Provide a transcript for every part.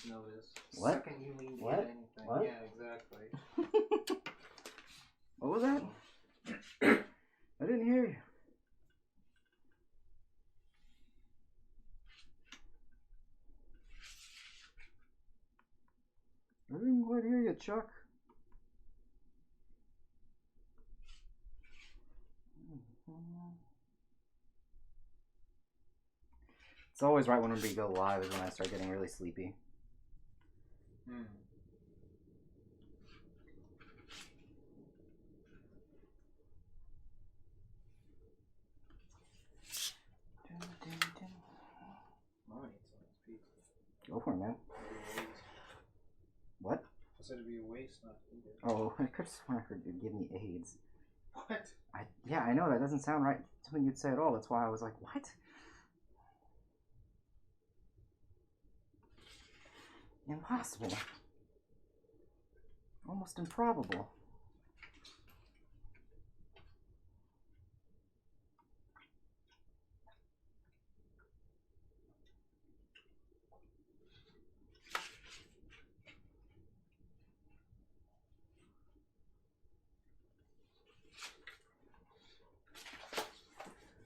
Notice. What? Second you lean to What? get anything. What? Yeah, exactly. What was that? I didn't hear you. I didn't quite hear you, Chuck. It's always right when we go live is when I start getting really sleepy. Go for it, man. What? I said it'd be a waste not to eat it. Oh, I could have sworn I heard you give me AIDS. What? Yeah, I know, that doesn't sound right. Something you'd say at all. That's why I was like, what? Impossible. Almost improbable.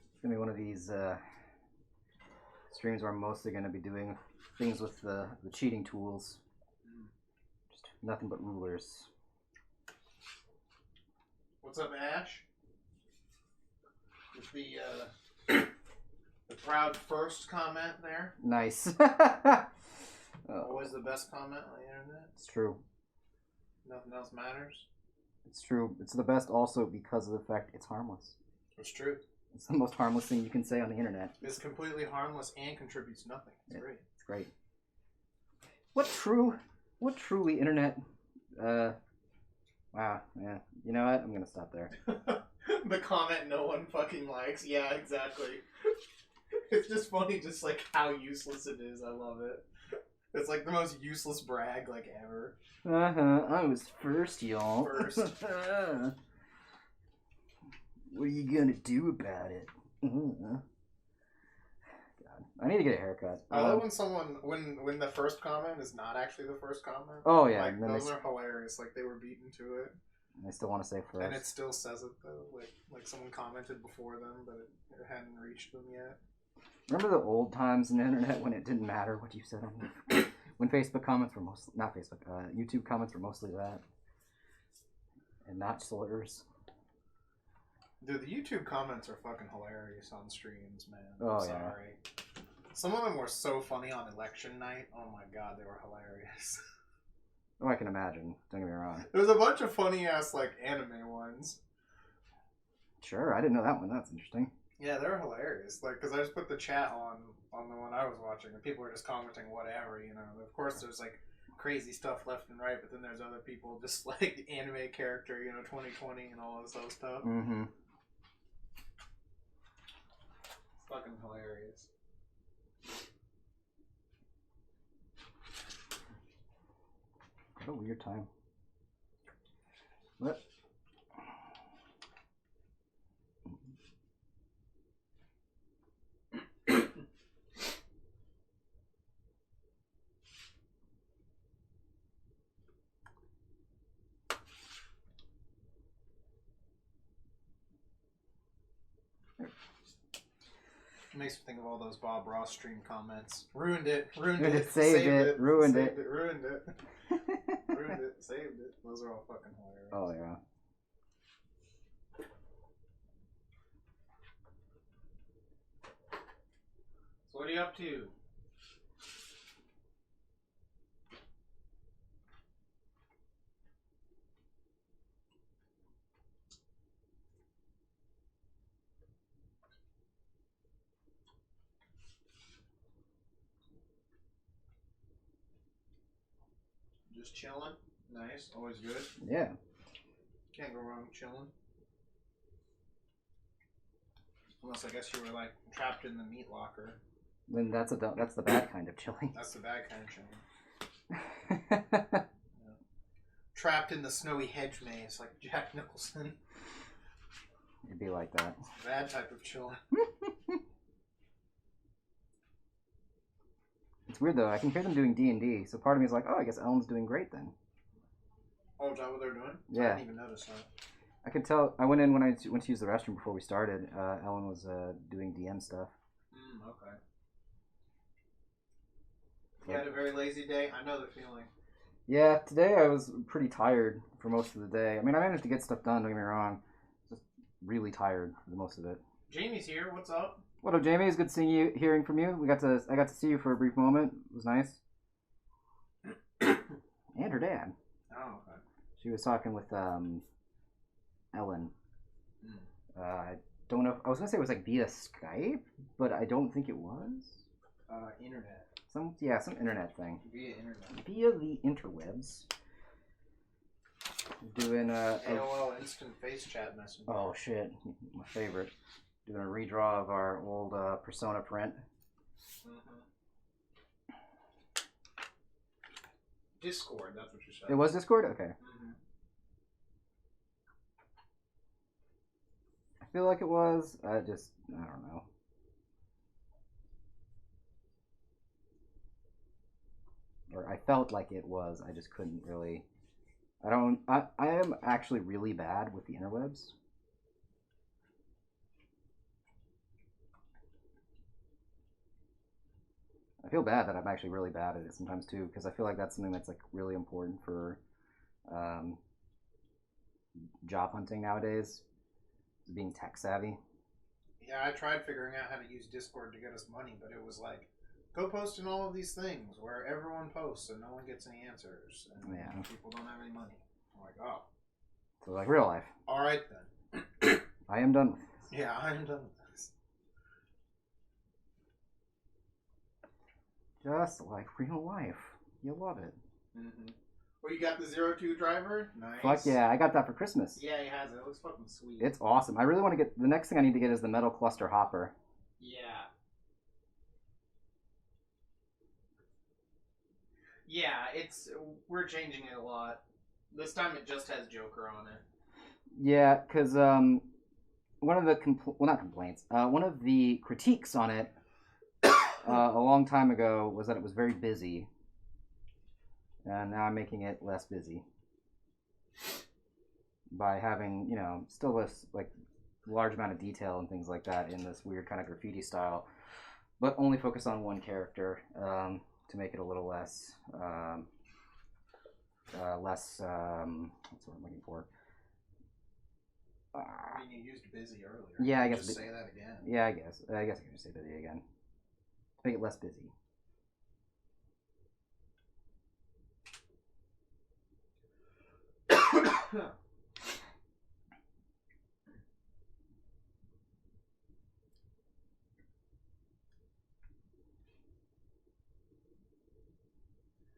It's gonna be one of these streams where I'm mostly gonna be doing things with the cheating tools. Just nothing but rulers. What's up, Ash? With the proud first comment there. Nice. Always the best comment on the internet. It's true. Nothing else matters. It's true. It's the best also because of the fact it's harmless. It's true. It's the most harmless thing you can say on the internet. It's completely harmless and contributes nothing. It's great. It's great. What truly internet wow, yeah. You know what? I'm gonna stop there. The comment no one fucking likes. Yeah, exactly. It's just funny just like how useless it is. I love it. It's like the most useless brag like ever. I was first, y'all. First. What are you gonna do about it? God, I need to get a haircut. I love when someone when the first comment is not actually the first comment. Oh yeah, like, and then those are hilarious. Like they were beaten to it, I still want to say first. and it still says it though. Like someone commented before them, but it hadn't reached them yet. Remember the old times in the internet when it didn't matter what you said on when Facebook comments were mostly not Facebook, YouTube comments were mostly that, and not slurs. Dude, the YouTube comments are fucking hilarious on streams, man. Oh, I'm yeah. sorry. Some of them were so funny on election night. Oh my god, they were hilarious. Oh, I can imagine. Don't get me wrong. There was a bunch of funny ass like anime ones. Sure, I didn't know that one. That's interesting. Yeah, they were hilarious. Like, cause I just put the chat on the one I was watching, and people were just commenting whatever, you know. Of course, there's like crazy stuff left and right, but then there's other people just like anime character, you know, 2020 and all this other stuff. Mm-hmm. Fucking hilarious. What a weird time. What? Makes me think of all those Bob Ross stream comments. Ruined it. Saved it. Ruined it. Ruined it. Ruined it. Saved it. Those are all fucking hilarious. Oh yeah. So what are you up to? Just chilling. Nice. Always good. Yeah. Can't go wrong with chilling. Unless I guess you were like trapped in the meat locker. Then that's the bad kind of chilling. That's the bad kind of chilling. Yeah. Trapped in the snowy hedge maze like Jack Nicholson. It'd be like that. Bad type of chilling. It's weird though. I can hear them doing D&D, so part of me is like, oh, I guess Ellen's doing great then. Oh, is that what they're doing? Yeah. I didn't even notice that. I could tell. I went in when I went to use the restroom before we started. Ellen was doing DM stuff. Okay. You had a very lazy day? I know the feeling. Yeah, today I was pretty tired for most of the day. I mean, I managed to get stuff done, don't get me wrong. Just really tired for most of it. Jamie's here. What's up? What up, Jamie? It's good seeing you, hearing from you. I got to see you for a brief moment. It was nice. And her dad. Oh, okay. She was talking with Ellen. I don't know. I was gonna say it was like via Skype, but I don't think it was. Internet. Some internet thing. Via internet. Via the interwebs. Doing AOL Instant Face Chat Messenger. Oh shit, my favorite. Doing a redraw of our old Persona print. Discord, that's what you said. It was Discord? Okay. I feel like it was. I don't know. Or I felt like it was. I just couldn't really. I am actually really bad with the interwebs. I feel bad that I'm actually really bad at it sometimes too, because I feel like that's something that's like really important for job hunting nowadays, being tech savvy. Yeah, I tried figuring out how to use Discord to get us money, but it was like, go post in all of these things where everyone posts and no one gets any answers, and people don't have any money. I'm like, oh. So like real life. All right then. I am done with this. Yeah, I am done with this. Just like real life. You love it. Well, you got the 02 driver? Nice. Fuck yeah, I got that for Christmas. Yeah, he has it. It looks fucking sweet. It's awesome. I really want to get... The next thing I need to get is the metal cluster hopper. Yeah. Yeah, we're changing it a lot. This time it just has Joker on it. Yeah, because one of the... not complaints. One of the critiques on it a long time ago was that it was very busy. And now I'm making it less busy by having, still this like large amount of detail and things like that in this weird kind of graffiti style, but only focus on one character to make it a little less, what's what I'm looking for? I mean, you used busy earlier. Yeah, I guess. Just say that again. Yeah, I guess I can just say busy again. Make it less busy.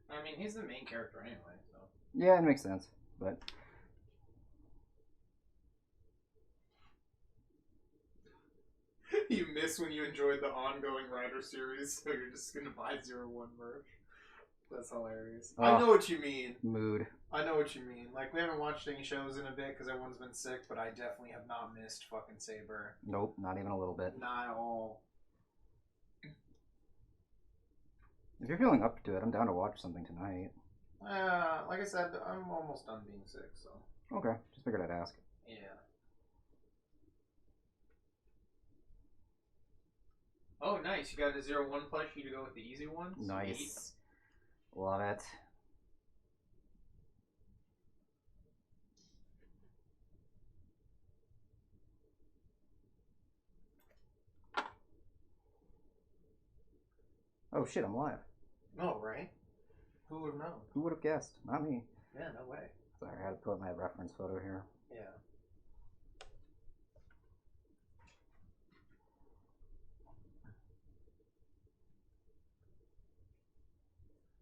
I mean, he's the main character anyway, so. Yeah, it makes sense, but. You miss when you enjoyed the ongoing Rider series, so you're just gonna buy 01 merch. That's hilarious. I know what you mean. Mood. I know what you mean. Like, we haven't watched any shows in a bit because everyone's been sick, but I definitely have not missed fucking Saber. Nope, not even a little bit. Not at all. If you're feeling up to it, I'm down to watch something tonight. Like I said, I'm almost done being sick, so. Okay, just figured I'd ask. Yeah. Oh, nice. You got a 01 plushie to go with the easy ones? Nice. Sweet. Love it. Oh shit, I'm live. Oh, right? Who would have known? Who would have guessed? Not me. Yeah, no way. Sorry, I had to put my reference photo here. Yeah.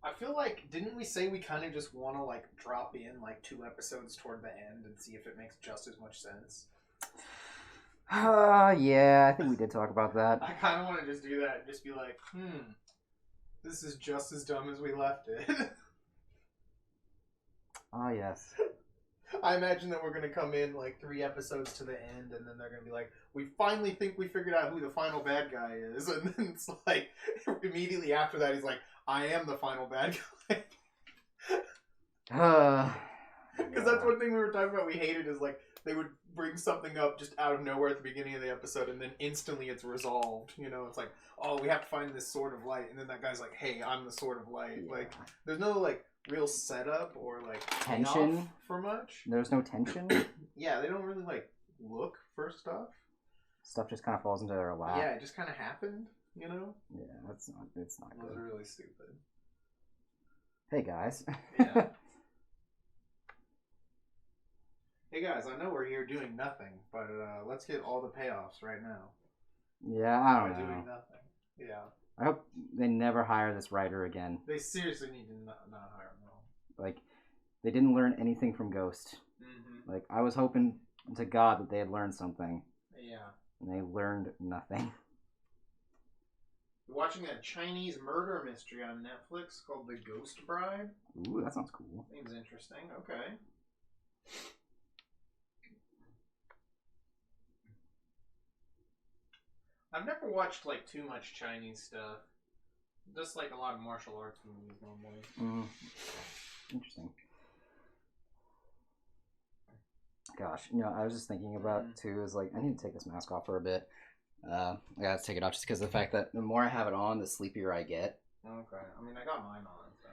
I feel like, didn't we say we kind of just want to, like, drop in, like, 2 episodes toward the end and see if it makes just as much sense? Yeah, I think we did talk about that. I kind of want to just do that and just be like, this is just as dumb as we left it. Ah, yes. I imagine that we're going to come in, like, 3 episodes to the end, and then they're going to be like, we finally think we figured out who the final bad guy is, and then it's like, immediately after that, he's like, I am the final bad guy. Yeah. Because that's one thing we were talking about. We hated is like they would bring something up just out of nowhere at the beginning of the episode, and then instantly it's resolved. You know, it's like, oh, we have to find this sword of light, and then that guy's like, hey, I'm the sword of light. Yeah. Like, there's no like real setup or like Tension for much. There's no tension. Yeah, they don't really like look for stuff. Stuff just kind of falls into their lap. Yeah, it just kind of happened. You know. Yeah, it's not It was good. really stupid. Hey guys. Yeah. Hey guys, I know we're here doing nothing, but let's get all the payoffs right now. Yeah, I By don't know. doing nothing. Yeah. I hope they never hire this writer again. They seriously need to not hire him. Like, they didn't learn anything from Ghost. Mm-hmm. Like, I was hoping to God that they had learned something, Yeah. and they learned nothing. We're watching a Chinese murder mystery on Netflix called The Ghost Bride. Ooh, that sounds cool. Seems interesting. Okay. I've never watched like too much Chinese stuff. Just like a lot of martial arts movies normally. Interesting. Gosh, I was just thinking about too is like I need to take this mask off for a bit. I gotta take it off just because of the fact that the more I have it on, the sleepier I get. Okay. I mean, I got mine on, so.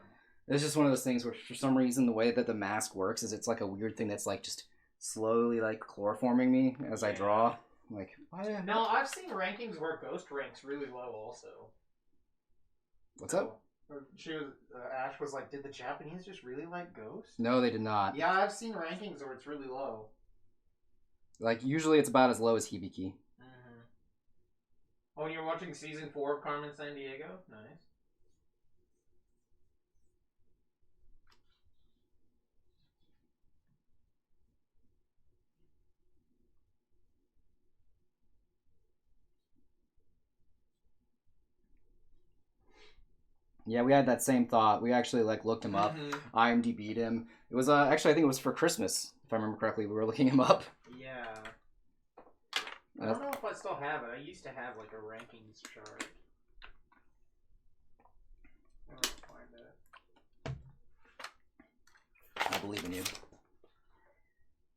It's just one of those things where for some reason the way that the mask works is it's like a weird thing that's like just slowly like chloroforming me as I draw. Like, why? No, I've seen rankings where Ghost ranks really low also. What's up? She was Ash was like, did the Japanese just really like Ghost? No, they did not. Yeah, I've seen rankings where it's really low. Like, usually it's about as low as Hibiki. Mm-hmm. Oh, and you're watching season 4 of Carmen Sandiego? Nice. Yeah, we had that same thought. We actually like looked him up. IMDb'd him. It was actually I think it was for Christmas, if I remember correctly. We were looking him up. Yeah. I don't know if I still have it. I used to have like a rankings chart. I don't find it. I believe in you.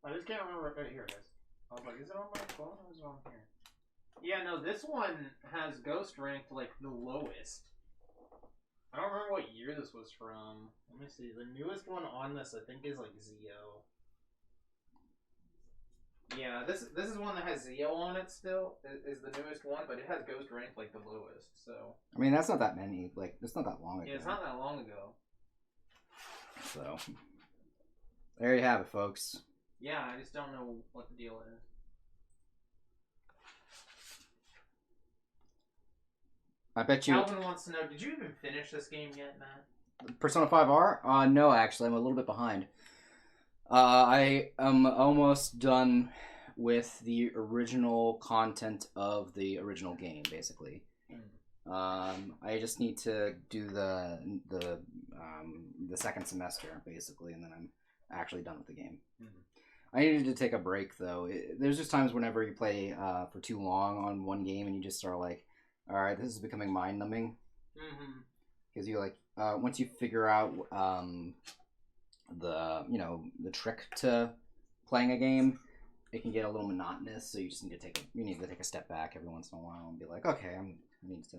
I just can't remember. Oh, here it is. I was like, is it on my phone or is it on here? Yeah, no, this one has Ghost ranked like the lowest. I don't remember what year this was from. Let me see. The newest one on this, I think, is like Zio. Yeah, this is one that has Zio on it still. Is the newest one, but it has Ghost ranked like the lowest. So. I mean, that's not that many. Like, it's not that long ago. Yeah, it's not that long ago. So, there you have it, folks. Yeah, I just don't know what the deal is. I bet you. Calvin wants to know, did you even finish this game yet, Matt? Persona 5R? No, actually. I'm a little bit behind. I am almost done with the original content of the original game, basically. I just need to do the second semester, basically, and then I'm actually done with the game. I needed to take a break, though. There's just times whenever you play for too long on one game and you just are like, all right, this is becoming mind-numbing. Because you like once you figure out the trick to playing a game, it can get a little monotonous. So you just need to take a step back every once in a while and be like, okay, I need to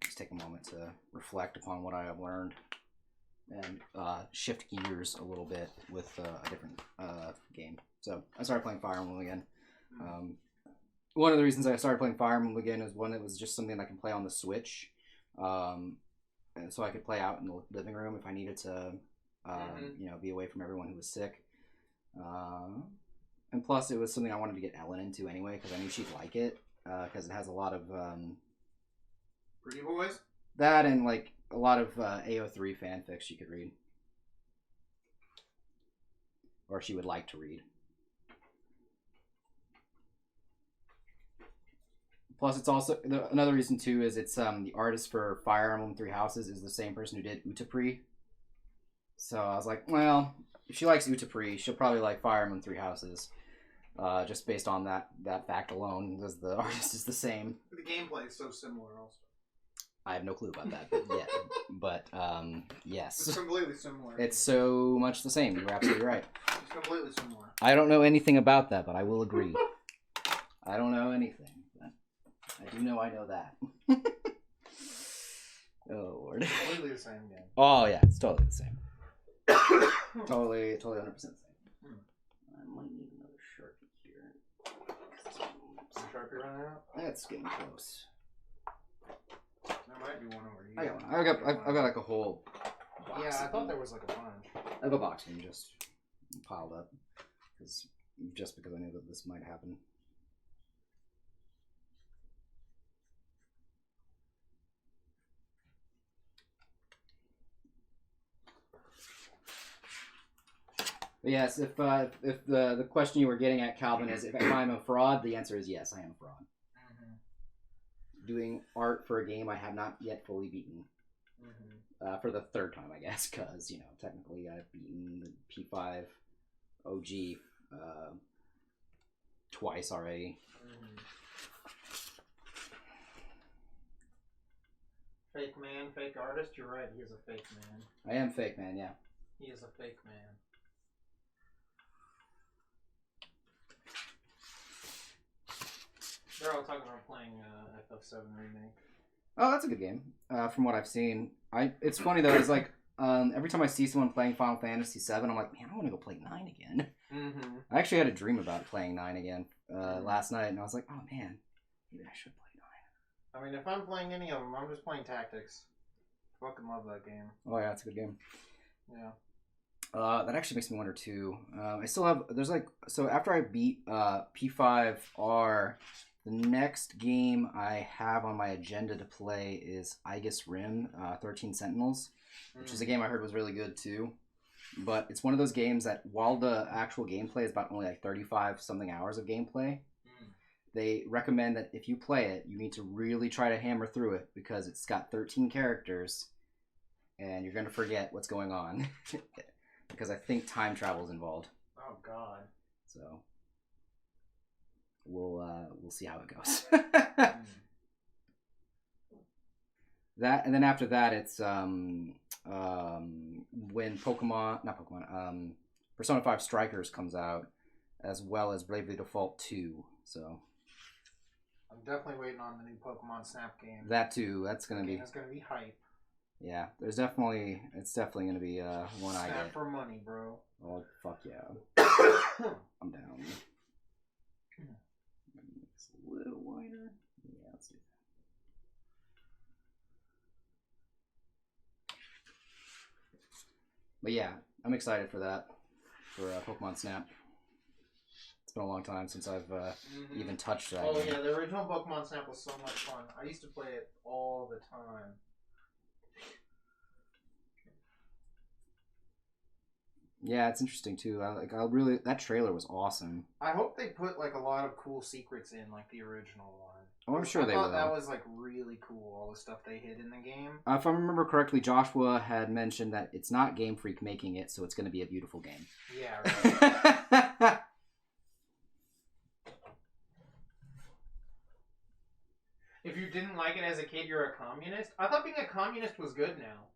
just take a moment to reflect upon what I have learned and shift gears a little bit with a different game. So I started playing Fire Emblem again. One of the reasons I started playing Fire Emblem again is one, it was just something I can play on the Switch. And so I could play out in the living room if I needed to, be away from everyone who was sick. And plus, it was something I wanted to get Ellen into anyway, because I knew she'd like it, because it has a lot of... Pretty Boys? That and, like, a lot of AO3 fanfics she could read. Or she would like to read. Plus, it's also another reason too is it's the artist for Fire Emblem Three Houses is the same person who did Utapri. So I was like, well, if she likes Utapri, she'll probably like Fire Emblem Three Houses, just based on that fact alone, because the artist is the same. The gameplay is so similar, also. I have no clue about that, but yeah. But yes, It's completely similar. it's so much the same. You're absolutely right. It's completely similar. I don't know anything about that, but I will agree. I don't know anything, but I do know I know that. Oh Lord. It's completely the same game. Oh yeah, it's totally the same. totally 100% the same. I might need another Sharpie here. Is the Sharpie running out? That's getting close. There might be one over here. I've got like a whole box. Yeah, I thought there was like a bunch. I have a box and just piled up because I knew that this might happen. But yes, if the question you were getting at, Calvin, is if I'm a fraud, the answer is yes, I am a fraud. Mm-hmm. Doing art for a game I have not yet fully beaten. Mm-hmm. For the third time, I guess, because, you know, technically I've beaten the P5 OG twice already. Mm-hmm. Fake man, fake artist, you're right, he is a fake man. I am fake man, yeah. He is a fake man. They're all talking about playing FF7 Remake. Oh, that's a good game. From what I've seen, it's funny though. It's like every time I see someone playing Final Fantasy VII, I'm like, man, I want to go play 9 again. Mm-hmm. I actually had a dream about playing 9 again last night, and I was like, oh man, maybe I should play 9. I mean, if I'm playing any of them, I'm just playing Tactics. Fucking love that game. Oh yeah, it's a good game. Yeah. That actually makes me wonder too. I still have. There's like so after I beat P5R. The next game I have on my agenda to play is Aegis Rim, 13 Sentinels, which is a game I heard was really good too. But it's one of those games that while the actual gameplay is about only like 35-something hours of gameplay, they recommend that if you play it, you need to really try to hammer through it because it's got 13 characters and you're going to forget what's going on. Because I think time travel is involved. Oh, God. So... We'll see how it goes. That and then after that it's when Persona 5 Strikers comes out, as well as Bravely Default 2. So I'm definitely waiting on the new Pokemon Snap game. That too. It's gonna be hype. Yeah, it's definitely gonna be one I get. Snap for money, bro. Oh fuck yeah! I'm down. It's a little wider. Yeah, let's do that. But yeah, I'm excited for that. For Pokemon Snap. It's been a long time since I've even touched that. Oh yeah, the original Pokemon Snap was so much fun. I used to play it all the time. Yeah, it's interesting too. That trailer was awesome. I hope they put like a lot of cool secrets in, like the original one. Oh, I'm sure they will. That was like really cool. All the stuff they hid in the game. If I remember correctly, Joshua had mentioned that it's not Game Freak making it, so it's going to be a beautiful game. Yeah. Right. If you didn't like it as a kid, you're a communist. I thought being a communist was good now.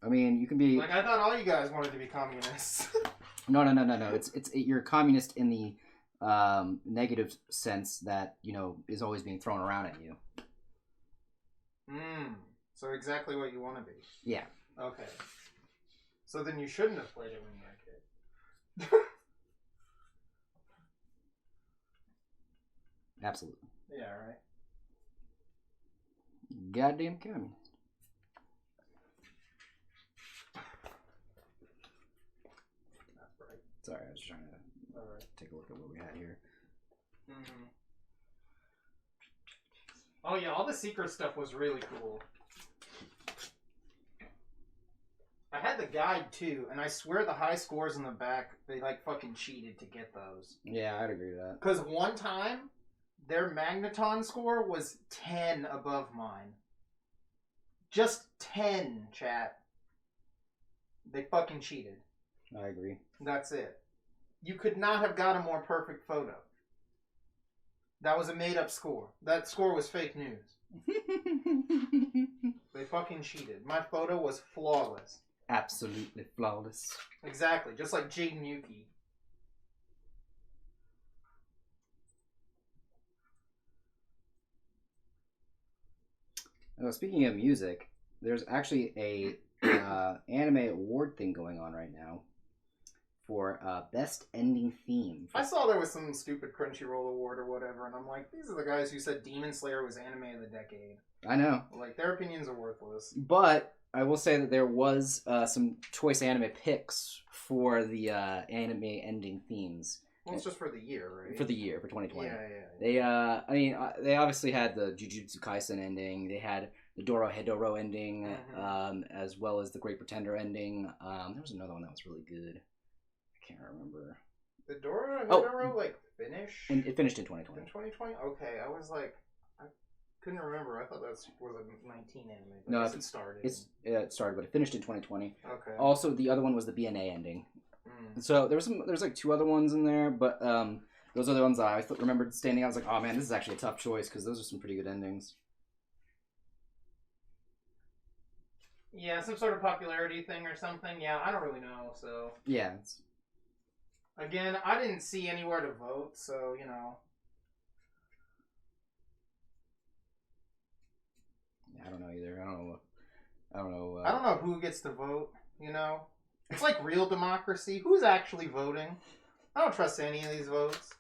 I mean, you can be like I thought all you guys wanted to be communists. No. You're a communist in the negative sense that is always being thrown around at you. So exactly what you want to be. Yeah. Okay. So then you shouldn't have played it when you were a kid. Absolutely. Yeah. Right. Goddamn communist. Sorry, I was trying to take a look at what we had here. Mm-hmm. Oh yeah, all the secret stuff was really cool. I had the guide too, and I swear the high scores in the back, they like fucking cheated to get those. Yeah, I'd agree with that. Because one time, their Magneton score was 10 above mine. Just 10, chat. They fucking cheated. I agree. That's it. You could not have got a more perfect photo. That was a made-up score. That score was fake news. They fucking cheated. My photo was flawless. Absolutely flawless. Exactly, just like Jaden Yuki. Oh, speaking of music, there's actually a anime award thing going on right now for best ending theme. I saw there was some stupid Crunchyroll award or whatever, and I'm like, these are the guys who said Demon Slayer was anime of the decade. I know. Like, their opinions are worthless. But I will say that there was some choice anime picks for the anime ending themes. Well, it's just for the year, right? For the year, for 2020. Yeah. They, they obviously had the Jujutsu Kaisen ending. They had the Dorohedoro ending, as well as the Great Pretender ending. There was another one that was really good. I can't remember. The Dorohedoro, finished? And it finished in 2020. In 2020? Okay, I was like, I couldn't remember. I thought that was a 19 anime. No, it started. It started, but it finished in 2020. Okay. Also, the other one was the BNA ending. So there's like two other ones in there, but those are the ones I remembered standing out. I was like, oh man, this is actually a tough choice because those are some pretty good endings. Yeah, some sort of popularity thing or something. Yeah, I don't really know. So yeah. Again, I didn't see anywhere to vote, so you know. I don't know either. I don't know. I don't know who gets to vote. You know. It's like real democracy. Who's actually voting? I don't trust any of these votes.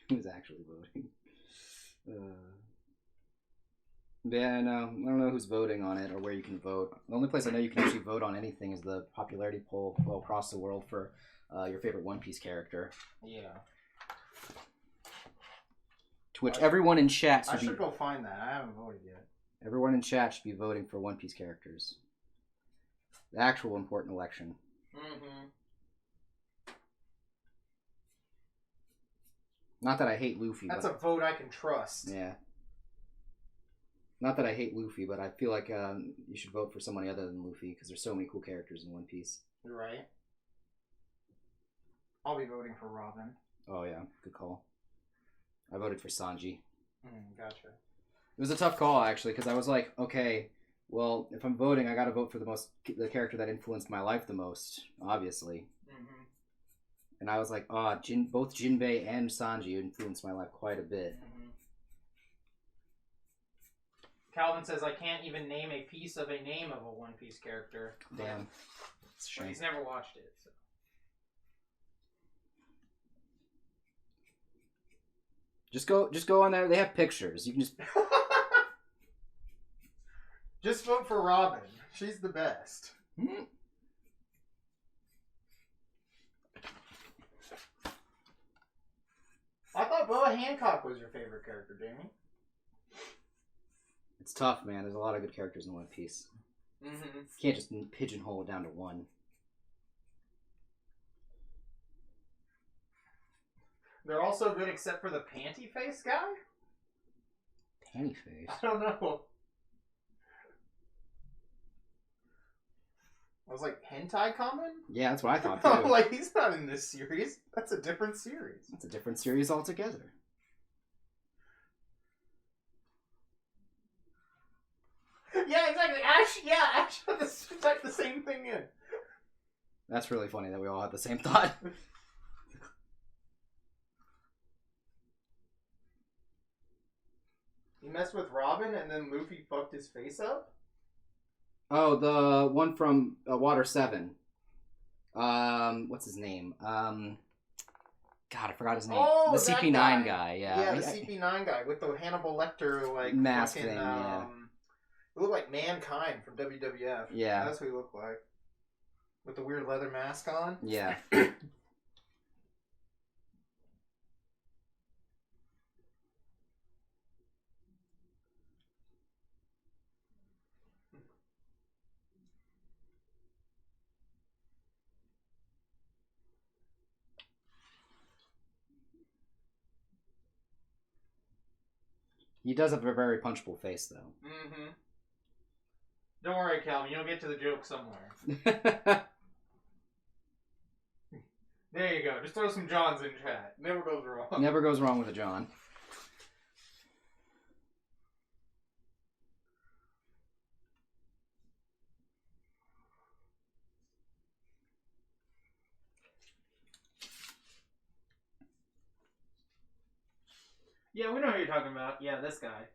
Who's actually voting? Yeah, no, I don't know who's voting on it or where you can vote. The only place I know you can actually vote on anything is the popularity poll across the world for your favorite One Piece character. Yeah. To which everyone in chat I should go find that. I haven't voted yet. Everyone in chat should be voting for One Piece characters. The actual important election. Mm-hmm. Not that I hate Luffy. That's a vote I can trust. Yeah. Not that I hate Luffy, but I feel like you should vote for somebody other than Luffy because there's so many cool characters in One Piece. You're right. I'll be voting for Robin. Oh yeah, good call. I voted for Sanji. Gotcha. It was a tough call actually because I was like, okay, well, if I'm voting, I got to vote for the character that influenced my life the most, obviously. Mm-hmm. And I was like, both Jinbei and Sanji influenced my life quite a bit. Mm-hmm. Calvin says, I can't even name a piece of a name of a One Piece character. Damn. It's a shame. Well, he's never watched it. So. Just go on there. They have pictures. You can just... Just vote for Robin. She's the best. Mm-hmm. I thought Boa Hancock was your favorite character, Jamie. It's tough, man. There's a lot of good characters in One Piece. Mm-hmm. You can't just pigeonhole it down to one. They're all so good except for the panty face guy? Panty face? I don't know. I was like, hentai common? Yeah, that's what I thought too. Like, he's not in this series. That's a different series. It's a different series altogether. Yeah, exactly. Ash had type the same thing in. That's really funny that we all had the same thought. He messed with Robin and then Luffy fucked his face up? Oh, the one from Water 7. What's his name? God, I forgot his name. Oh, the that CP9 guy. Yeah. Yeah, the CP9 guy with the Hannibal Lecter like mask fucking, thing. Yeah. It looked like Mankind from WWF. Yeah. That's who he looked like. With the weird leather mask on. Yeah. He does have a very punchable face, though. Mm-hmm. Don't worry, Calvin. You'll get to the joke somewhere. There you go. Just throw some Johns in chat. Never goes wrong. Never goes wrong with a John. Yeah, we know who you're talking about. Yeah, this guy.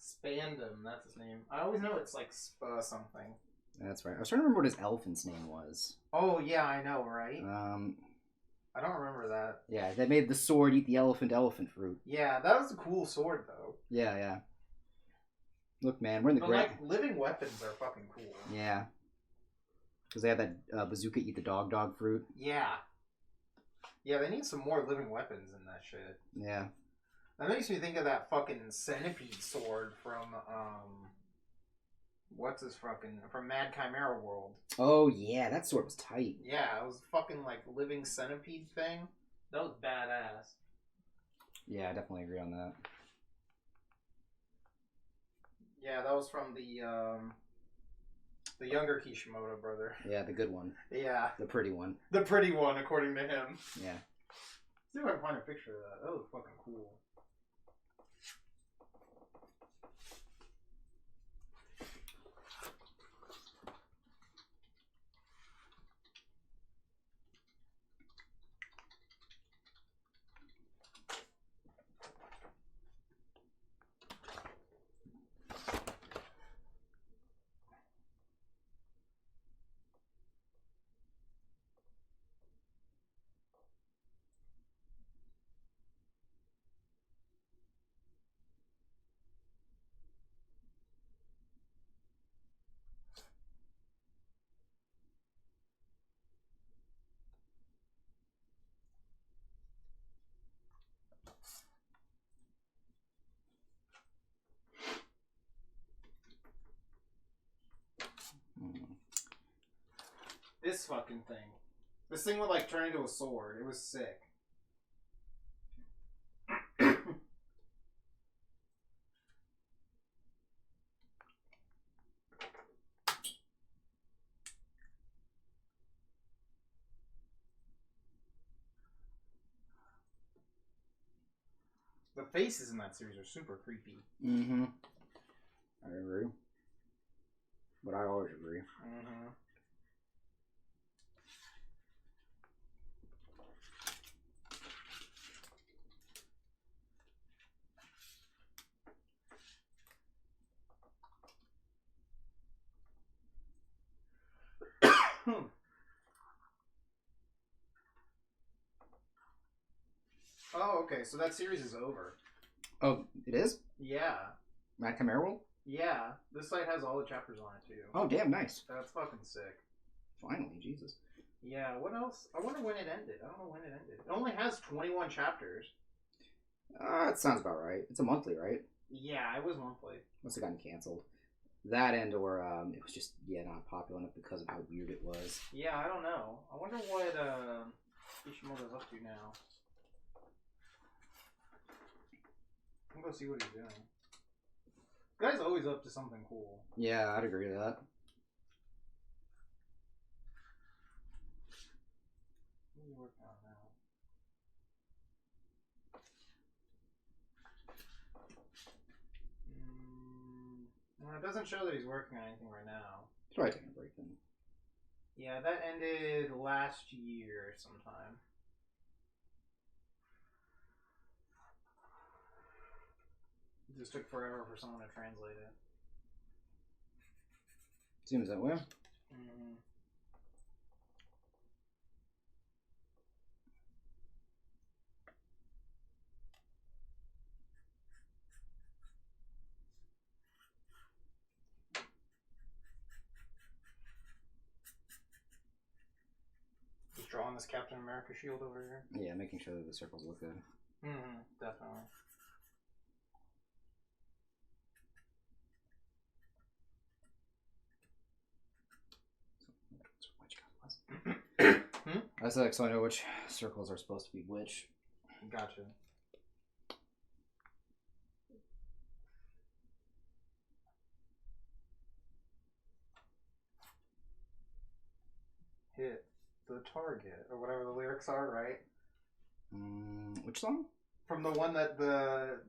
Spandam, that's his name. I always know it's like something. That's right. I was trying to remember what his elephant's name was. Oh, yeah, I know, right? I don't remember that. Yeah, they made the sword eat the elephant fruit. Yeah, that was a cool sword, though. Yeah. Look, man, we're in the But, like, living weapons are fucking cool. Yeah. Because they have that bazooka eat the dog fruit. Yeah. Yeah, they need some more living weapons in that shit. Yeah. That makes me think of that fucking centipede sword from, from Mad Chimera World. Oh, yeah, that sword was tight. Yeah, it was fucking, like, living centipede thing. That was badass. Yeah, I definitely agree on that. Yeah, that was from the younger Kishimoto brother. Yeah, the good one. Yeah. The pretty one. The pretty one, according to him. Yeah. See if I can find a picture of that. That was fucking cool. This fucking thing. This thing would like turn into a sword. It was sick. The faces in that series are super creepy. Mm-hmm. I agree. But I always agree. Mm-hmm. Oh, okay. So that series is over. Oh, it is? Yeah. Mad Chimera World? Yeah. This site has all the chapters on it, too. Oh, damn, nice. That's fucking sick. Finally, Jesus. Yeah, what else? I wonder when it ended. I don't know when it ended. It only has 21 chapters. That sounds about right. It's a monthly, right? Yeah, it was monthly. Must have gotten canceled. That and or it was just, not popular enough because of how weird it was. Yeah, I don't know. I wonder what Kishimoto's up to now. I'm gonna go see what he's doing. The guy's always up to something cool. Yeah, I'd agree with that. What are you working on now? Well, it doesn't show that he's working on anything right now. He's probably taking a break then. Yeah, that ended last year sometime. It just took forever for someone to translate it. Seems that way. Mm-hmm. Just drawing this Captain America shield over here. Yeah, making sure that the circles look good. Mm-hmm, definitely. I said, so I know which circles are supposed to be which. Gotcha. Hit the target, or whatever the lyrics are, right? Which song? From the one that the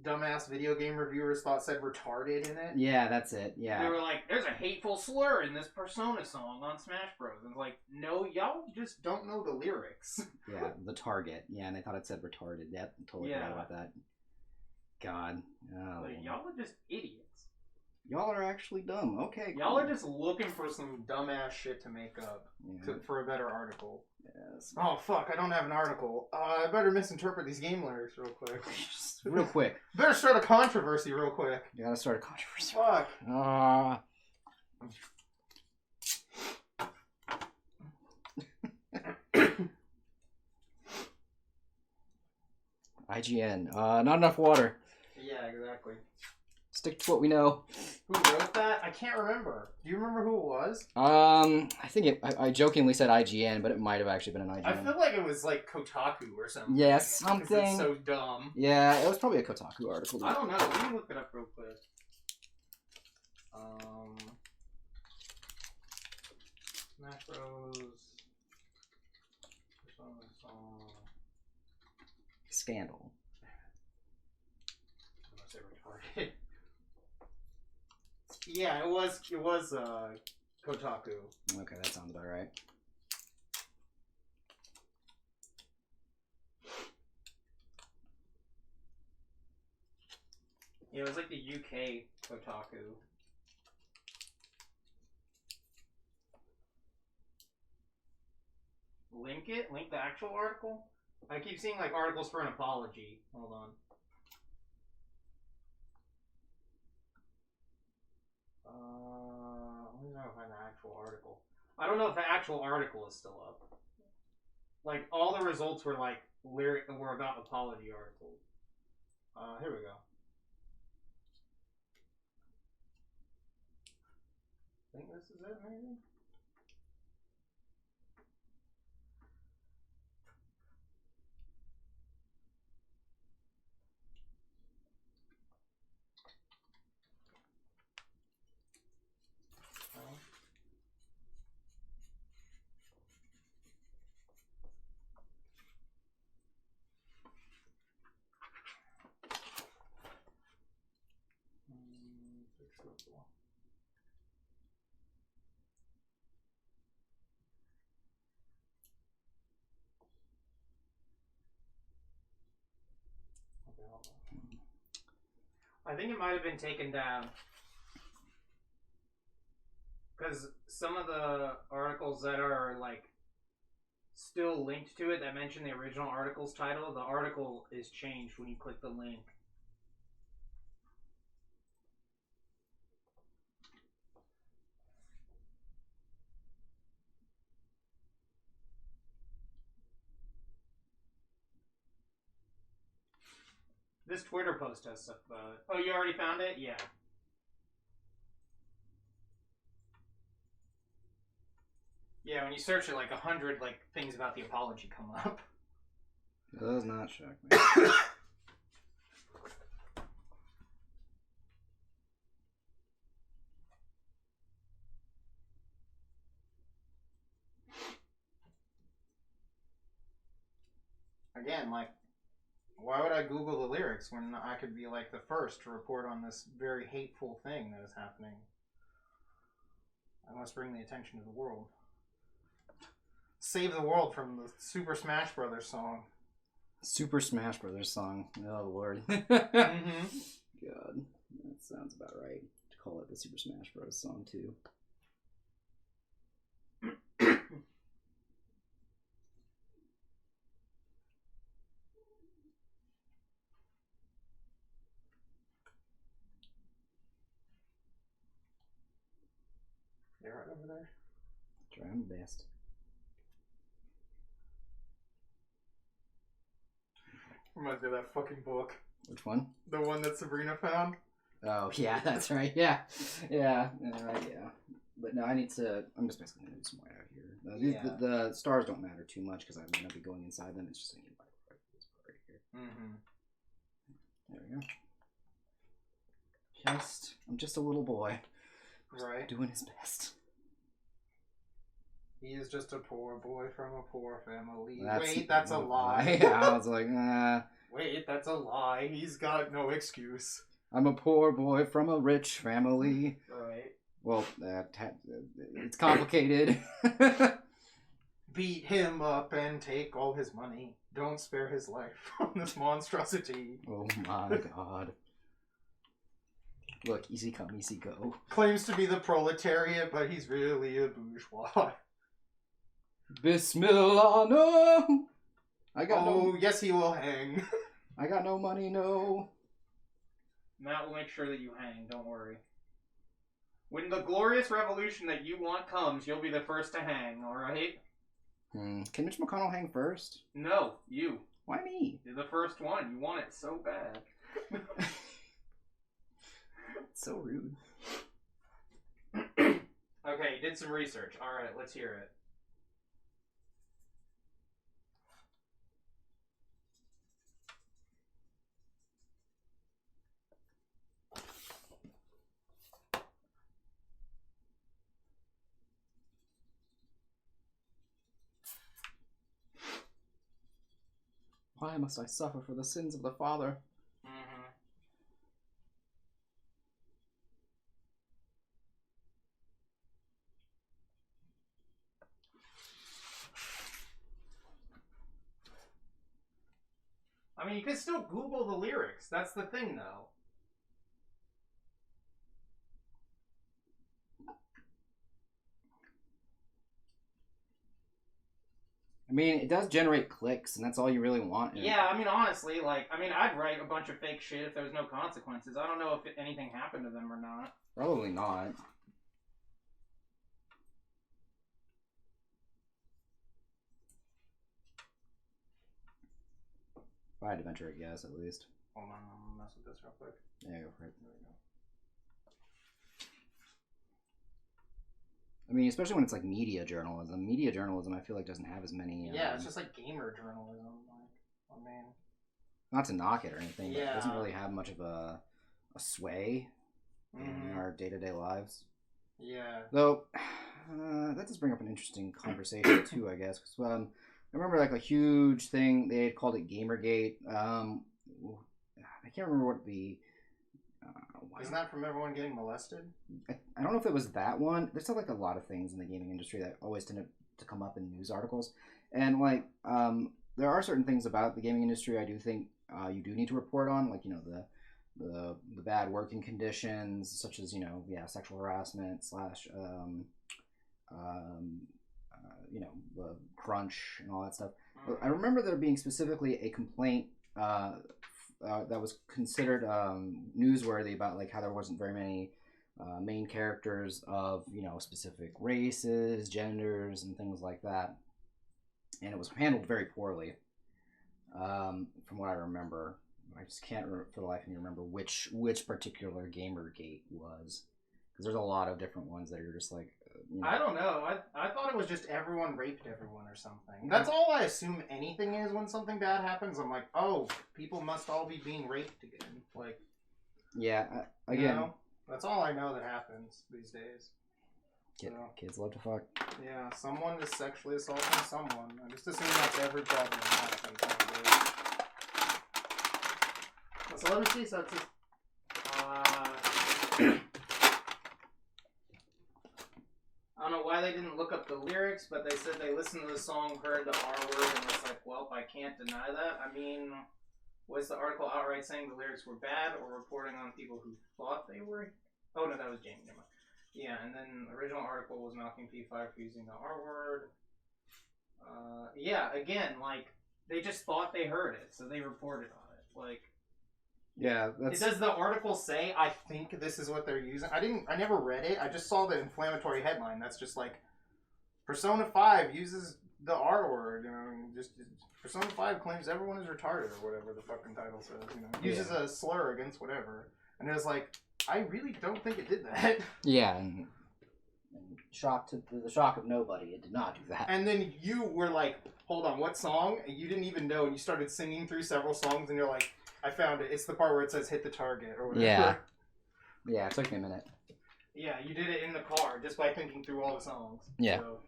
dumbass video game reviewers thought said retarded in it. Yeah, that's it. Yeah. They were like, "There's a hateful slur in this Persona song on Smash Bros." And it's like, no, y'all just Don't know the lyrics. Yeah, the target. Yeah, and they thought it said retarded. Yep, totally forgot about that. God. Oh, like, y'all are just idiots. y'all are actually dumb. Okay, cool. Y'all are just looking for some dumbass shit to make up for a better article. Yes. Oh fuck! I don't have an article. I better misinterpret these game lyrics real quick. Real quick. Better start a controversy real quick. You gotta start a controversy. Fuck. IGN. Not enough water. Yeah, exactly. Stick to what we know. Who wrote that? I can't remember. Do you remember who it was? I think I jokingly said IGN, but it might have actually been an IGN. I feel like it was like Kotaku or something. Yeah, something. It's so dumb. Yeah, it was probably a Kotaku article. I don't know. Let me look it up real quick. Smash Bros. Persona song. Scandal. I'm gonna say retarded. Yeah, it was Kotaku. Okay, that sounds about right. Yeah, it was like the UK Kotaku. Link it? Link the actual article? I keep seeing like articles for an apology. Hold on. Let me know if I find the actual article. I don't know if the actual article is still up. Like all the results were like were about apology articles. Here we go. I think this is it, maybe. I think it might have been taken down. Because some of the articles that are like still linked to it that mention the original article's title, the article is changed when you click the link. This Twitter post has stuff about it. Oh, you already found it? Yeah. Yeah, when you search it, like 100 like things about the apology come up. It does not shock me. Again, like, why would I Google the lyrics when I could be like the first to report on this very hateful thing that is happening? I must bring the attention to the world. Save the world from the Super Smash Brothers song. Super Smash Brothers song. Oh lord. Mm-hmm. God, that sounds about right. To call it the Super Smash Bros. Song too. They're right over there. Try my best. Reminds me of that fucking book. Which one? The one that Sabrina found. Oh yeah, that's right. Yeah, yeah. But no, I need to. I'm just basically gonna do some white out here. The stars don't matter too much because I'm gonna be going inside them. It's just gonna get white. Mm-hmm. There we go. I'm just a little boy. Right. Doing his best. He is just a poor boy from a poor family. That's Wait, that's a lie. I was like, Wait, that's a lie. He's got no excuse. I'm a poor boy from a rich family. Right. Well, it's complicated. Beat him up and take all his money. Don't spare his life from this monstrosity. Oh my god. Look, easy come, easy go. Claims to be the proletariat, but he's really a bourgeois. Bismillah, no! Yes, he will hang. I got no money, no. Matt will make sure that you hang, don't worry. When the glorious revolution that you want comes, you'll be the first to hang, alright? Can Mitch McConnell hang first? No, you. Why me? You're the first one. You want it so bad. It's so rude. Okay, you did some research. Alright, let's hear it. Why must I suffer for the sins of the father? Mm-hmm. I mean, you can still Google the lyrics. That's the thing, though. I mean, it does generate clicks, and that's all you really want. Yeah, I mean, honestly, I'd write a bunch of fake shit if there was no consequences. I don't know if anything happened to them or not. Probably not. If I had to venture a guess, at least. Hold on, I'm gonna mess with this real quick. Yeah, go for it. There we go. I mean, especially when it's like media journalism. Media journalism, I feel like, doesn't have as many. Yeah, it's just like gamer journalism. Like, I mean, not to knock it or anything, but Yeah. it doesn't really have much of a sway in our day-to-day lives. yeah. Though, that does bring up an interesting conversation too, I guess. 'Cause, I remember like a huge thing, they had called it Gamergate. I can't remember what the... Isn't that from everyone getting molested? I don't know if it was that one. There's like a lot of things in the gaming industry that always tend to come up in news articles. And like, there are certain things about the gaming industry I do think you do need to report on, like, you know, the bad working conditions, such as, you know, sexual harassment / you know, the crunch and all that stuff. I remember there being specifically a complaint that was considered newsworthy about like how there wasn't very many main characters of, you know, specific races, genders, and things like that, and it was handled very poorly, from what I remember. I just can't for the life of me remember which particular Gamergate was, because there's a lot of different ones that are just like, you know. I don't know. I thought it was just everyone raped everyone or something. That's all I assume anything is when something bad happens. I'm like, oh, people must all be being raped again. Like, yeah, again, you know? That's all I know that happens these days. kids love to fuck. Yeah, someone is sexually assaulting someone. I just assume that's every problem that happens nowadays. So let me see. So it's just, I don't know why they didn't look up the lyrics, but they said they listened to the song, heard the R word, and was like, well, I can't deny that. I mean, was the article outright saying the lyrics were bad or reporting on people who thought they were? Oh, no, that was Jamie. Never mind. Yeah, and then the original article was knocking P5 for using the R word. Yeah, again, like, they just thought they heard it, so they reported on it. Like, Yeah, that's... Does the article say, I think this is what they're using? I never read it. I just saw the inflammatory headline. That's just like, Persona 5 uses the R word, you know, and just Persona 5 claims everyone is retarded or whatever the fucking title says, you know. Uses a slur against whatever. And it was like, I really don't think it did that. Yeah, and And shock to the shock of nobody, it did not do that. And then you were like, hold on, what song? And you didn't even know, and you started singing through several songs, and you're like, I found it. It's the part where it says hit the target or whatever. Yeah. Yeah, it took me a minute. Yeah, you did it in the car just by thinking through all the songs. Yeah. So.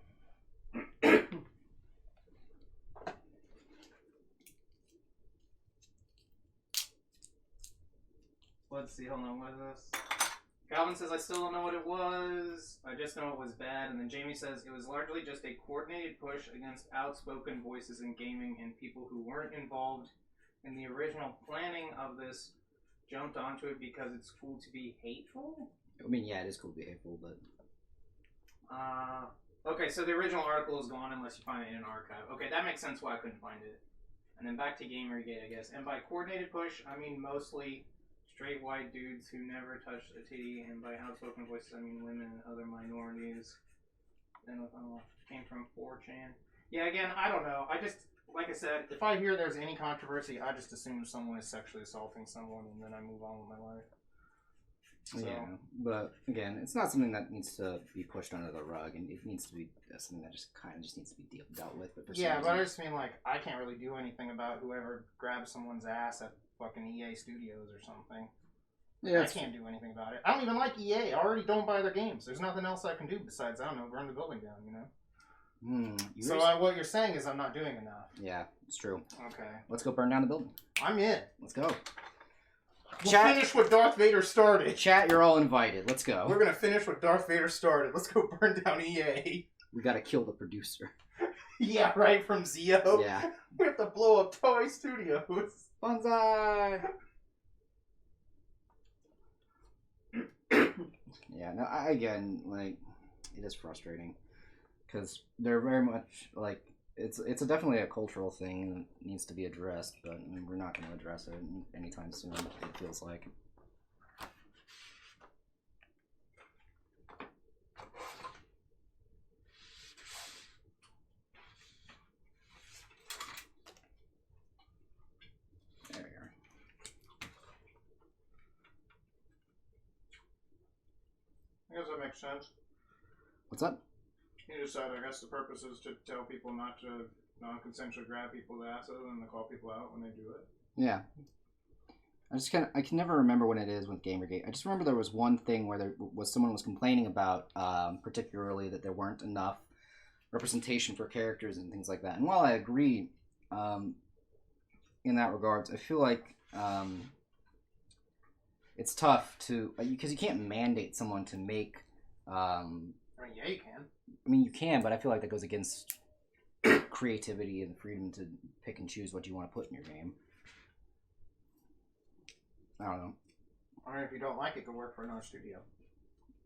Let's see, hold on, what is this? Calvin says, I still don't know what it was. I just know it was bad. And then Jamie says, it was largely just a coordinated push against outspoken voices in gaming, and people who weren't involved in the original planning of this jumped onto it because it's cool to be hateful? I mean, yeah, it is cool to be hateful, but... Okay, so the original article is gone unless you find it in an archive. Okay, that makes sense why I couldn't find it. And then back to Gamergate, I guess. And by coordinated push, I mean mostly straight white dudes who never touched a titty, and by outspoken voices, I mean women and other minorities. Then came from 4chan. Yeah, again, I don't know. I just, like I said, if I hear there's any controversy, I just assume someone is sexually assaulting someone, and then I move on with my life. So. Yeah, but again, it's not something that needs to be pushed under the rug, and it needs to be something that just kind of just needs to be dealt with. But yeah, but I just mean like I can't really do anything about whoever grabs someone's ass at fucking EA Studios or something. Yeah, I can't do anything about it. I don't even like EA. I already don't buy their games. There's nothing else I can do besides, I don't know, burn the building down, you know? So what you're saying is I'm not doing enough. Yeah, it's true. Okay. Let's go burn down the building. I'm in. Let's go. We'll finish what Darth Vader started. Chat, you're all invited. Let's go. We're going to finish what Darth Vader started. Let's go burn down EA. We got to kill the producer. Yeah, right, from Zio. Yeah. We have to blow up Toy Studios. Bonsai! Yeah, no, again, like, it is frustrating. Because they're very much, like, it's definitely a cultural thing that needs to be addressed, but I mean, we're not going to address it anytime soon, it feels like. There we are. I guess that makes sense. What's up? You just said, I guess the purpose is to tell people not to non-consensually grab people's asses and to call people out when they do it. Yeah. I can never remember when it is with Gamergate. I just remember there was one thing where there was someone was complaining about, particularly that there weren't enough representation for characters and things like that. And while I agree in that regards, I feel like it's tough to, because you can't mandate someone to make. I mean, yeah, you can. I mean, you can, but I feel like that goes against creativity and freedom to pick and choose what you want to put in your game. I don't know. I mean, if you don't like it, go work for another studio.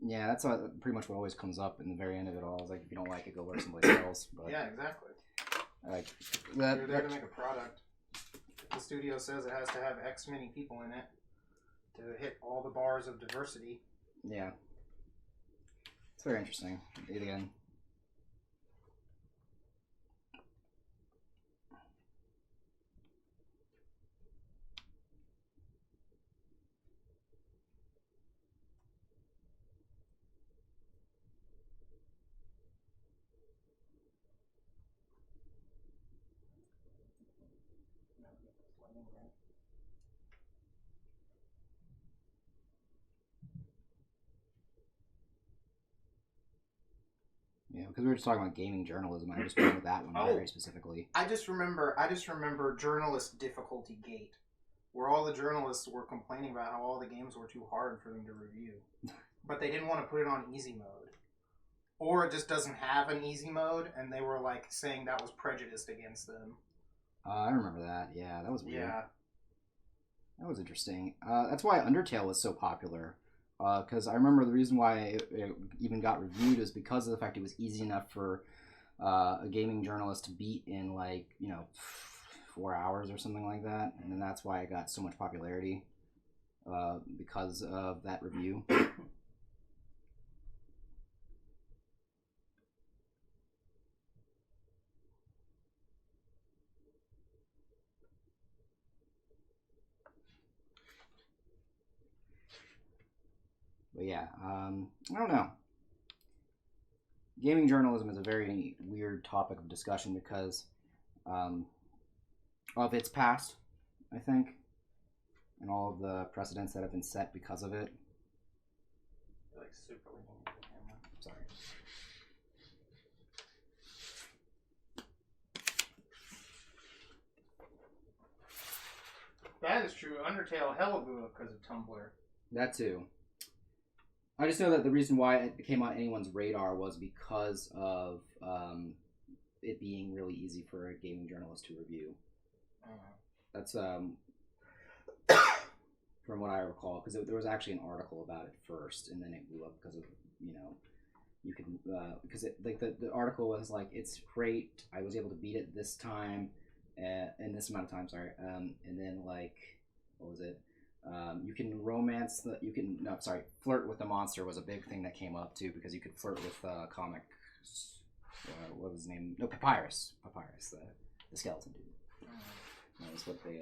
Yeah, that's pretty much what always comes up in the very end of it all. It's like, if you don't like it, go work someplace else. But, yeah, exactly. Like, you're there to make a product. If the studio says it has to have X many people in it to hit all the bars of diversity. Yeah. It's very interesting. Again. Yeah, because we were just talking about gaming journalism. I just remember that one very specifically. I just remember Journalist Difficulty Gate, where all the journalists were complaining about how all the games were too hard for them to review, but they didn't want to put it on easy mode, or it just doesn't have an easy mode, and they were like saying that was prejudiced against them. I remember that. Yeah, that was weird. Yeah, that was interesting. That's why Undertale was so popular. Because I remember the reason why it even got reviewed is because of the fact it was easy enough for a gaming journalist to beat in 4 hours or something like that, and then that's why it got so much popularity because of that review. But yeah, I don't know. gaming journalism is a very weird topic of discussion because of its past, I think, and all of the precedents that have been set because of it. Like super leaning into the camera. Sorry. That is true. Undertale hella blew up because of Tumblr. That too. I just know that the reason why it came on anyone's radar was because of it being really easy for a gaming journalist to review. That's from what I recall, because there was actually an article about it first, and then it blew up because of you can because the article was like, it's great, I was able to beat it this time in this amount of time, sorry, and then like, what was it? You can flirt with the monster was a big thing that came up too, because you could flirt with comic. What was his name? No, Papyrus, the skeleton dude. That was what they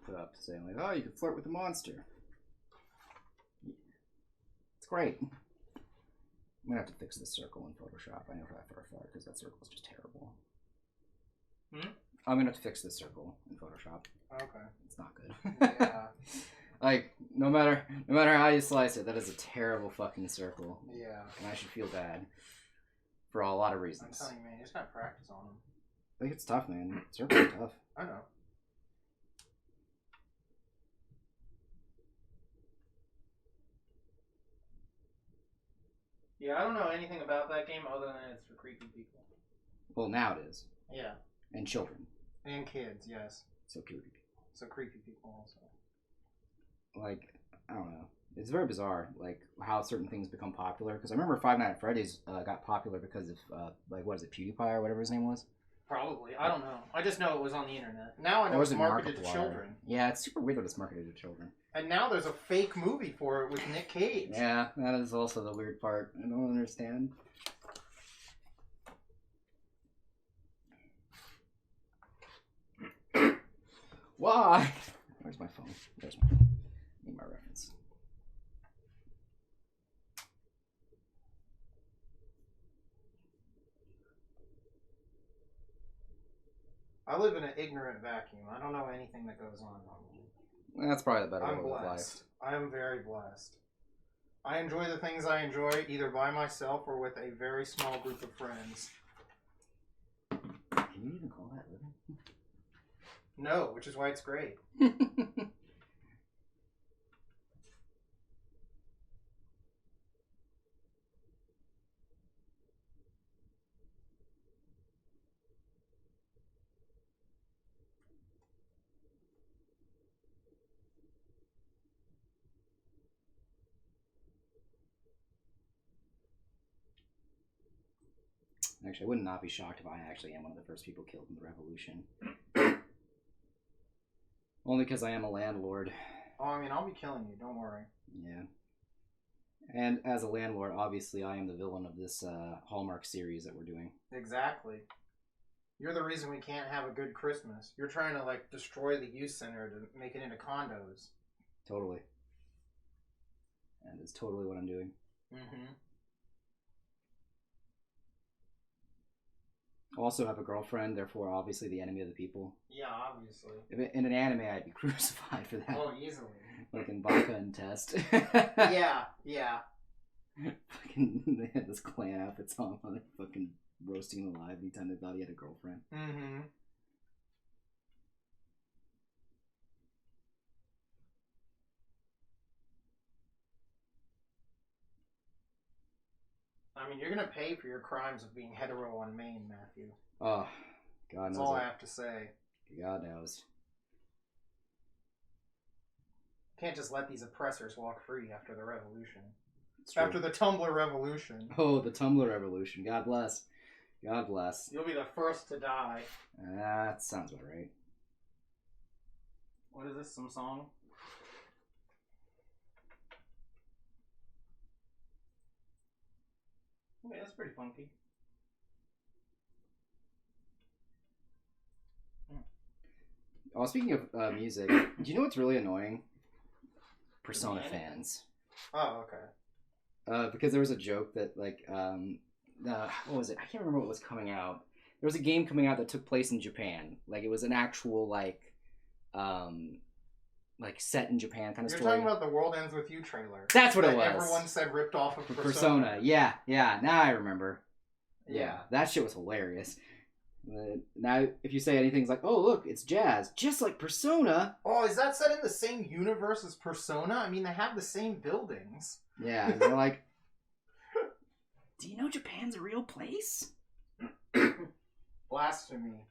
put up, saying like, oh, you can flirt with the monster. It's great. I'm gonna have to fix this circle in Photoshop. I know that for a fact, because that circle is just terrible. I'm gonna have to fix this circle in Photoshop. Okay. It's not good. Yeah. Like, no matter how you slice it, that is a terrible fucking circle. Yeah. And I should feel bad for a lot of reasons. I'm telling you, man, you just gotta practice on them. I think it's tough, man. Circles are tough. I know. Yeah, I don't know anything about that game other than it's for creepy people. Well, now it is. Yeah. And children. And kids, yes. So creepy people. So creepy people also. Like, I don't know. It's very bizarre, like, how certain things become popular. Because I remember Five Nights at Freddy's got popular because of, like, what is it, PewDiePie or whatever his name was? Probably. I don't know. I just know it was on the internet. Now I know Or it's was it marketed to Markiplier? children. Yeah, it's super weird that it's marketed to children. And now there's a fake movie for it with Nick Cage. Yeah, that is also the weird part. I don't understand. Why? Where's my phone? There's my phone. Need my reference. I live in an ignorant vacuum. I don't know anything that goes on. That's probably the better I'm way of life. blessed. I am very blessed. I enjoy the things I enjoy either by myself or with a very small group of friends. Can you even call that living? No, which is why it's great. Actually, I would not be shocked if I actually am one of the first people killed in the revolution. Only because I am a landlord. Oh, I mean, I'll be killing you. Don't worry. Yeah. And as a landlord, obviously, I am the villain of this Hallmark series that we're doing. Exactly. You're the reason we can't have a good Christmas. You're trying to, like, destroy the youth center to make it into condos. Totally. And it's totally what I'm doing. Mm-hmm. Also have a girlfriend, therefore obviously the enemy of the people. Yeah, obviously. In an anime, I'd be crucified for that. Oh, easily. Like in Baka and Test. Yeah. Fucking, they had this clan outfits on while they're fucking roasting him alive anytime they thought he had a girlfriend. Mm-hmm. I mean, you're gonna pay for your crimes of being hetero on Maine, Matthew. Oh, God knows. That's all it. I have to say. God knows. Can't just let these oppressors walk free after the revolution. It's true. After the Tumblr revolution. Oh, the Tumblr revolution. God bless. God bless. You'll be the first to die. That sounds about right. What is this? Some song? Okay, that's pretty funky. Oh, speaking of music, do you know what's really annoying? Persona fans. Oh, okay. Because there was a joke that, like, what was it? I can't remember what was coming out. There was a game coming out that took place in Japan. Like it was an actual like set in Japan kind of story. You're talking about the World Ends With You trailer. That's what it was. Everyone said ripped off of Persona. Yeah. Now I remember. Yeah. That shit was hilarious. Now, if you say anything's like, "Oh, look, it's jazz," just like Persona. Oh, is that set in the same universe as Persona? I mean, they have the same buildings. Yeah, and they're like, "Do you know Japan's a real place?" Blasphemy.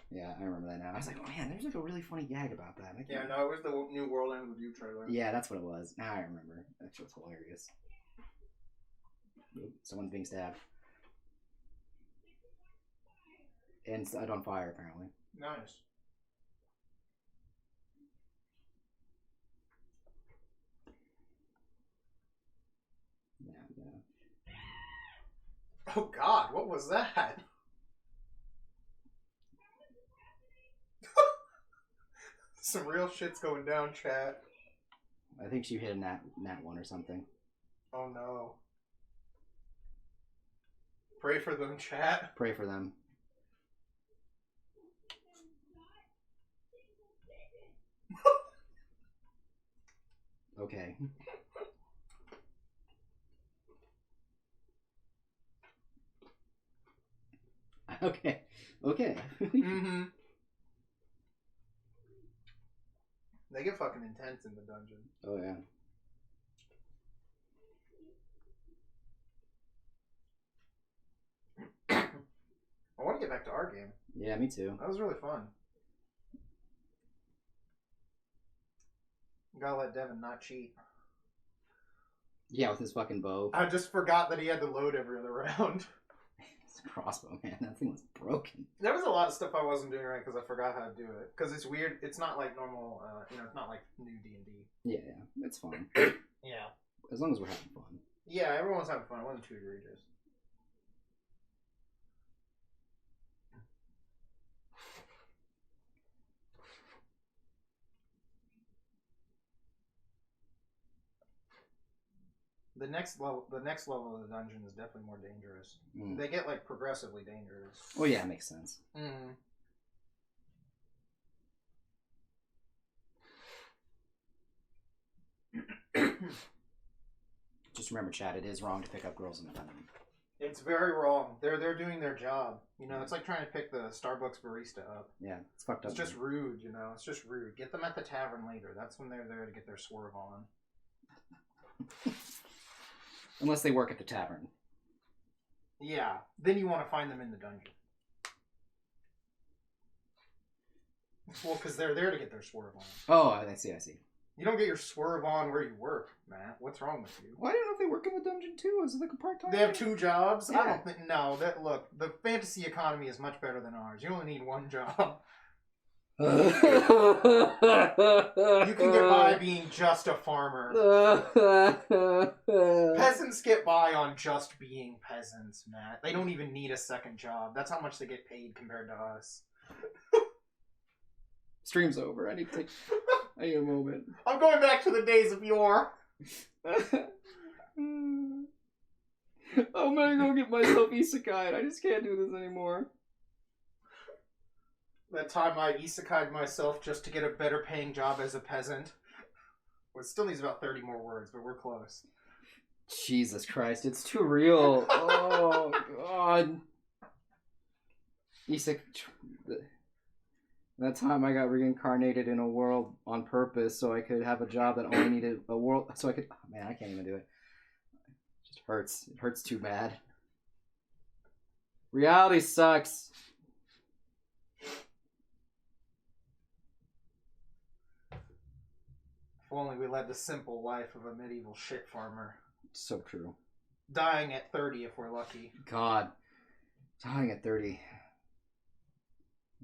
Yeah, I remember that now. I was like, "Oh man, there's like a really funny gag about that." Yeah, no, it was the new World Ends With You trailer. Yeah, that's what it was. Now I remember. That shit was hilarious. Someone's being stabbed. And set on fire, apparently. Nice. Yeah. Oh God, what was that? Some real shit's going down, chat. I think she hit a nat one or something. Oh no. Pray for them, chat. Pray for them. Okay. Okay. Mm-hmm. They get fucking intense in the dungeon. Oh yeah. I want to get back to our game. Yeah, me too. That was really fun. Gotta let Devin not cheat. Yeah, with his fucking bow. I just forgot that he had to load every other round. It's a crossbow, man. That thing was broken. There was a lot of stuff I wasn't doing right because I forgot how to do it. Because it's weird. It's not like normal, it's not like new D&D. Yeah, it's fun. Yeah. As long as we're having fun. Yeah, everyone's having fun. It wasn't too egregious. The next level of the dungeon is definitely more dangerous. They get like progressively dangerous. Oh yeah, it makes sense. Just remember, Chad, it is wrong to pick up girls in the dungeon. It's very wrong. They're doing their job. You know, it's like trying to pick the Starbucks barista up. Yeah, it's fucked up. It's just rude, you know. It's just rude. Get them at the tavern later. That's when they're there to get their swerve on. Unless they work at the tavern. Yeah. Then you want to find them in the dungeon. Well, because they're there to get their swerve on. Oh, I see. You don't get your swerve on where you work, Matt. What's wrong with you? Well, I don't know if they work in the dungeon too. Is it like a part-time? They have 2 jobs? Yeah. I don't think... No, look, the fantasy economy is much better than ours. You only need 1 job. You can get by being just a farmer. Peasants get by on just being peasants, Matt. They don't even need a second job. That's how much they get paid compared to us. Stream's over. I need a moment. I'm going back to the days of yore. I'm gonna go get myself isekai. I just can't do this anymore. That time I isekai'd myself just to get a better paying job as a peasant. Well, it still needs about 30 more words, but we're close. Jesus Christ, it's too real. Oh, God. That time I got reincarnated in a world on purpose so I could have a job that only needed a world. So I could. Oh, man, I can't even do it. It just hurts. It hurts too bad. Reality sucks. If only we led the simple life of a medieval shit farmer. So true. Dying at 30 if we're lucky. God. Dying at 30.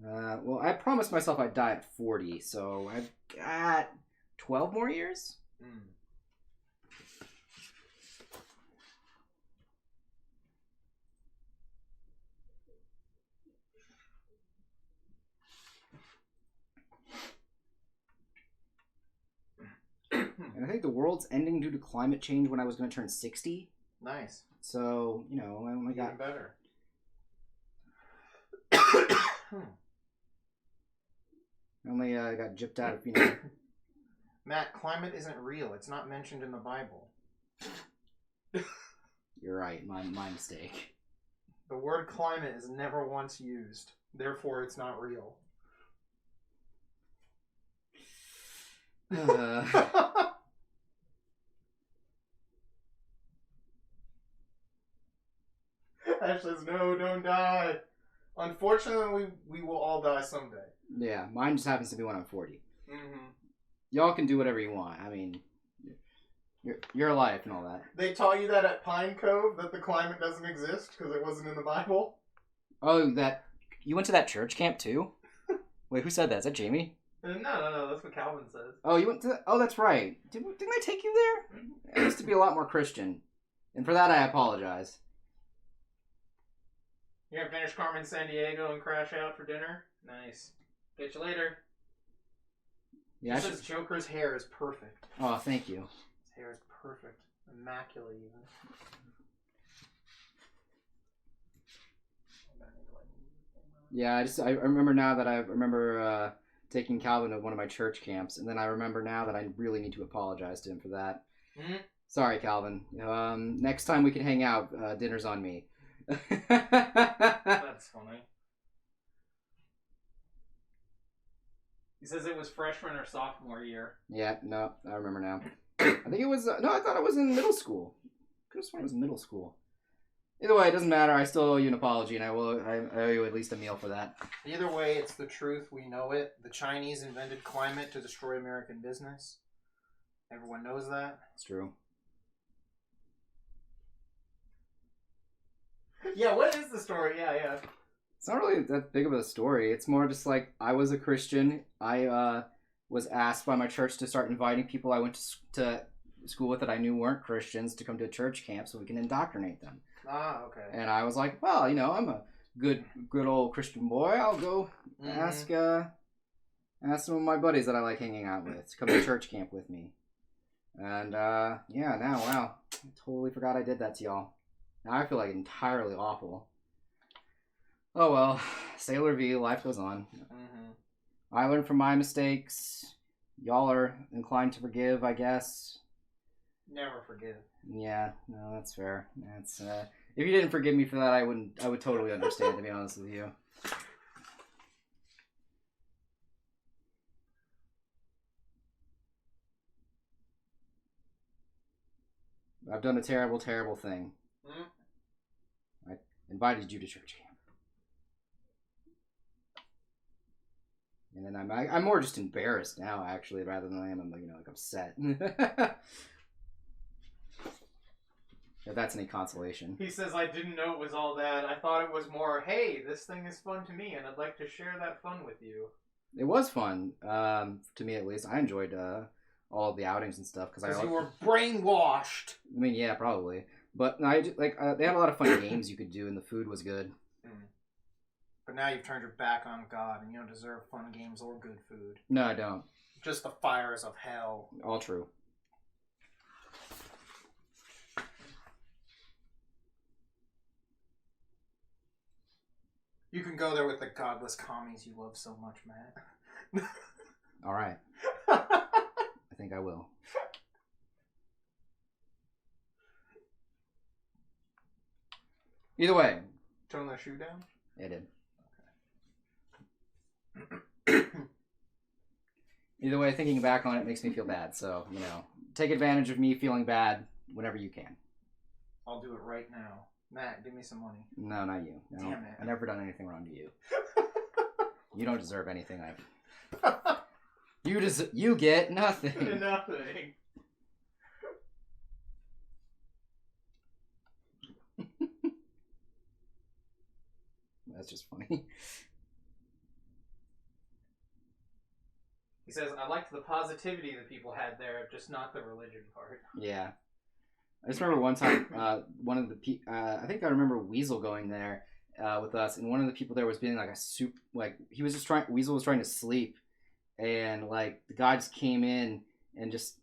Well, I promised myself I'd die at 40, so I've got 12 more years? And I think the world's ending due to climate change when I was going to turn 60. Nice. So, I only got... Even better. I only got gypped out of, Matt, climate isn't real. It's not mentioned in the Bible. You're right. My mistake. The word climate is never once used. Therefore, it's not real. Ash says, no, don't die. Unfortunately, we will all die someday. Yeah, mine just happens to be when I'm 40. Mm-hmm. Y'all can do whatever you want. I mean, your life and all that. They taught you that at Pine Cove, that the climate doesn't exist because it wasn't in the Bible? Oh, you went to that church camp too? Wait, who said that? Is that Jamie? No, that's what Calvin says. Oh, you went to... Oh, that's right. Didn't I take you there? I used to be a lot more Christian. And for that, I apologize. You gonna finish Carmen San Diego and crash out for dinner? Nice. Catch you later. Yeah, Says Joker's hair is perfect. Oh, thank you. His hair is perfect. Immaculate, even. Yeah, I remember now that I remember taking Calvin to one of my church camps, and then I remember now that I really need to apologize to him for that. Mm-hmm. Sorry, Calvin. Next time we can hang out, dinner's on me. That's funny. He says it was freshman or sophomore year. Yeah, no, I remember now. I think it was... no, I thought it was in middle school. Could have sworn it was middle school. Either way, it doesn't matter. I still owe you an apology, and I owe you at least a meal for that. Either way, it's the truth. We know it. The Chinese invented climate to destroy American business. Everyone knows that. It's true. Yeah, what is the story? Yeah. It's not really that big of a story. It's more just like, I was a Christian. I was asked by my church to start inviting people I went to school with that I knew weren't Christians to come to a church camp so we can indoctrinate them. Ah, okay. And I was like, well, I'm a good old Christian boy. I'll go ask some of my buddies that I like hanging out with to come to church camp with me. And now, wow, I totally forgot I did that to y'all. Now I feel like entirely awful. Oh well, c'est la vie, life goes on. Mm-hmm. I learned from my mistakes. Y'all are inclined to forgive, I guess. Never forgive. Yeah, no, that's fair. That's if you didn't forgive me for that, I would totally understand, to be honest with you. I've done a terrible, terrible thing. Mm-hmm. I invited you to church camp. And then I'm more just embarrassed now, actually, rather than I am, like upset. If that's any consolation. He says, I didn't know it was all that. I thought it was more, hey, this thing is fun to me, and I'd like to share that fun with you. It was fun, to me at least. I enjoyed all of the outings and stuff because you were brainwashed. I mean, yeah, probably. But no, they had a lot of fun games you could do, and the food was good. But now you've turned your back on God, and you don't deserve fun games or good food. No, I don't. Just the fires of hell. All true. You can go there with the godless commies you love so much, Matt. All right. I think I will. Either way. Tone that shoe down? I did. Either way, thinking back on it makes me feel bad. So, take advantage of me feeling bad whenever you can. I'll do it right now. Matt, give me some money. No, not you. No, damn it. I've never done anything wrong to you. You don't deserve anything I've... You get nothing. Nothing. That's just funny. He says, I liked the positivity that people had there, just not the religion part. Yeah. I just remember one time, one of the I think I remember Weasel going there with us, and one of the people there was being like Weasel was trying to sleep, and like the guy just came in and just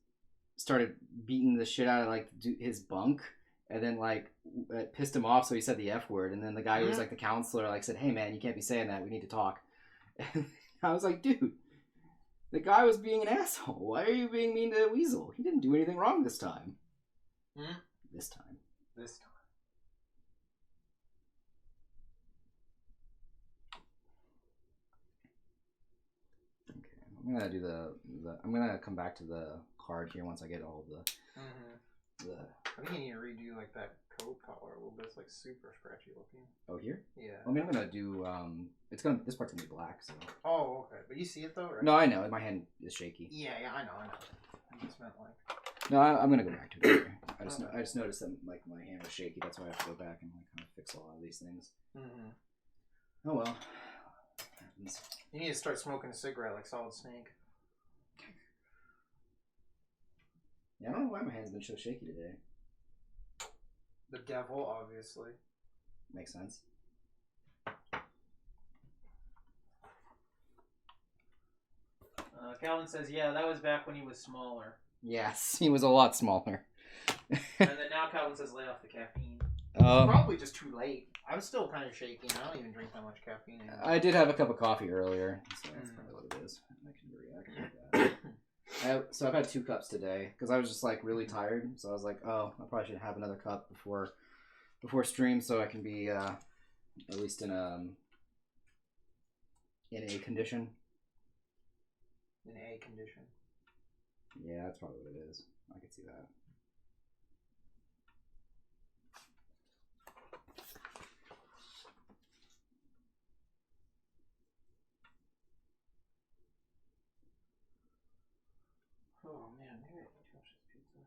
started beating the shit out of like his bunk, and then like it pissed him off, so he said the F word, and then the guy who was like the counselor like said, "Hey man, you can't be saying that. We need to talk." And I was like, dude, the guy was being an asshole. Why are you being mean to Weasel? He didn't do anything wrong this time. This time. Okay, I'm gonna do I'm gonna come back to the card here once I get all the. I think you need to redo like that coat collar a little bit. It's like super scratchy looking. Oh, here? Yeah. I mean, I'm gonna do. This part's gonna be black. So. Oh, okay. But you see it though, right? No, I know. My hand is shaky. Yeah, I know. I just meant like. No, I'm gonna go back to it. Later. I just noticed that like my hand was shaky. That's why I have to go back and like kind of fix a lot of these things. Oh well. You need to start smoking a cigarette like Solid Snake. Yeah, I don't know why my hand's been so shaky today. The devil, obviously. Makes sense. Calvin says, yeah, that was back when he was smaller. Yes, he was a lot smaller. And then now Calvin says, lay off the caffeine. Probably just too late. I'm still kind of shaky, and I don't even drink that much caffeine anymore. I did have a cup of coffee earlier, so that's probably what it is. I can react like that. So I've had 2 cups today because I was just like really tired. So I was like, oh, I probably should have another cup before stream, so I can be at least in a condition. In a condition. Yeah, that's probably what it is. I could see that. Oh man, maybe I can touch this pizza.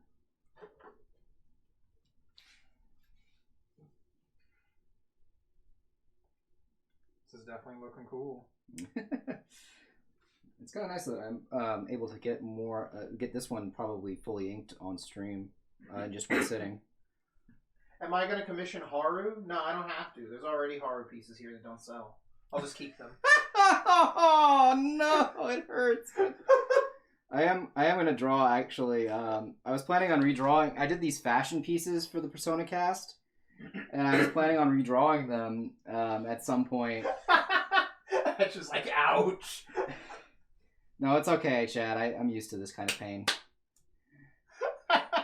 This is definitely looking cool. It's kind of nice that I'm able to get this one probably fully inked on stream in just one sitting. Am I going to commission Haru? No, I don't have to. There's already Haru pieces here that don't sell. I'll just keep them. Oh no, it hurts. I am going to draw actually. I was planning on redrawing. I did these fashion pieces for the Persona cast, and I was planning on redrawing them at some point. It's just like, ouch. No, it's okay, Chad. I'm used to this kind of pain.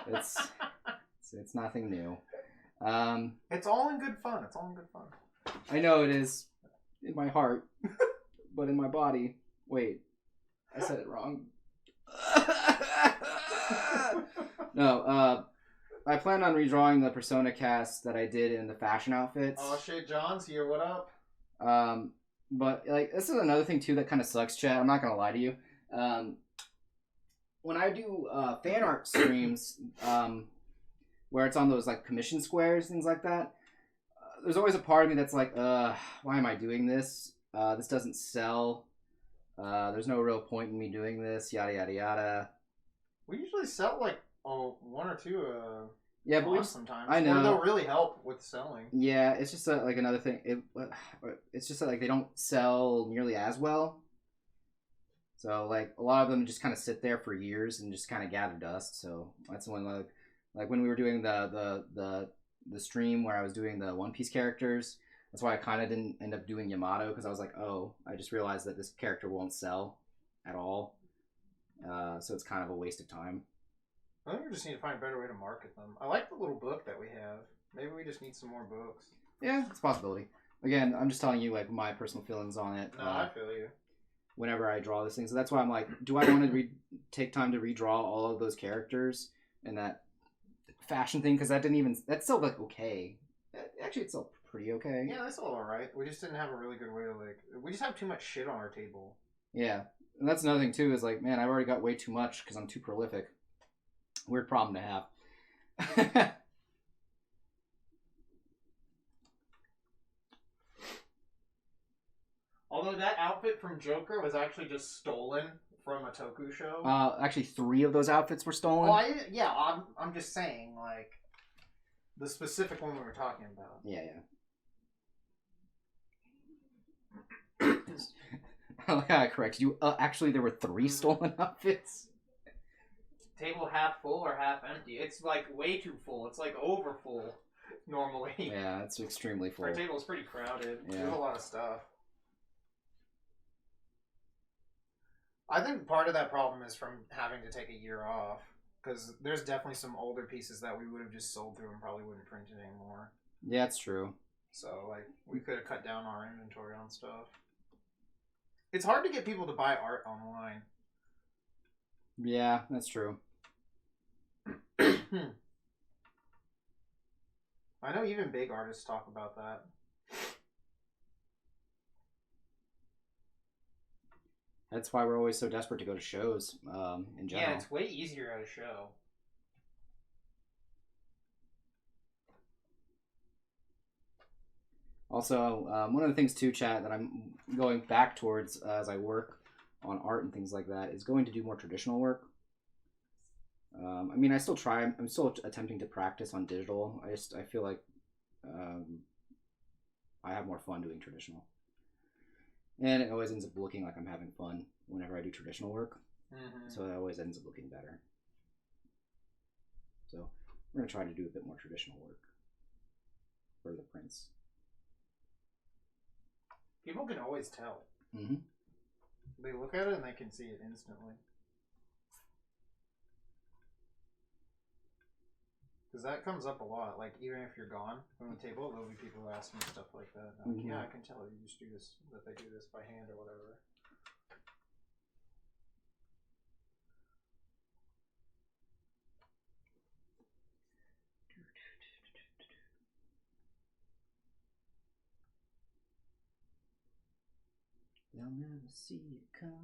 It's nothing new. It's all in good fun. It's all in good fun. I know it is in my heart, but in my body. Wait, I said it wrong. No, I plan on redrawing the Persona cast that I did in the fashion outfits. Oh shit, John's here. What up? But like this is another thing too that kind of sucks, Chad. I'm not gonna lie to you. When I do fan art streams, where it's on those like commission squares, things like that, there's always a part of me that's like, why am I doing this? This doesn't sell. There's no real point in me doing this. Yada yada yada. We usually sell like 1 or 2. Yeah, but sometimes I know or they'll really help with selling. Yeah, it's just like another thing. It's just that, like they don't sell nearly as well. So like a lot of them just kind of sit there for years and just kind of gather dust. So that's when like when we were doing the stream where I was doing the One Piece characters. That's why I kind of didn't end up doing Yamato, because I was like, oh, I just realized that this character won't sell at all. So it's kind of a waste of time. I think we just need to find a better way to market them. I like the little book that we have. Maybe we just need some more books. Yeah, it's a possibility. Again, I'm just telling you like my personal feelings on it. No, I feel you. Whenever I draw this thing, so that's why I'm like, do I want to take time to redraw all of those characters and that fashion thing? Because that's still like okay. Actually, it's still pretty okay. Yeah, that's all right. We just didn't have a really good way to we just have too much shit on our table. Yeah, and that's another thing too. Is like, man, I've already got way too much because I'm too prolific. Weird problem to have. Although that outfit from Joker was actually just stolen from a Toku show. Actually, 3 of those outfits were stolen. Oh, I'm just saying, like, the specific one we were talking about. Yeah. I corrected you. Actually, there were 3 stolen outfits. table half full or half empty? It's like way too full. It's like over full normally. Yeah, it's extremely full. Our table is pretty crowded. Yeah. There's a lot of stuff. I think part of that problem is from having to take a year off. Because there's definitely some older pieces that we would have just sold through and probably wouldn't print it anymore. Yeah, it's true. So, like, we could have cut down our inventory on stuff. It's hard to get people to buy art online. Yeah, that's true. I know even big artists talk about that. That's why we're always so desperate to go to shows, in general. Yeah, it's way easier at a show. Also, one of the things too, chat, that I'm going back towards as I work on art and things like that is going to do more traditional work. I mean, I'm still attempting to practice on digital. I feel like I have more fun doing traditional. And it always ends up looking like I'm having fun whenever I do traditional work. Mm-hmm. So it always ends up looking better. So we're going to try to do a bit more traditional work for the prints. People can always tell. Mm-hmm. They look at it and they can see it instantly. Because that comes up a lot. Like, even if you're gone from the table, there'll be people who ask me stuff like that. I'm like, yeah, I can tell you just do this, that they do this by hand or whatever. They'll never see it coming.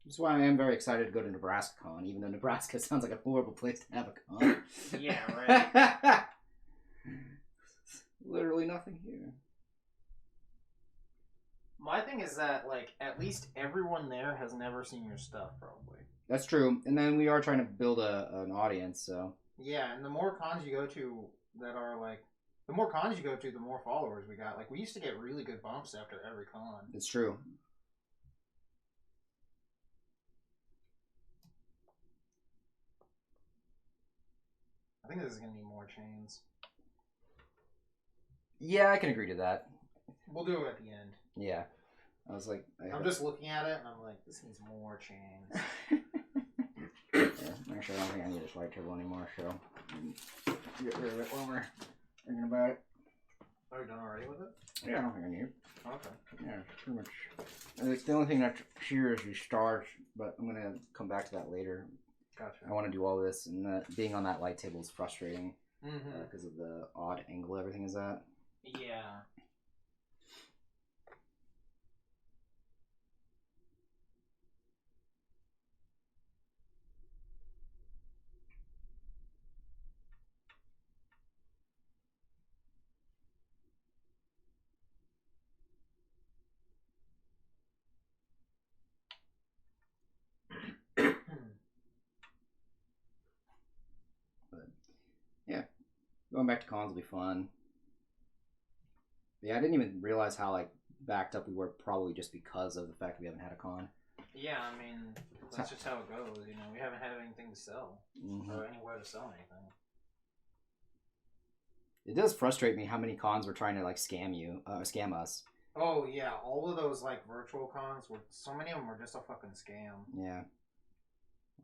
That's why I am very excited to go to Nebraska Con, even though Nebraska sounds like a horrible place to have a con. Yeah, right. Literally nothing here. My thing is that, like, at least everyone there has never seen your stuff, probably. That's true. And then we are trying to build an audience, so. Yeah, and the more cons you go to that are, like, the more cons you go to, the more followers we got. Like, we used to get really good bumps after every con. It's true. I think this is going to need more chains. Yeah, I can agree to that. We'll do it at the end. Yeah. I was like... I'm just looking at it, and I'm like, this needs more chains. Yeah, actually, I don't think I need this light table anymore, so... Get rid of it while we're thinking about it. Are you done already with it? Yeah, I don't think I need it. Okay. Yeah, pretty much. It's the only thing that's here is these stars, but I'm going to come back to that later. Gotcha. I want to do all this, and being on that light table is frustrating Mm-hmm. because of the odd angle everything is at. Yeah. But yeah, going back to cons will be fun. But yeah, I didn't even realize how like backed up we were, probably just because of the fact we haven't had a con. Yeah, I mean, that's just how it goes. You know, we haven't had anything to sell Mm-hmm. or anywhere to sell anything. It does frustrate me how many cons were trying to like scam us. Oh yeah, all of those like virtual cons were. So many of them were just a fucking scam. Yeah.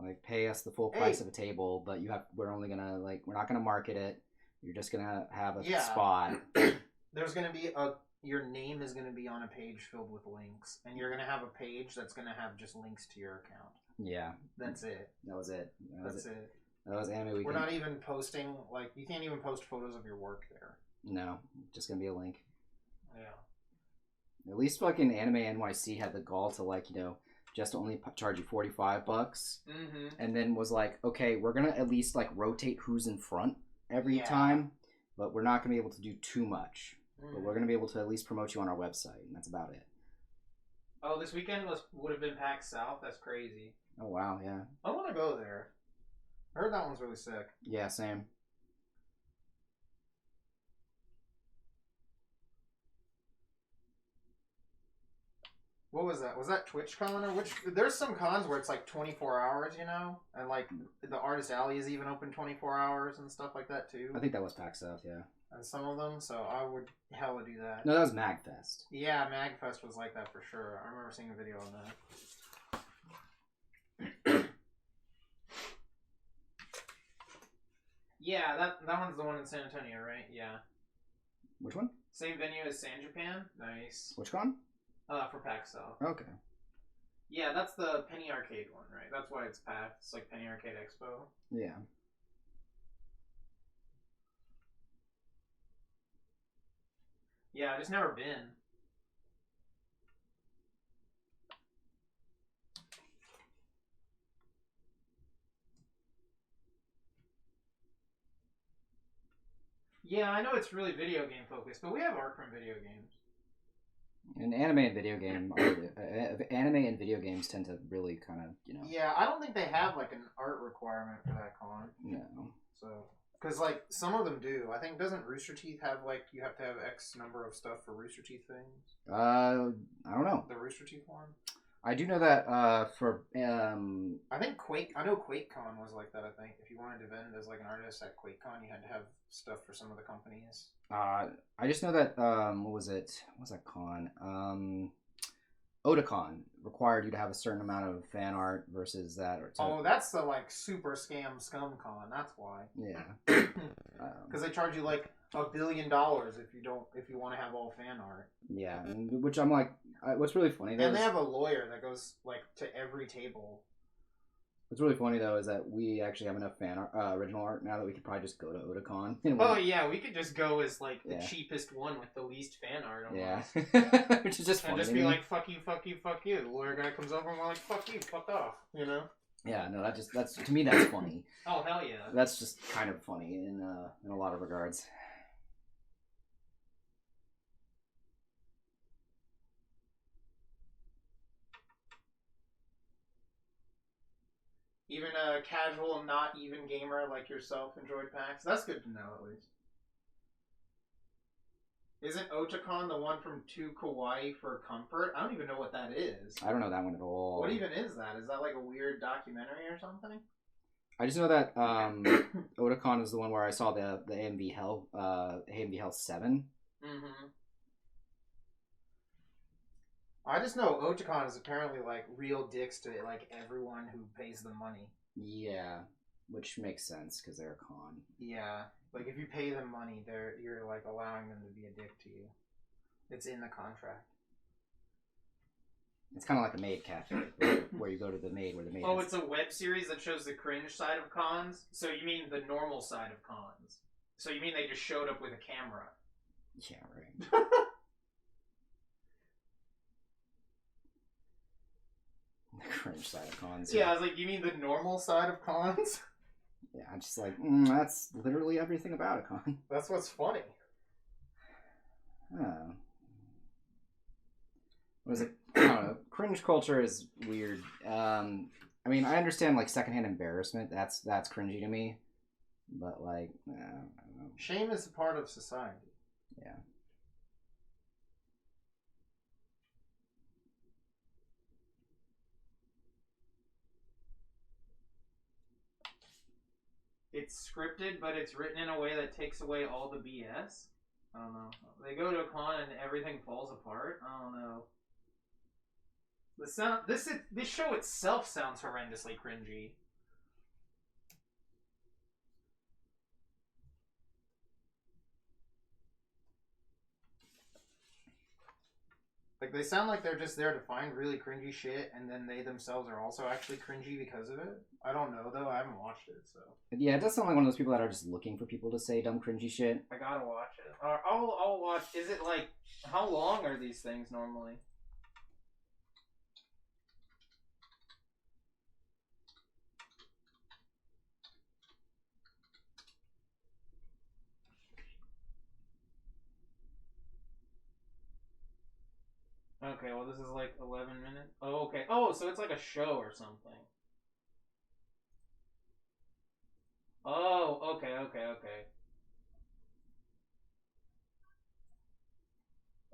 Like pay us the full price of a table, but we're not gonna market it. You're just gonna have a spot. There's gonna be your name is gonna be on a page filled with links, and you're gonna have a page that's gonna have just links to your account. Yeah. That's it. That was it. That's it. That was Anime Weekend. We're not even posting, like, you can't even post photos of your work there. No, just gonna be a link. Yeah. At least fucking Anime NYC had the gall to like, just only charge you $45, Mm-hmm. and then was like, okay, we're gonna at least like rotate who's in front every time, but we're not gonna be able to do too much. Mm-hmm. But we're gonna be able to at least promote you on our website, and that's about it. Oh, this weekend would have been PAX South? That's crazy. Oh wow, yeah. I want to go there. I heard that one's really sick. Yeah, same. What was that? Was that TwitchCon or which? There's some cons where it's like 24 hours, you know, and like the Artist Alley is even open 24 hours and stuff like that too. I think that was PAX South, yeah. And some of them, so I would hella do that. No, that was MagFest. Yeah, MagFest was like that for sure. I remember seeing a video on that. Yeah, that one's the one in San Antonio, right? Yeah. Which one? Same venue as San Japan. Nice. Which con? For PAX South. Okay. Yeah, that's the Penny Arcade one, right? That's why it's PAX. It's like Penny Arcade Expo. Yeah. Yeah, I've just never been. Yeah, I know it's really video game focused, but we have art from video games. And anime and video games tend to really kind of, you know. Yeah, I don't think they have like an art requirement for that con. No. So, because like some of them do. I think doesn't Rooster Teeth have like you have to have X number of stuff for Rooster Teeth things? I don't know. The Rooster Teeth one. I do know that for I think I know QuakeCon was like that. I think if you wanted to vend as like an artist at QuakeCon, you had to have stuff for some of the companies. I just know that what was that con? Otakon required you to have a certain amount of fan art versus that. Oh, that's the like super scum con. That's why. Yeah. Because they charge you like $1 billion if you want to have all fan art. Yeah, which I'm like, what's really funny though. And they have a lawyer that goes like to every table. What's really funny though is that we actually have enough fan art, original art now that we could probably just go to Otakon. Oh yeah, we could just go as like the cheapest one with the least fan art. Almost. Yeah, which is just funny. And just be like, fuck you, fuck you, fuck you. The lawyer guy comes over and we're like, fuck you, fuck off. You know? Yeah, no, that's to me that's funny. Oh hell yeah. That's just kind of funny in a lot of regards. Even a casual, not even gamer like yourself enjoyed PAX. That's good to know, at least. Isn't Otakon the one from To Kawaii for Comfort? I don't even know what that is. I don't know that one at all. What even is that? Is that like a weird documentary or something? I just know that Otakon is the one where I saw the AMV Hell 7. Mm-hmm. I just know Otakon is apparently like real dicks to like everyone who pays them money. Yeah, which makes sense because they're a con. Yeah, like if you pay them money, you're like allowing them to be a dick to you. It's in the contract. It's kind of like a maid cafe, where you go to the maid, where the maid. Oh, it's a web series that shows the cringe side of cons. So you mean the normal side of cons? So you mean they just showed up with a camera? Yeah, right. The cringe side of cons. Yeah, I was like, you mean the normal side of cons? Yeah, I'm just like, that's literally everything about a con. That's what's funny. Oh. What is it? I don't know. Cringe culture is weird. I mean, I understand like secondhand embarrassment. That's cringy to me. But like, I don't know. Shame is a part of society. Yeah. It's scripted, but it's written in a way that takes away all the BS. I don't know. They go to a con and everything falls apart. I don't know. This show itself sounds horrendously cringy. Like, they sound like they're just there to find really cringy shit, and then they themselves are also actually cringy because of it. I don't know, though. I haven't watched it, so. Yeah, it does sound like one of those people that are just looking for people to say dumb, cringy shit. I gotta watch it. I'll watch. Is it like, how long are these things normally? Okay, well this is like 11 minutes. Oh, okay. Oh, so it's like a show or something. Oh, okay.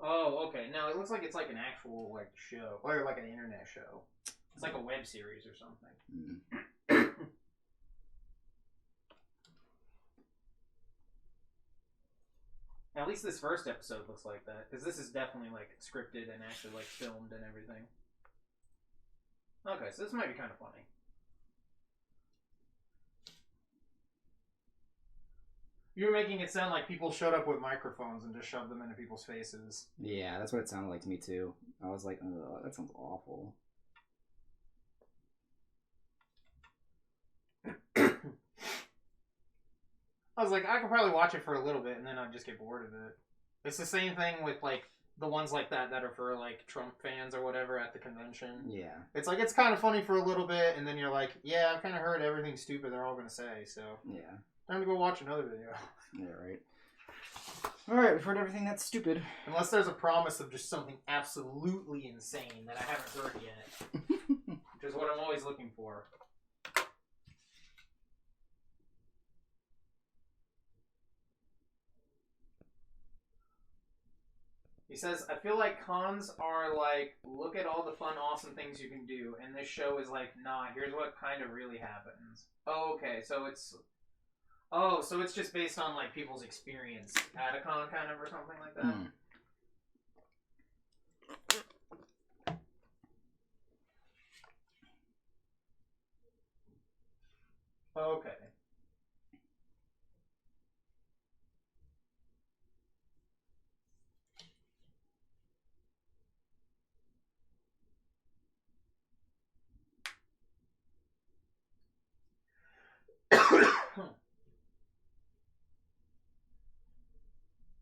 Oh, okay. No, it looks like it's like an actual like show or like an internet show. It's like a web series or something. Mm. At least this first episode looks like that, because this is definitely like scripted and actually like filmed and everything. Okay, so this might be kind of funny. You're making it sound like people showed up with microphones and just shoved them into people's faces. Yeah, that's what it sounded like to me too. I was like, oh, that sounds awful. I was like, I could probably watch it for a little bit and then I'd just get bored of it. It's the same thing with like the ones like that are for like Trump fans or whatever at the convention. Yeah. It's like it's kind of funny for a little bit and then you're like, yeah, I've kind of heard everything stupid they're all gonna say, so Yeah. time to go watch another video. Yeah, right. Alright, we've heard everything that's stupid. Unless there's a promise of just something absolutely insane that I haven't heard yet. Which is what I'm always looking for. He says, I feel like cons are like, look at all the fun, awesome things you can do. And this show is like, nah, here's what kind of really happens. Oh, okay, so it's... Oh, so it's just based on like people's experience at a con kind of or something like that? Okay.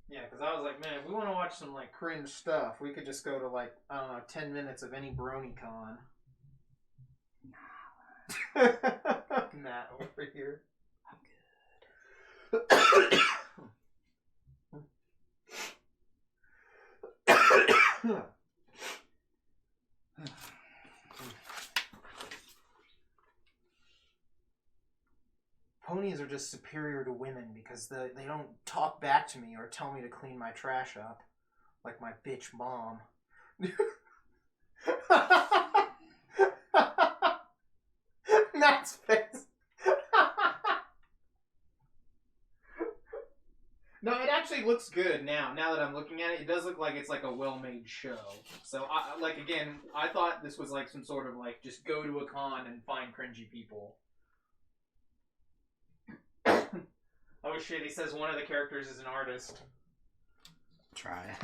Yeah, because I was like, man, if we want to watch some like cringe stuff, we could just go to like, I don't know, 10 minutes of any BronyCon. Matt over here. Ponies are just superior to women because they don't talk back to me or tell me to clean my trash up like my bitch mom. Matt's face. No, it actually looks good now. Now that I'm looking at it, it does look like it's like a well-made show. So, like again, I thought this was like some sort of like just go to a con and find cringy people. Oh shit, he says one of the characters is an artist. Try.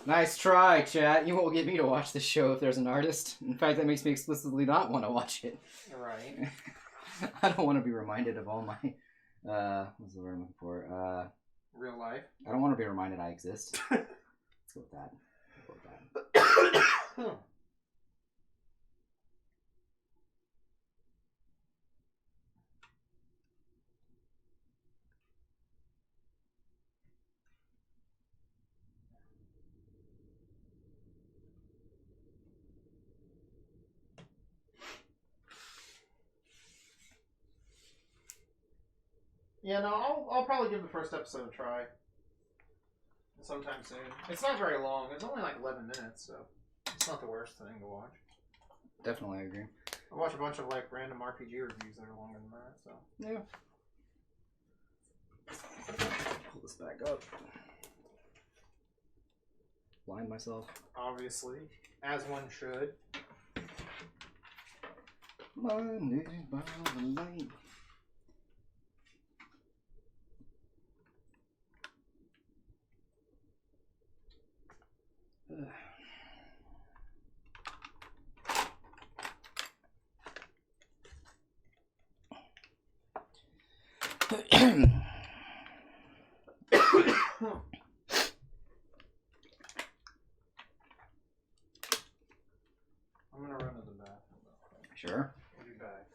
Nice try, chat. You won't get me to watch this show if there's an artist. In fact, that makes me explicitly not want to watch it. Right. I don't want to be reminded of all my... what's the word I'm looking for? Real life. I don't want to be reminded I exist. Let's go with that. Let's go with that. Yeah, no, I'll probably give the first episode a try. Sometime soon. It's not very long. It's only like 11 minutes, so it's not the worst thing to watch. Definitely, I agree. I watch a bunch of like random RPG reviews that are longer than that, so. Yeah. Pull this back up. Blind myself. Obviously. As one should. Blinded by the light. I'm gonna run to the bathroom. Sure. I'll be back.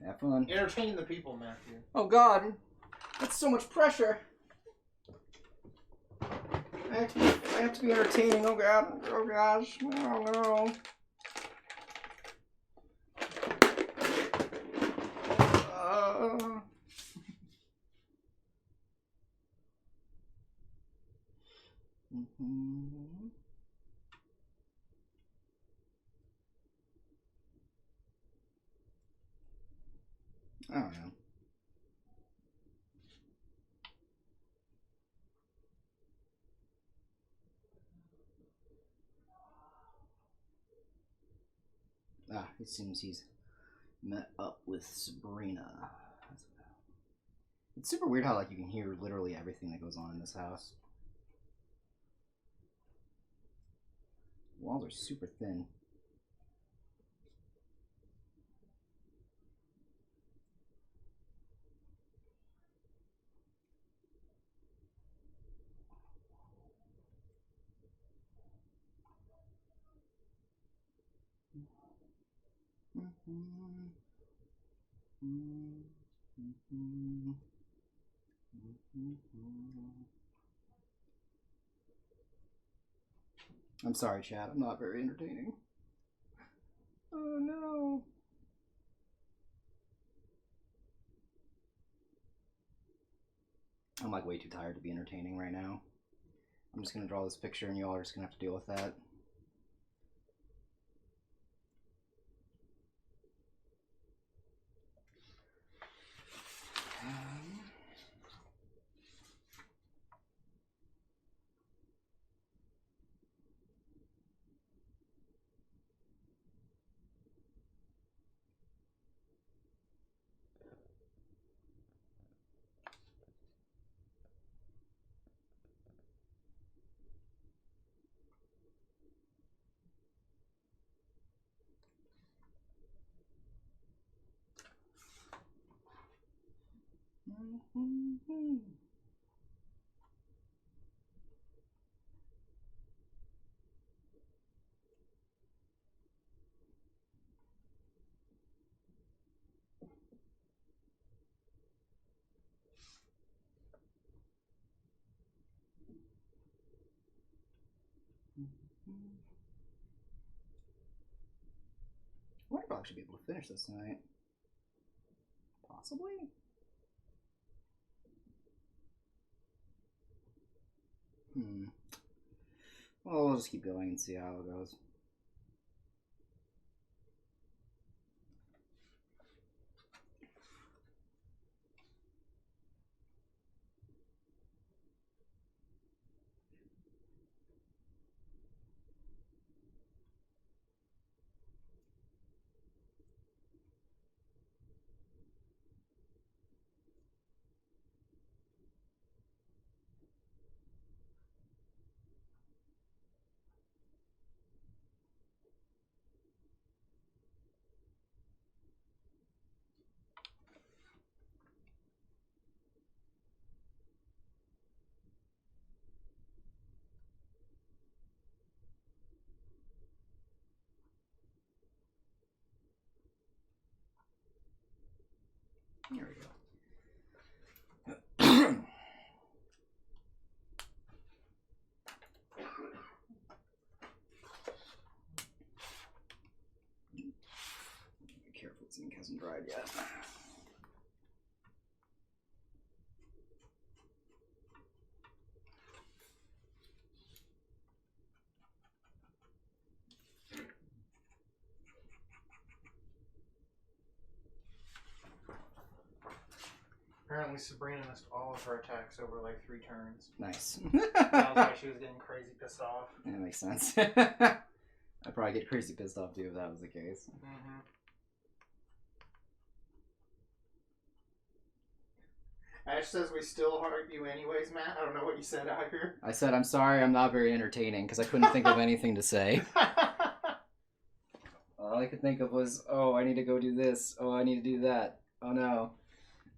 Have fun. Entertain the people, Matthew. Oh God, that's so much pressure. I have to be entertaining. Oh God. Oh gosh. Oh no. Mm-hmm. I don't know. It seems he's met up with Sabrina. It's super weird how like you can hear literally everything that goes on in this house. The walls are super thin. I'm sorry, Chad. I'm not very entertaining. Oh no. I'm like way too tired to be entertaining right now. I'm just gonna draw this picture and you all are just gonna have to deal with that. I wonder if I'll actually be able to finish this tonight. Possibly? Well, we'll just keep going and see how it goes. There we go. Be careful, this ink hasn't dried yet. Apparently Sabrina missed all of her attacks over like 3 turns. Nice. That was why she was getting crazy pissed off. That makes sense. I'd probably get crazy pissed off too if that was the case. Mm-hmm. Ash says we still heart you anyways, Matt. I don't know what you said out here. I said, I'm sorry I'm not very entertaining because I couldn't think of anything to say. All I could think of was, oh, I need to go do this. Oh, I need to do that. Oh, no.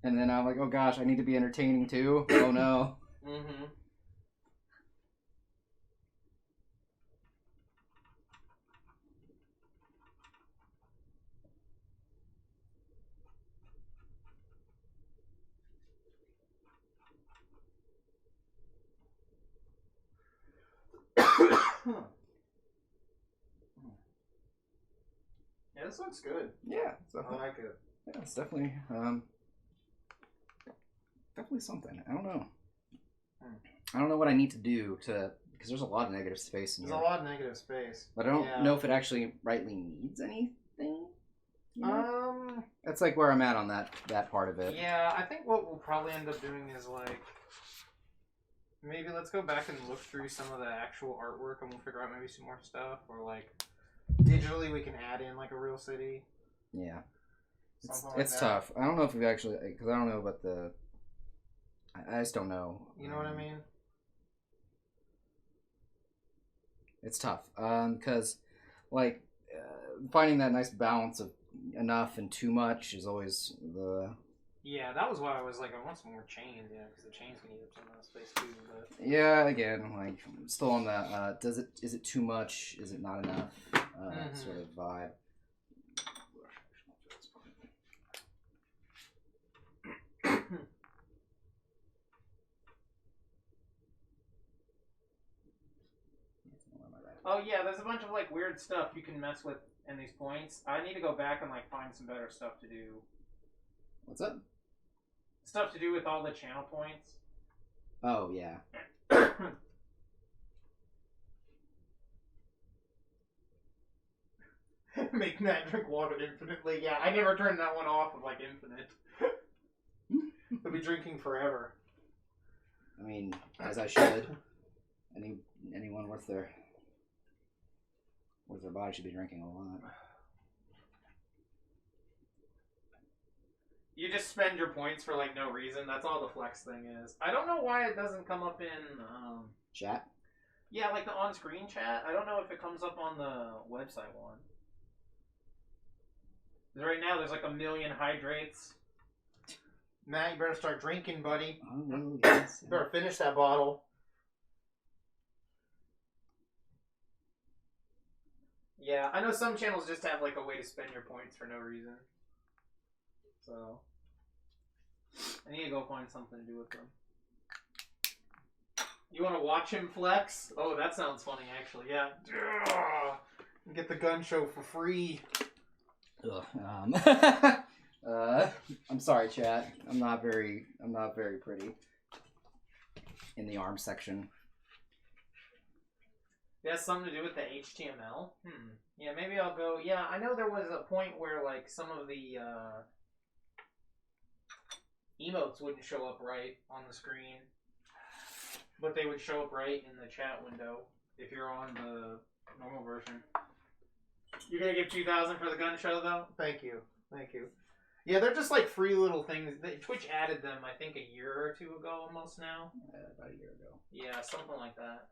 And then I'm like, oh, gosh, I need to be entertaining too. Oh, no. Mm-hmm. Yeah, this looks good. Yeah. I like it. Yeah, it's definitely, definitely something. I don't know. I don't know what I need to do to, because there's a lot of negative space in There's here. a lot of negative space. But I don't know if it actually rightly needs anything You know? That's like where I'm at on that part of it. Yeah, I think what we'll probably end up doing is like maybe let's go back and look through some of the actual artwork and we'll figure out maybe some more stuff, or like digitally we can add in like a real city. Yeah. Something It's like that. tough. I don't know if we've actually, because I don't know about the. I just don't know. You know what I mean? It's tough. Because, like, finding that nice balance of enough and too much is always the. Yeah, that was why I was like, I want some more chains, yeah, because the chains can eat up some of that space too. But Yeah, again, like, I'm still on that. Is it too much? Is it not enough? Sort of vibe. Oh yeah, there's a bunch of like weird stuff you can mess with in these points. I need to go back and like find some better stuff to do. What's up? Stuff to do with all the channel points. Oh yeah. make Matt drink water infinitely. Yeah, I never turned that one off of like infinite. He'll be drinking forever. I mean, as I should. Anyone worth their body should be drinking a lot. You just spend your points for like no reason. That's all the flex thing is. I don't know why it doesn't come up in Chat? yeah, like the on-screen chat. I don't know if it comes up on the website one. 'Cause right now there's like a million hydrates. Matt, you better start drinking, buddy. Oh, well, yes. You better finish that bottle. Yeah, I know some channels just have like a way to spend your points for no reason. So I need to go find something to do with them. You want to watch him flex? Oh, that sounds funny, actually. Yeah. Get the gun show for free. Ugh, I'm sorry, chat. I'm not very pretty in the arm section. It has something to do with the HTML. Yeah, maybe I'll go. Yeah, I know there was a point where like some of the emotes wouldn't show up right on the screen, but they would show up right in the chat window if you're on the normal version. You're gonna give 2,000 for the gun show though? Thank you. Yeah, they're just like free little things. Twitch added them, I think, a year or two ago almost now. About a year ago. Yeah, something like that.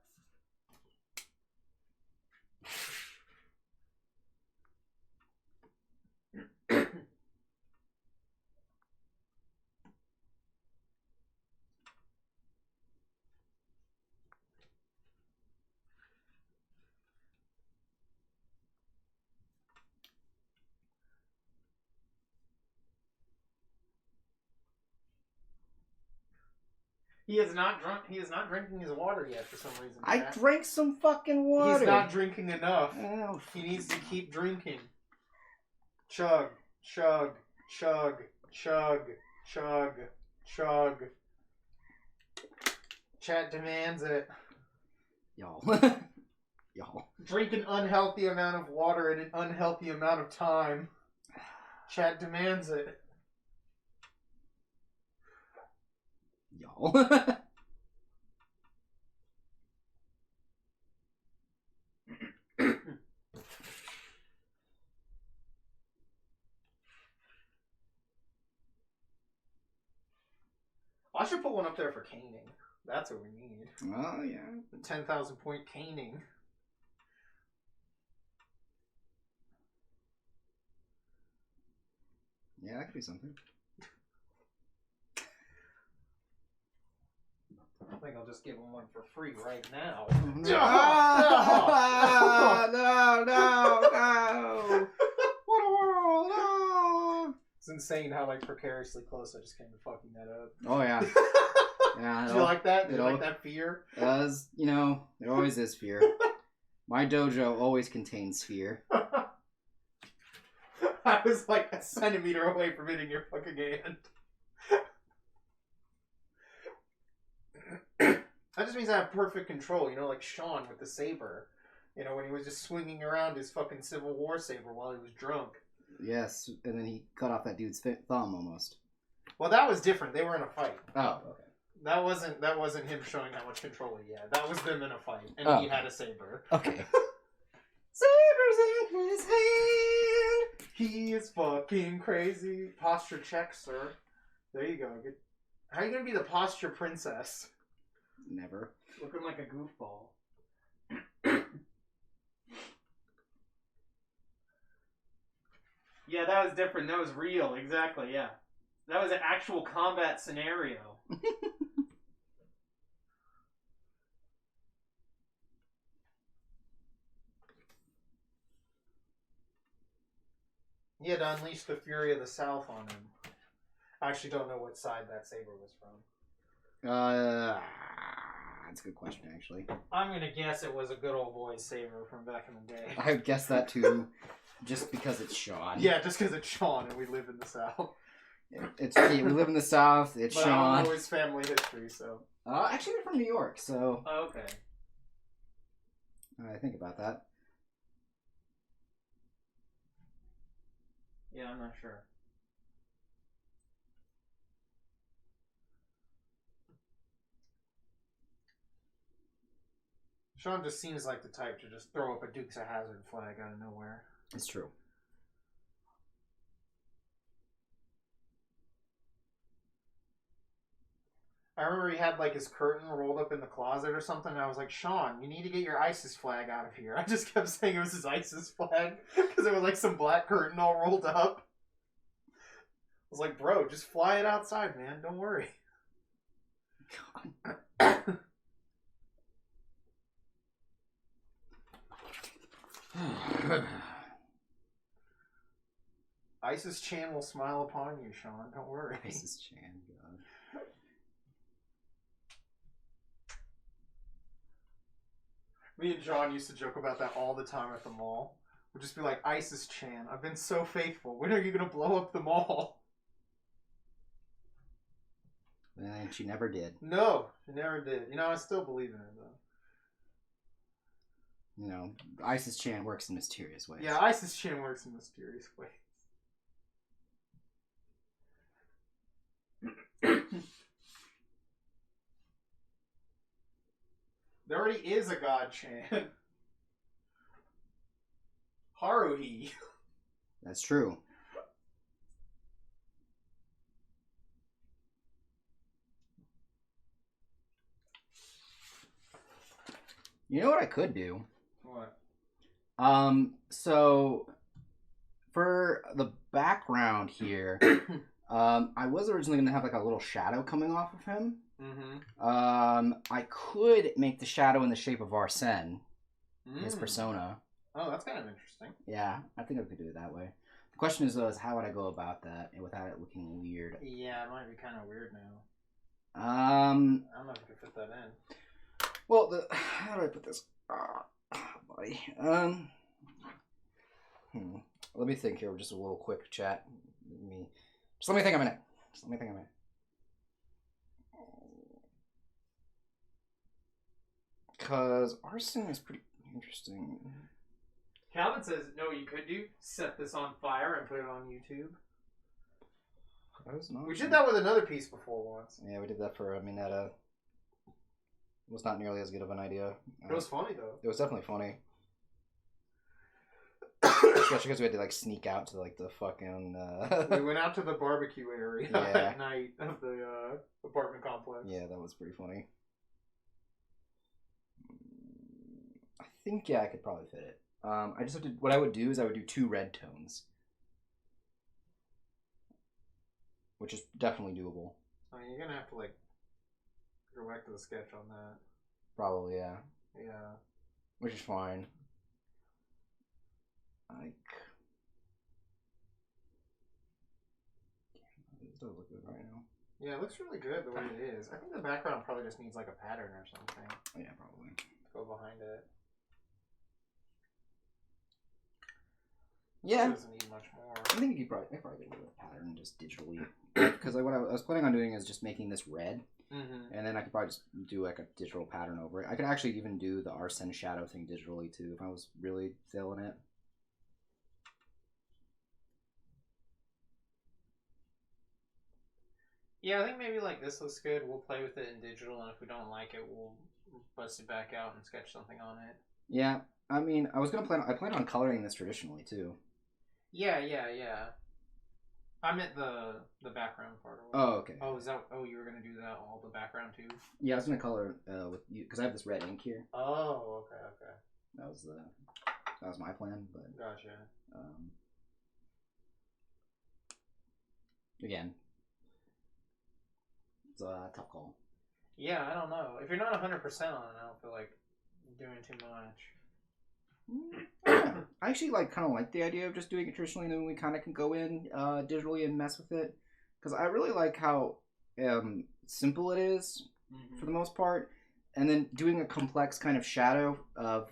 He is not drunk. He is not drinking his water yet for some reason. I Jack. drank some fucking water. He's not drinking enough. Oh, He needs to keep drinking. Chug, chug, chug, chug, chug, chug. Chat demands it. y'all. Y'all. Drink an unhealthy amount of water in an unhealthy amount of time. Chat demands it. Y'all. I should put one up there for caning. That's what we need. Oh, yeah. The 10,000 point caning. Yeah, that could be something. I think I'll just give him one for free right now. No. What a world, no. It's insane how like precariously close I just came to fucking that up. Oh, yeah. Yeah. Did you like that? Did you like that fear? As you know, there always is fear. My dojo always contains fear. I was like a centimeter away from hitting your fucking hand. That just means I have perfect control, you know, like Sean with the saber. You know, when he was just swinging around his fucking Civil War saber while he was drunk. Yes, and then he cut off that dude's thumb almost. Well, that was different. They were in a fight. Oh, okay. That wasn't him showing how much control he had. That was them in a fight, and he had a saber. Okay. Saber's in his hand. He is fucking crazy. Posture check, sir. There you go. How are you gonna be the posture princess? Never. Looking like a goofball. Yeah, that was different. That was real. Exactly, yeah. That was an actual combat scenario. He had to unleash the fury of the South on him. I actually don't know what side that saber was from. That's a good question, actually. I'm gonna guess it was a good old boy saber from back in the day. I would guess that too, just because it's Sean. Yeah, just because it's Sean and we live in the South. We live in the South. It's but Sean. I don't know his family history, so. Actually, they're from New York, so. Oh, okay. I think about that. Yeah, I'm not sure. Sean just seems like the type to just throw up a Dukes of Hazzard flag out of nowhere. It's true. I remember he had like his curtain rolled up in the closet or something, and I was like, Sean, you need to get your ISIS flag out of here. I just kept saying it was his ISIS flag because it was like some black curtain all rolled up. I was like, bro, just fly it outside, man. Don't worry. God. ISIS Chan will smile upon you, Sean. Don't worry. ISIS Chan, God. Me and John used to joke about that all the time at the mall. We'd just be like, ISIS Chan, I've been so faithful. When are you going to blow up the mall? And she never did. No, she never did. You know, I still believe in her, though. You know, ISIS Chan works in mysterious ways. Yeah, ISIS Chan works in mysterious ways. There already is a God Chan. Haruhi. That's true. You know what I could do? What? So for the background here, I was originally gonna have like a little shadow coming off of him. Mm-hmm. I could make the shadow in the shape of Arsene, his persona. Oh, that's kind of interesting. Yeah, I think I could do it that way. The question is, though, is how would I go about that without it looking weird? Yeah, it might be kind of weird now. I don't know if you can fit that in. Well, how do I put this? Buddy. Let me think here. Just a little quick chat. Let me think a minute. Because arson is pretty interesting. Calvin says, no, you could do? Set this on fire and put it on YouTube. We did that with another piece before once. Yeah, we did that for Minetta. It was not nearly as good of an idea. It was funny, though. It was definitely funny. Especially because we had to, like, sneak out to, like, the fucking... We went out to the barbecue area at night of the apartment complex. Yeah, that was pretty funny. I think, yeah, I could probably fit it. I just have to... What I would do is I would do 2 red tones. Which is definitely doable. I mean, you're gonna have to, like, go back to the sketch on that. Probably, yeah. Yeah. Which is fine. Like... It does look good right now. Yeah, it looks really good the way it is. I think the background probably just needs, like, a pattern or something. Yeah, probably. Go behind it. Yeah. It doesn't need much more. I think I probably could do a pattern just digitally. Because like, what I was planning on doing is just making this red. Mm-hmm. And then I could probably just do like a digital pattern over it. I could actually even do the Arsene shadow thing digitally too if I was really feeling it. Yeah, I think maybe like this looks good. We'll play with it in digital, and if we don't like it, we'll bust it back out and sketch something on it. Yeah, I mean, I plan on coloring this traditionally too. Yeah. I meant the background part. Oh, okay. Oh, is that? Oh, you were gonna do that all the background too? Yeah, I was gonna color with you because I have this red ink here. Oh, okay. That was my plan, but Gotcha. Again, it's a tough call. Yeah, I don't know. If you're not 100% on it, I don't feel like doing too much. I actually kind of like the idea of just doing it traditionally, and then we kind of can go in digitally and mess with it, because I really like how simple it is for the most part, and then doing a complex kind of shadow of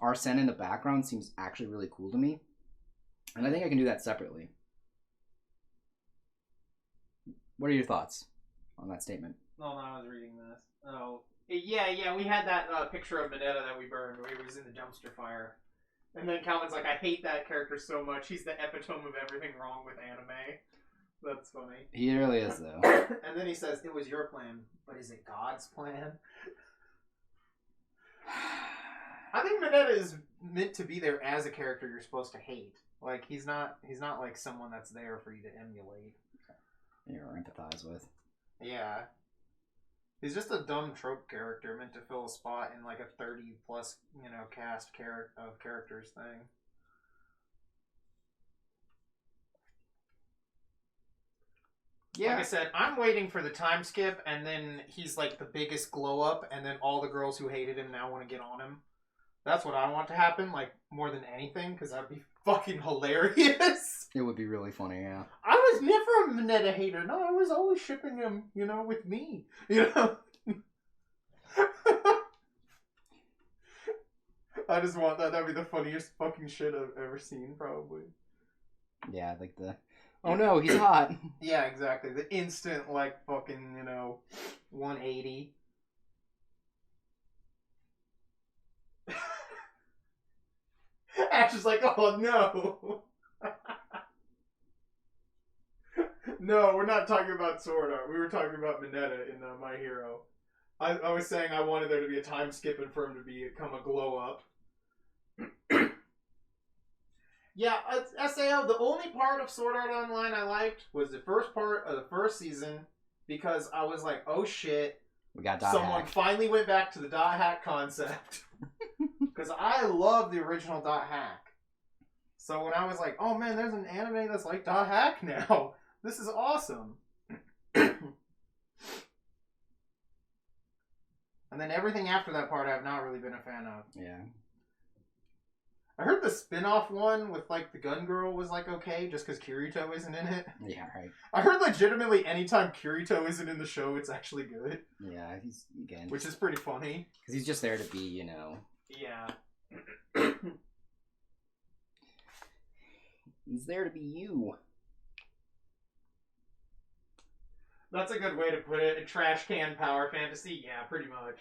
Arsene in the background seems actually really cool to me, and I think I can do that separately. What are your thoughts on that statement? No, I was reading this. Oh, yeah. We had that picture of Mineta that we burned where he was in the dumpster fire. And then Calvin's like, I hate that character so much. He's the epitome of everything wrong with anime. That's funny. He really is, though. And then he says, it was your plan, but is it God's plan? I think Mineta is meant to be there as a character you're supposed to hate. Like, he's not like someone that's there for you to emulate. Or empathize with. Yeah. He's just a dumb trope character meant to fill a spot in like a 30 plus, cast of characters thing. Yeah. Like I said, I'm waiting for the time skip, and then he's like the biggest glow up, and then all the girls who hated him now want to get on him. That's what I want to happen, like, more than anything, because that'd be fucking hilarious. It would be really funny, yeah. I was never a Mineta hater. No, I was always shipping him, with me. I just want that. That'd be the funniest fucking shit I've ever seen, probably. Yeah, like oh no, he's hot. Yeah, exactly. The instant, like, fucking, 180. Ash is like, oh no. No, we're not talking about Sword Art. We were talking about Mineta in My Hero. I was saying I wanted there to be a time skip and for him to become a glow up. Yeah, SAO, the only part of Sword Art Online I liked was the first part of the first season, because I was like, oh shit, we got someone finally went back to the dot hack concept. Because I love the original dot hack. So when I was like, oh man, there's an anime that's like dot hack now. This is awesome. And then everything after that part I've not really been a fan of. Yeah. I heard the spin-off one with, like, the gun girl was, like, okay, just because Kirito isn't in it. Yeah, right. I heard legitimately anytime Kirito isn't in the show, it's actually good. Yeah, again. Which is pretty funny. Because he's just there to be, Yeah. He's there to be you. That's a good way to put it. A trash can power fantasy? Yeah, pretty much.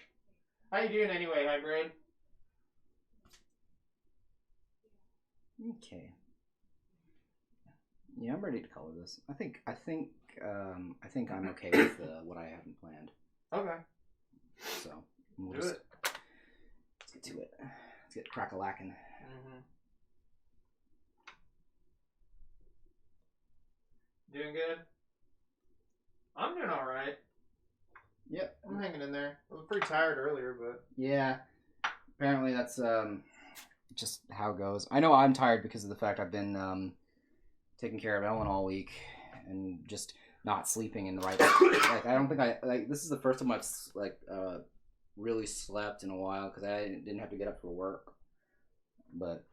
How you doing anyway, Hybrid? Okay. Yeah, I'm ready to color this. I think I'm okay with what I haven't planned. Okay. So Do it. Let's get to it. Let's get crack-a-lackin'. Mm-hmm. Doing good? I'm doing alright. Yep. I'm hanging in there. I was pretty tired earlier, but... Yeah. Apparently that's just how it goes. I know I'm tired because of the fact I've been taking care of Ellen all week and just not sleeping in the right I don't think this is the first time I've really slept in a while because I didn't have to get up for work. But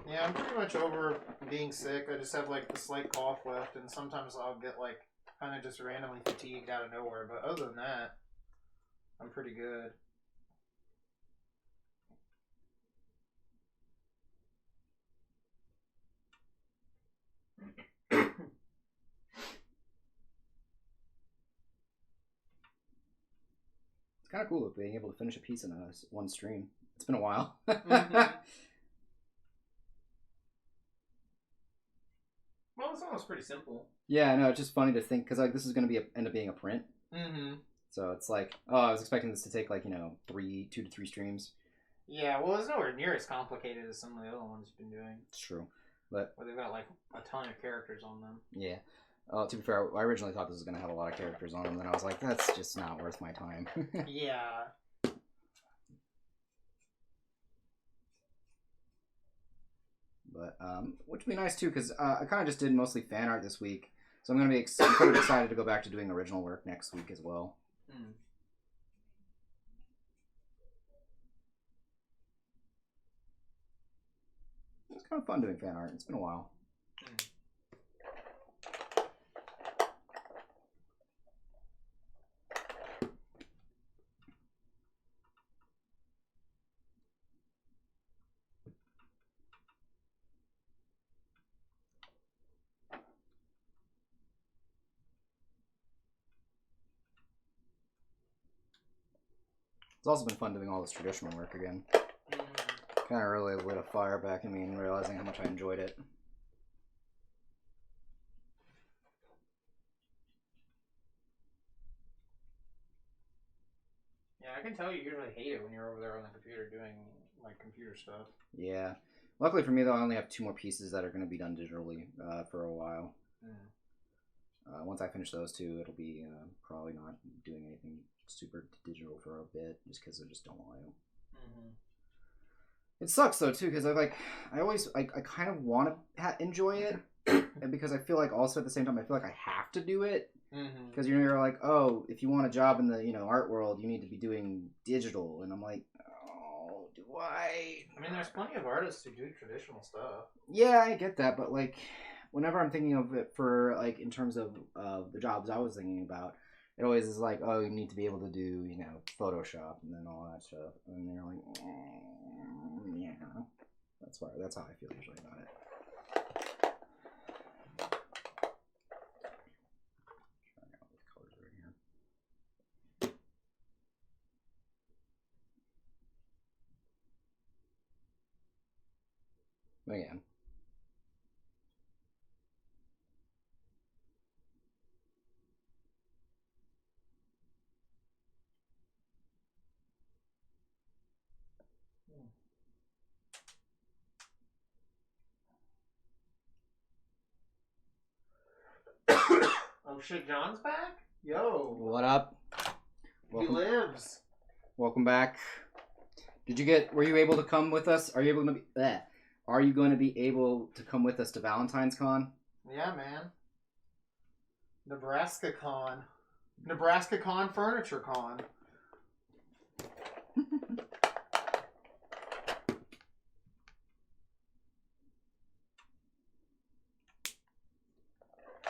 yeah, I'm pretty much over being sick. I just have the slight cough left, and sometimes I'll get kind of just randomly fatigued out of nowhere. But other than that, I'm pretty good. It's kind of cool being able to finish a piece in one stream. It's been a while. Mm-hmm. Well, this one was pretty simple. Yeah, no, it's just funny to think because like this is going to be end up being a print. Mm-hmm. So it's like, oh, I was expecting this to take like 2 to 3 streams. Yeah, well, it's nowhere near as complicated as some of the other ones you've been doing. It's true, but where they've got like a ton of characters on them. Yeah. To be fair, I originally thought this was going to have a lot of characters on them, and then I was like, that's just not worth my time. Yeah. But which would be nice too, because I kind of just did mostly fan art this week, so I'm gonna be I'm kind of excited to go back to doing original work next week as well. Mm. It's kind of fun doing fan art. It's been a while. Mm. It's also been fun doing all this traditional work again. Mm. Kind of really lit a fire back in me and realizing how much I enjoyed it. Yeah, I can tell you usually hate it when you're over there on the computer doing like computer stuff. Yeah. Luckily for me though, I only have 2 more pieces that are going to be done digitally for a while. Mm. Once I finish those 2, it'll be probably not doing anything super digital for a bit, just because I just don't want to. Mm-hmm. It sucks though too, because I kind of want to enjoy it, and because I feel like also at the same time I feel like I have to do it, because you're like, oh, if you want a job in the art world, you need to be doing digital, and I'm like, oh, do I? I mean, there's plenty of artists who do traditional stuff. Yeah, I get that, but like, whenever I'm thinking of it for like in terms of the jobs I was thinking about, it always is like, oh, you need to be able to do Photoshop and then all that stuff, and you're like, yeah, that's how I feel usually about it. Trying out these colors right here. But again. Oh shit, John's back? Yo. What up? Welcome. He lives. Welcome back. Were you able to come with us? Are you able to be Are you going to be able to come with us to Valentine's Con? Yeah, man. Nebraska Con. Nebraska Con Furniture Con.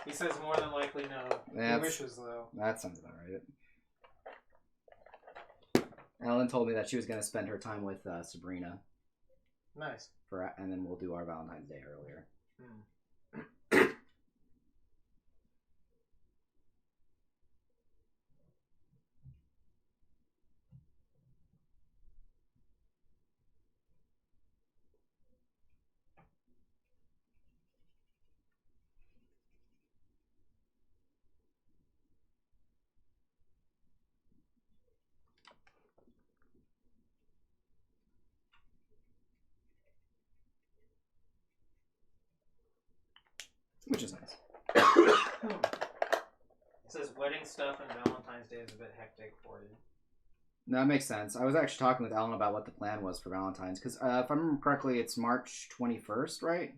He says more than likely no. He wishes though. That sounds about right. Ellen told me that she was going to spend her time with Sabrina. Nice. And then we'll do our Valentine's Day earlier. Which is nice. It says wedding stuff and Valentine's Day is a bit hectic for you. No, that makes sense. I was actually talking with Alan about what the plan was for Valentine's, because if I remember correctly, it's March 21st, right?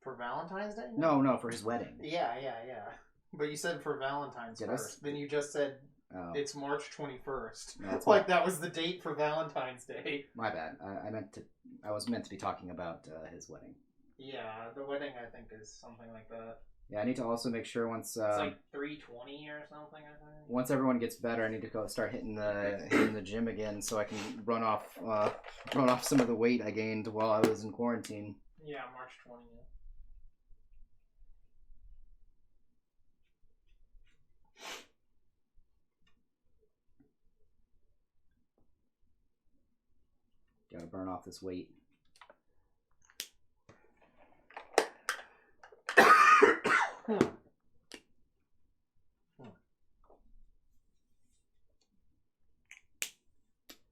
For Valentine's Day? No, for his wedding. Yeah. But you said for Valentine's first. Then you just said it's March 21st. No, it's like that was the date for Valentine's Day. My bad. I was meant to be talking about his wedding. Yeah, the wedding I think is something like that. Yeah, I need to also make sure once it's like 3:20 or something. I think. Once everyone gets better, I need to go start hitting the gym again, so I can run off some of the weight I gained while I was in quarantine. Yeah, March 20th. Gotta burn off this weight.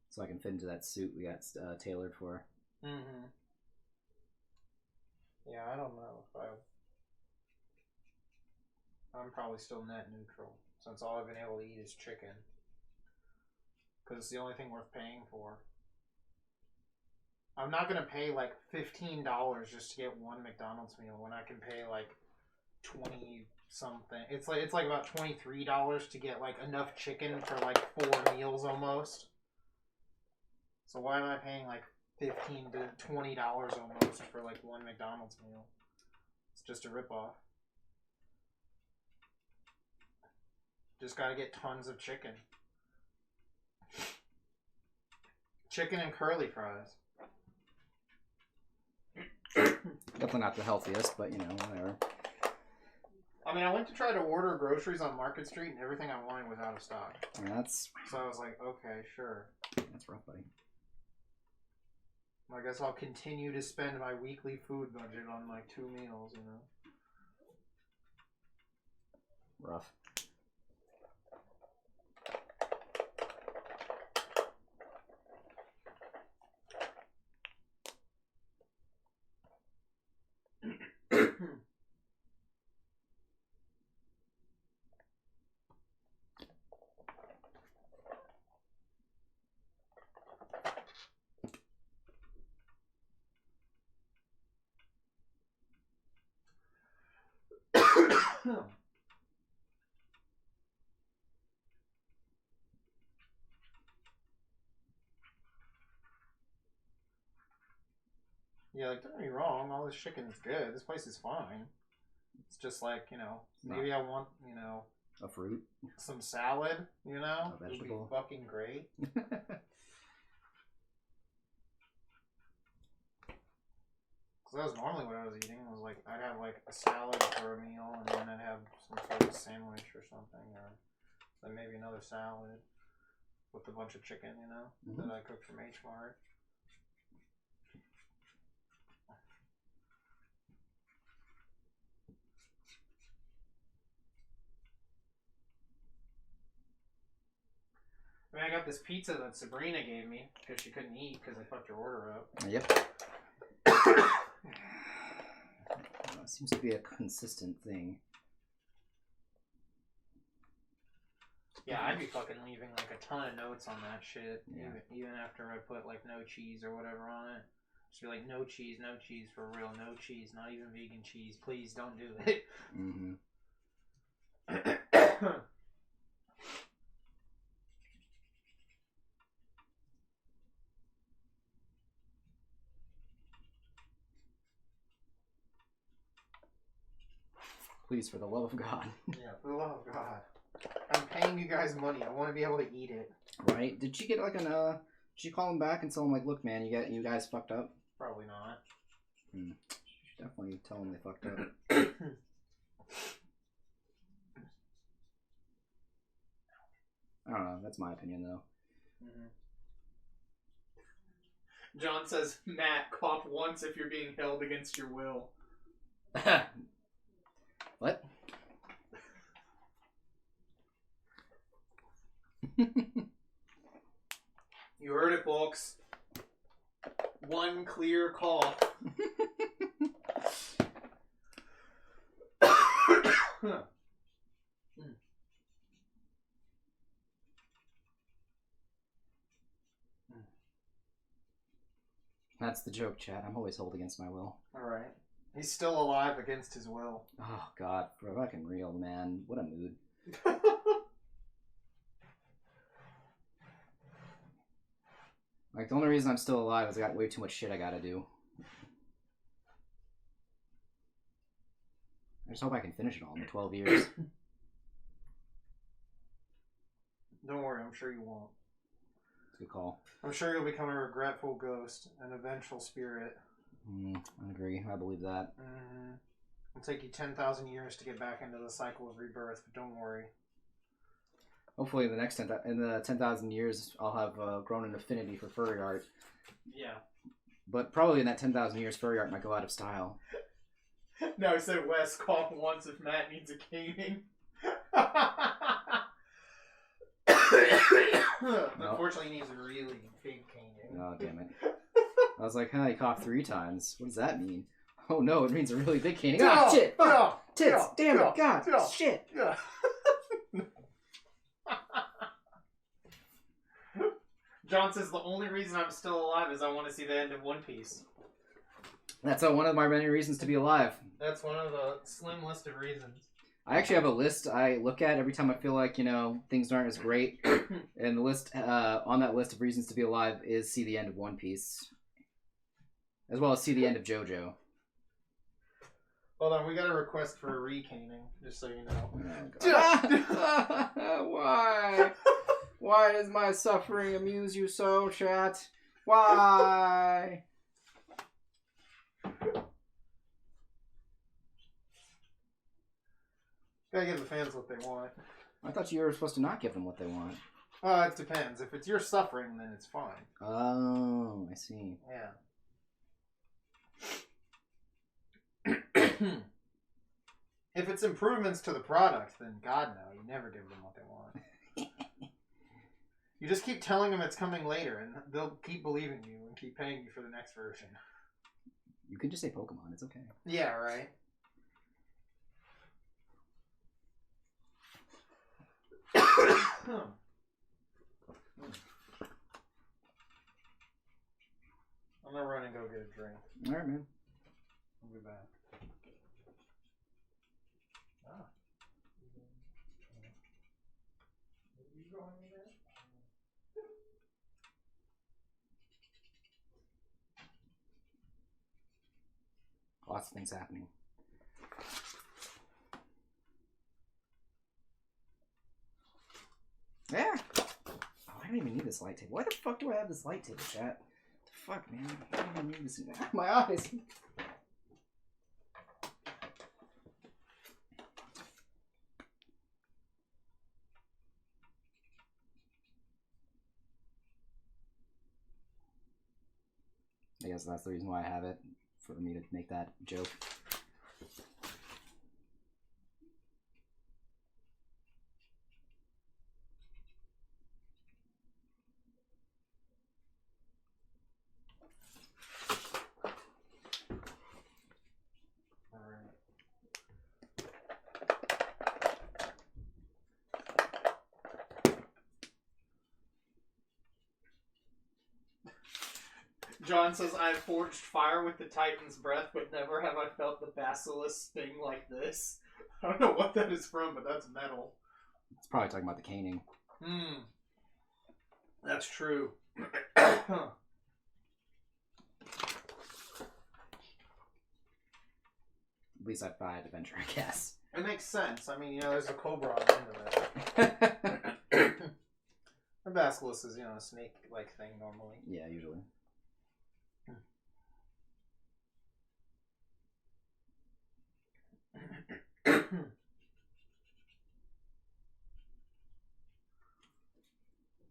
So I can fit into that suit we got tailored for. Mm-hmm. Yeah, I don't know if I'm probably still net neutral since all I've been able to eat is chicken. Because it's the only thing worth paying for. I'm not gonna pay like $15 just to get one McDonald's meal when I can pay like 20 something. It's like about $23 to get like enough chicken for like 4 meals almost. So why am I paying like $15 to $20 almost for like one McDonald's meal? It's just a ripoff. Just gotta get tons of chicken. Chicken and curly fries. Definitely not the healthiest, but you know, whatever. I mean, I went to try to order groceries on Market Street and everything I wanted was out of stock. Yeah, that's... So I was like, okay, sure. That's rough, buddy. I guess I'll continue to spend my weekly food budget on like 2 meals, you know. Rough. Yeah, like, don't get me wrong, all this chicken's good. This place is fine. It's just like, you know, maybe I want, you know, a fruit, some salad, you know? A vegetable. Would be fucking great. Because that was normally what I was eating. Was like, I'd have like a salad for a meal, and then I'd have some sort of sandwich or something, or then maybe another salad with a bunch of chicken, you know, that I cooked from H Mart. I mean, I got this pizza that Sabrina gave me because she couldn't eat because I fucked her order up. Yep. Seems to be a consistent thing. Yeah, I'd be fucking leaving like a ton of notes on that shit. Yeah. Even after I put like no cheese or whatever on it. Just be like, no cheese for real, no cheese, not even vegan cheese. Please don't do it. Mm-hmm. Please, for the love of God. Yeah, for the love of God. I'm paying you guys money. I want to be able to eat it. Right? Did you get like did you call him back and tell him like, look, man, you guys fucked up? Probably not. You should definitely tell them they fucked up. I don't know. That's my opinion, though. Mm-hmm. John says, Matt, cough once if you're being held against your will. What? You heard it, folks. One clear cough. That's the joke, Chad. I'm always held against my will. Alright. He's still alive against his will. Oh, God. For fucking real, man. What a mood. Like, the only reason I'm still alive is I got way too much shit I gotta do. I just hope I can finish it all in 12 years. Don't worry, I'm sure you won't. Good call. I'm sure you'll become a regretful ghost, an eventual spirit. I agree. I believe that. Mm-hmm. It'll take you 10,000 years to get back into the cycle of rebirth, but don't worry. Hopefully, in the 10,000 years, I'll have grown an affinity for furry art. Yeah. But probably in that 10,000 years, furry art might go out of style. No, he said Wes, call once if Matt needs a caning. Unfortunately, he needs a really big caning. Oh, damn it. I was like, he coughed 3 times. What does that mean? Oh no, it means a really big caning. Ah, shit! Tits! Damn it! God! Shit! Yeah. John says the only reason I'm still alive is I want to see the end of One Piece. That's one of my many reasons to be alive. That's one of the slim list of reasons. I actually have a list I look at every time I feel like, things aren't as great. And the list, on that list of reasons to be alive is see the end of One Piece. As well as see the end of JoJo. Hold on, we got a request for a recaning, just so you know. Oh, why? Why does my suffering amuse you so, chat? Why? Gotta give the fans what they want. I thought you were supposed to not give them what they want. It depends. If it's your suffering, then it's fine. Oh, I see. Yeah. If it's improvements to the product, then God no, you never give them what they want. You just keep telling them it's coming later, and they'll keep believing you and keep paying you for the next version. You could just say Pokemon, it's okay. Yeah, right. I'm gonna run and go get a drink. Alright, man. I'll be back. Lots of things happening. Yeah. Oh, I don't even need this light table. Why the fuck do I have this light table, chat? The fuck, man. I don't even need this. My eyes. I guess that's the reason why I have it, for me to make that joke. John says, I have forged fire with the Titan's breath, but never have I felt the basilisk sting like this. I don't know what that is from, but that's metal. It's probably talking about the caning. That's true. At least I'd buy the venture, I guess. It makes sense. I mean, there's a cobra on the end of it. A basilisk is, a snake-like thing normally. Yeah, usually.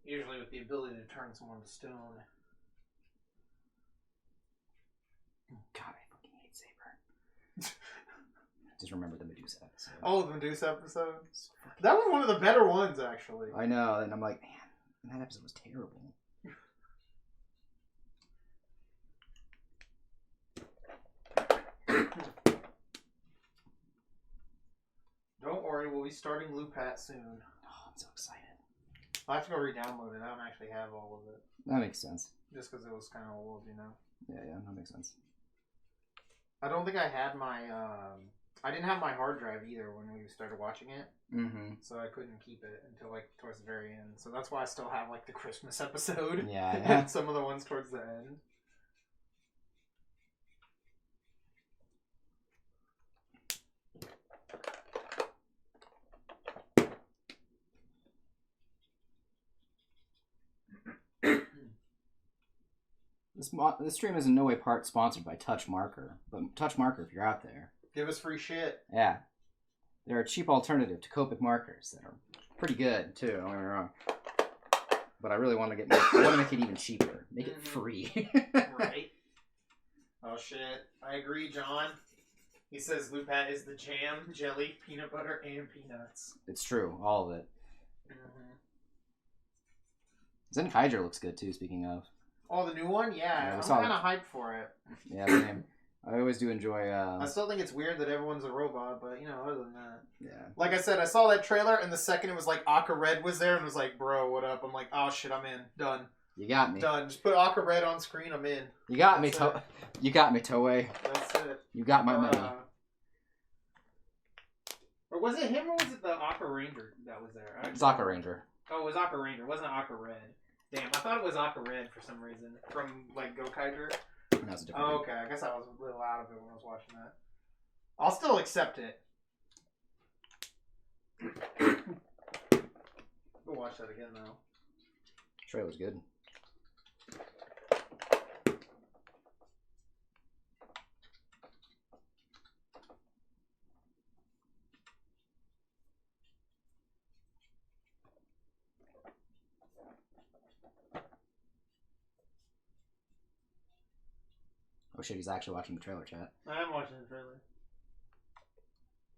Usually with the ability to turn someone to stone. God, I fucking hate Saber. Just remember the Medusa episode. Oh, the Medusa episode? That was one of the better ones, actually. I know, and I'm like, man, that episode was terrible. Don't worry, we'll be starting Loopat soon. Oh, I'm so excited. I'll have to go re-download it. I don't actually have all of it. That makes sense. Just because it was kind of old, Yeah, that makes sense. I don't think I had my, I didn't have my hard drive either when we started watching it. Mm-hmm. So I couldn't keep it until, towards the very end. So that's why I still have, the Christmas episode. Yeah. And some of the ones towards the end. This stream is in no way part sponsored by Touch Marker, but Touch Marker, if you're out there, Give us free shit. yeah, they're a cheap alternative to Copic markers that are pretty good too. Don't get me wrong, but I really want to make it even cheaper, make it free. Right. Oh shit! I agree, John. He says Lupat is the jam, jelly, peanut butter, and peanuts. It's true, all of it. Mm-hmm. Zenkaiger looks good too. Speaking of. Oh, the new one? Yeah, I'm saw kind of hyped for it. Yeah, same. I always do enjoy. I still think it's weird that everyone's a robot, but other than that, Yeah. like I said, I saw that trailer, and the second it was like Aqua Red was there, and was like, "Bro, what up?" I'm like, "Oh shit, I'm in. Done. You got me. Done. Just put Aqua Red on screen. I'm in." You got me, That's You got me, Toei. That's it. You got my money. Or was it him or was it the Aqua Ranger that was there? It's Aqua Ranger. Oh, it was Aqua Ranger. It wasn't Aqua Red. Damn, I thought it was Aqua Red for some reason. From, like, Gokaiger. That was a different. Oh, okay. I guess I was a little out of it when I was watching that. I'll still accept it. We'll watch that again, though. Trailer's good. Oh shit, he's actually watching the trailer, chat. I am watching the trailer.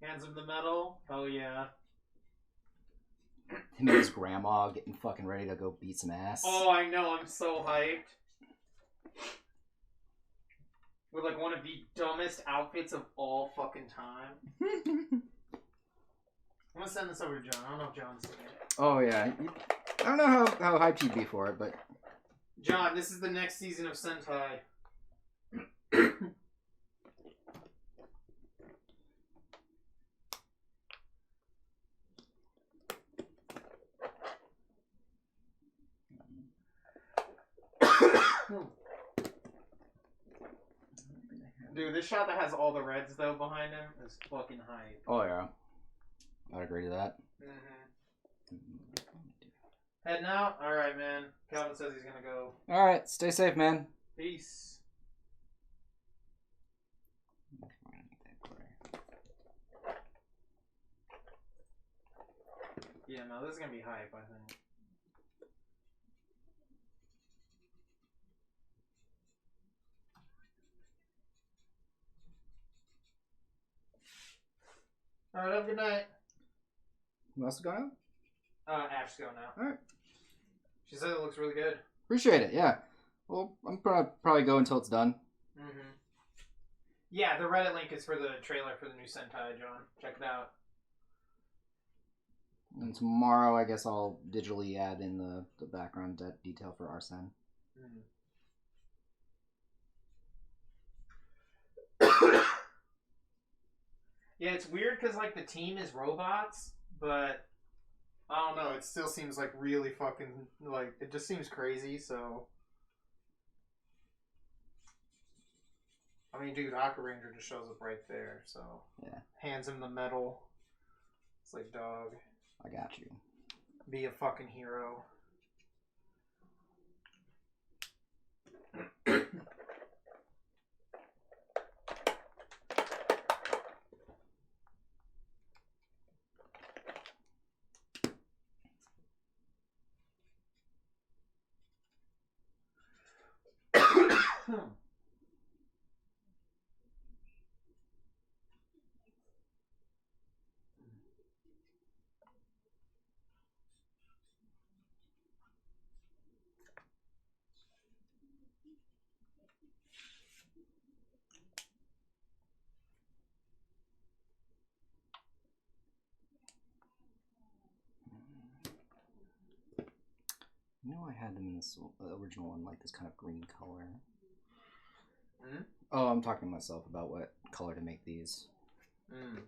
Hands of the Metal. Oh, yeah. Him and his grandma getting fucking ready to go beat some ass. Oh, I know. I'm so hyped. With, like, one of the dumbest outfits of all fucking time. I'm gonna send this over to John. I don't know if John's seen it. Oh yeah. I don't know how hyped he'd be for it, but... John, this is the next season of Sentai. Dude, this shot that has all the reds, though, behind him is fucking hype. Oh yeah. I'd agree to that. Mm-hmm. Heading out? Alright, man. Calvin says he's gonna go. Alright, stay safe, man. Peace. Yeah, no, this is gonna be hype, I think. Alright, have a good night. Who else is going out? Ash's go now. Alright. She said it looks really good. Appreciate it, yeah. Well, I'm gonna probably go until it's done. Mm-hmm. Yeah, the Reddit link is for the trailer for the new Sentai, John. Check it out. And tomorrow, I guess I'll digitally add in the background detail for Arsene. Yeah, it's weird because, like, the team is robots, but I don't know. It still seems like really fucking, like, it just seems crazy, so. I mean, dude, Aqua Ranger just shows up right there, so. Yeah. Hands him the medal. It's like, dog. I got you. Be a fucking hero. You know, I had them in this original one, like this kind of green color. Mm? Oh, I'm talking to myself about what color to make these. And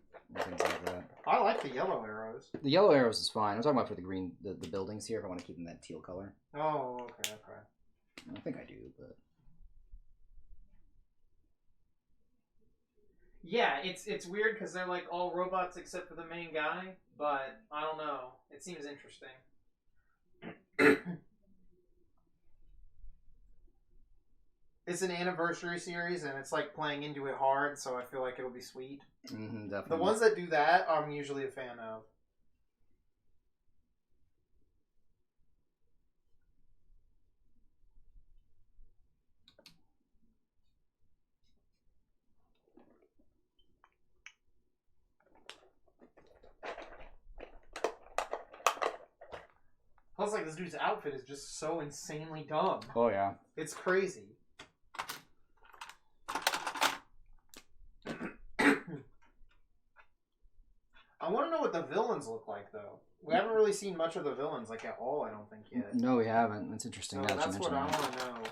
things like that. I like the yellow arrows. The yellow arrows is fine. I'm talking about for the green, the buildings here, if I want to keep them that teal color. Oh, okay, okay. I think I do, but... Yeah, it's weird because they're, like, all robots except for the main guy, but I don't know. It seems interesting. It's an anniversary series, and it's like playing into it hard, so I feel like it'll be sweet. Definitely. The ones that do that, I'm usually a fan of. Plus, like, this dude's outfit is just so insanely dumb. Oh yeah. It's crazy. I want to know what the villains look like, though. We haven't really seen much of the villains, like, at all, I don't think, yet. No, we haven't. That's interesting. So Now that you that's what mention I that. want to know.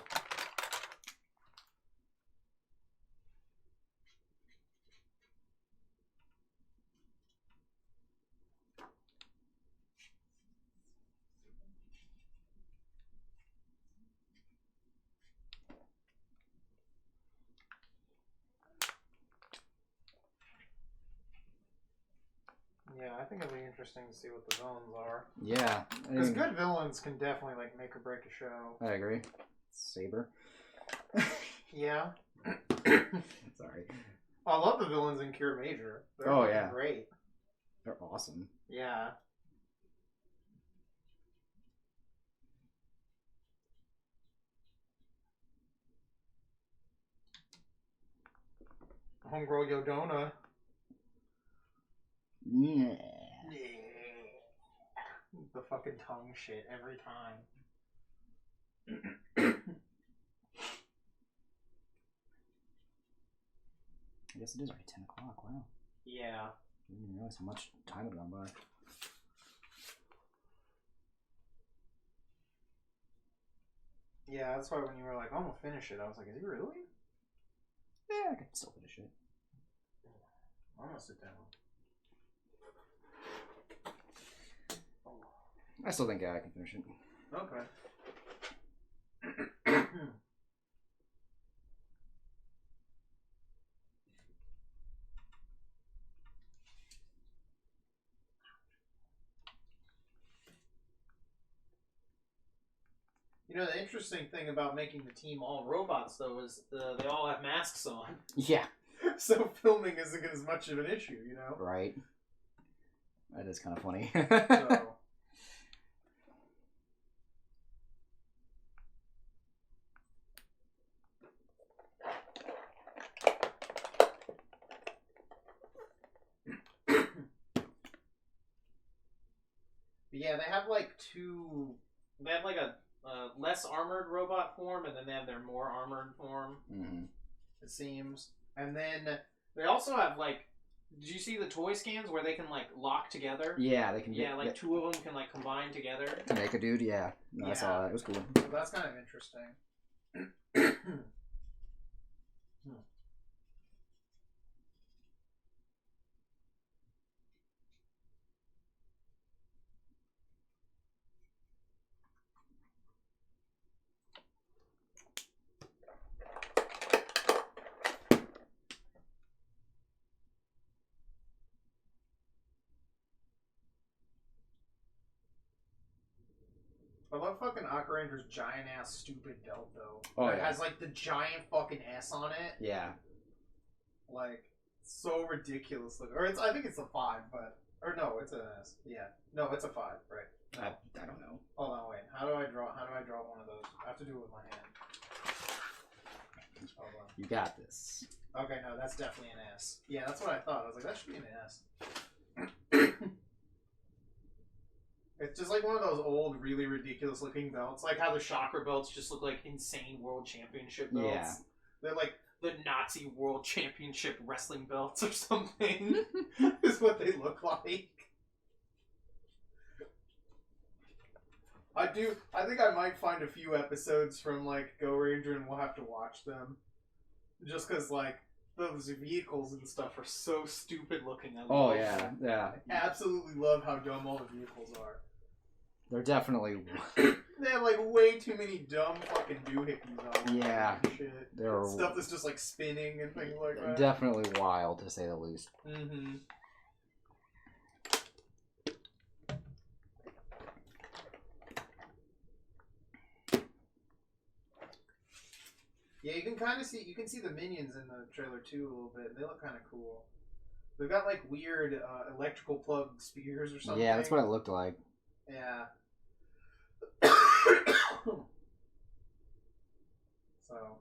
Yeah, I think it'll be interesting to see what the villains are. Yeah. Because good villains can definitely, like, make or break a show. I agree. Saber. Yeah. Sorry. I love the villains in Cure Major. They're fucking great. They're awesome. Yeah. Homegirl Yodona. Yeah. The fucking tongue shit every time. I guess it is already 10 o'clock. Wow. Yeah. I didn't even realize how much time had gone by. Yeah, that's why when you were like, I'm gonna finish it, I was like, is he really? Yeah, I could still finish it. I'm gonna sit down. I still think I can finish it. Okay. You know, the interesting thing about making the team all robots, though, is they all have masks on. Yeah. So filming isn't as much of an issue, you know? Right. That is kind of funny. So. Yeah, they have like two. They have like a less armored robot form, and then they have their more armored form. Mm-hmm. It seems, and then they also have like. Did you see the toy scans where they can like lock together? Yeah, they can. Yeah, like two of them can like combine together. Maeca dude, yeah. No, I saw that. It was cool. So that's kind of interesting. I love fucking Aqua Ranger's giant ass stupid belt though. Oh, It yeah. has like the giant fucking S on it. Yeah. Like so ridiculous looking. Or I think it's a 5, but no, it's an S. Yeah. No, it's a 5, right. No. I don't know. Hold on, wait. How do I draw one of those? I have to do it with my hand. Hold on. You got this. Okay, no, that's definitely an S. Yeah, that's what I thought. I was like, that should be an S. It's just like one of those old, really ridiculous looking belts. Like how the chakra belts just look like insane world championship belts. Yeah. They're like the Nazi world championship wrestling belts or something. Is what they look like. I think I might find a few episodes from like Go Ranger and we'll have to watch them. Just because like those vehicles and stuff are so stupid looking. I love them. Yeah. I absolutely love how dumb all the vehicles are. They're definitely. They have like way too many dumb fucking doohickeys on them. Yeah. And shit. They're Stuff that's just like spinning and things like that. definitely wild, to say the least. Mm-hmm. Yeah, you can see the minions in the trailer too a little bit. They look kind of cool. They've got like weird electrical plug spears or something. Yeah, that's what it looked like. Yeah. So,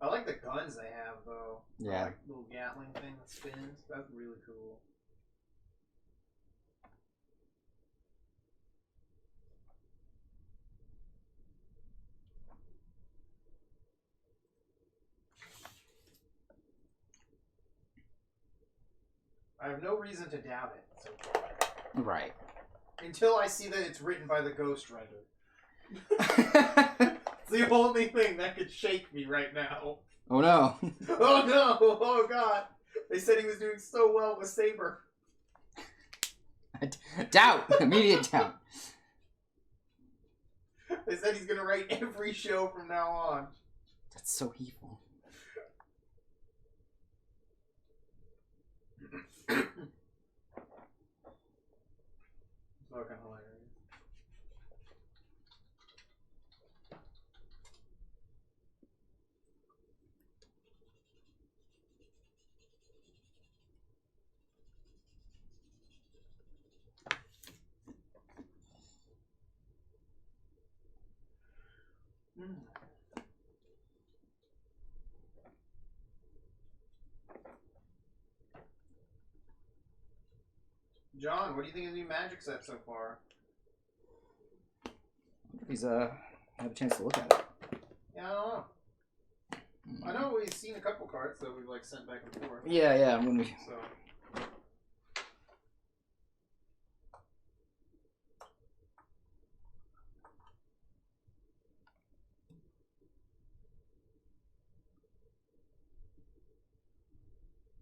I like the guns they have though. Yeah. Like little Gatling thing that spins. That's really cool. I have no reason to doubt it so far. Right. Until I see that it's written by the ghostwriter. It's the only thing that could shake me right now. Oh no. Oh no! Oh god! They said he was doing so well with Saber. Doubt! Immediate doubt. They said he's gonna write every show from now on. That's so evil. Fucking hilarious. John, what do you think of the new Magic set so far? He's had a chance to look at it. Yeah, I don't know. I know we've seen a couple cards that we've like sent back and forth. Yeah, when we So.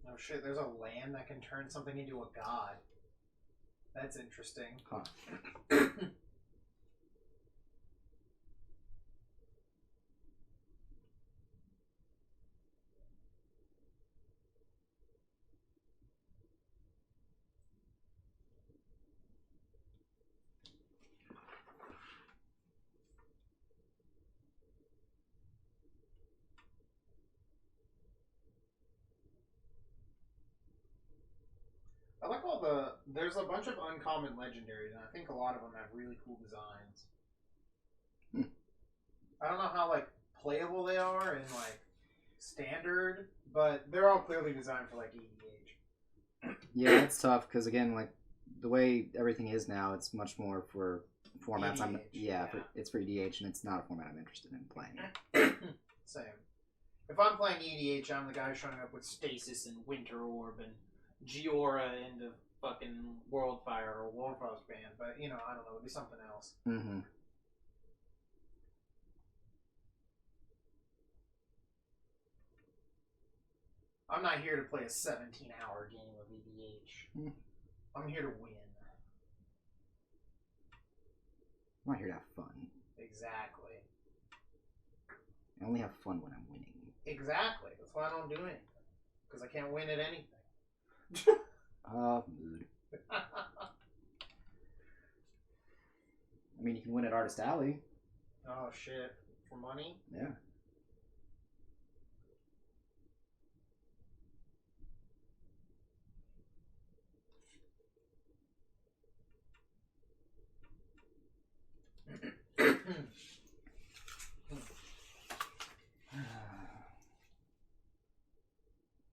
Oh shit, there's a land that can turn something into a god. That's interesting. Huh. I like all the. There's a bunch of uncommon legendaries, and I think a lot of them have really cool designs. I don't know how like playable they are in like standard, but they're all clearly designed for like EDH. Yeah, it's tough because again, like the way everything is now, it's much more for formats. EDH, it's for EDH, and it's not a format I'm interested in playing. Same. If I'm playing EDH, I'm the guy showing up with Stasis and Winter Orb and Giora into fucking Worldfire or Warfrost Band, but you know, I don't know, it'd be something else. Mm-hmm. I'm not here to play a 17-hour game of EDH. I'm here to win. I'm not here to have fun. Exactly. I only have fun when I'm winning. Exactly. That's why I don't do anything. Because I can't win at anything. Mood. I mean, you can win at Artist Alley. Oh, shit. For money? Yeah.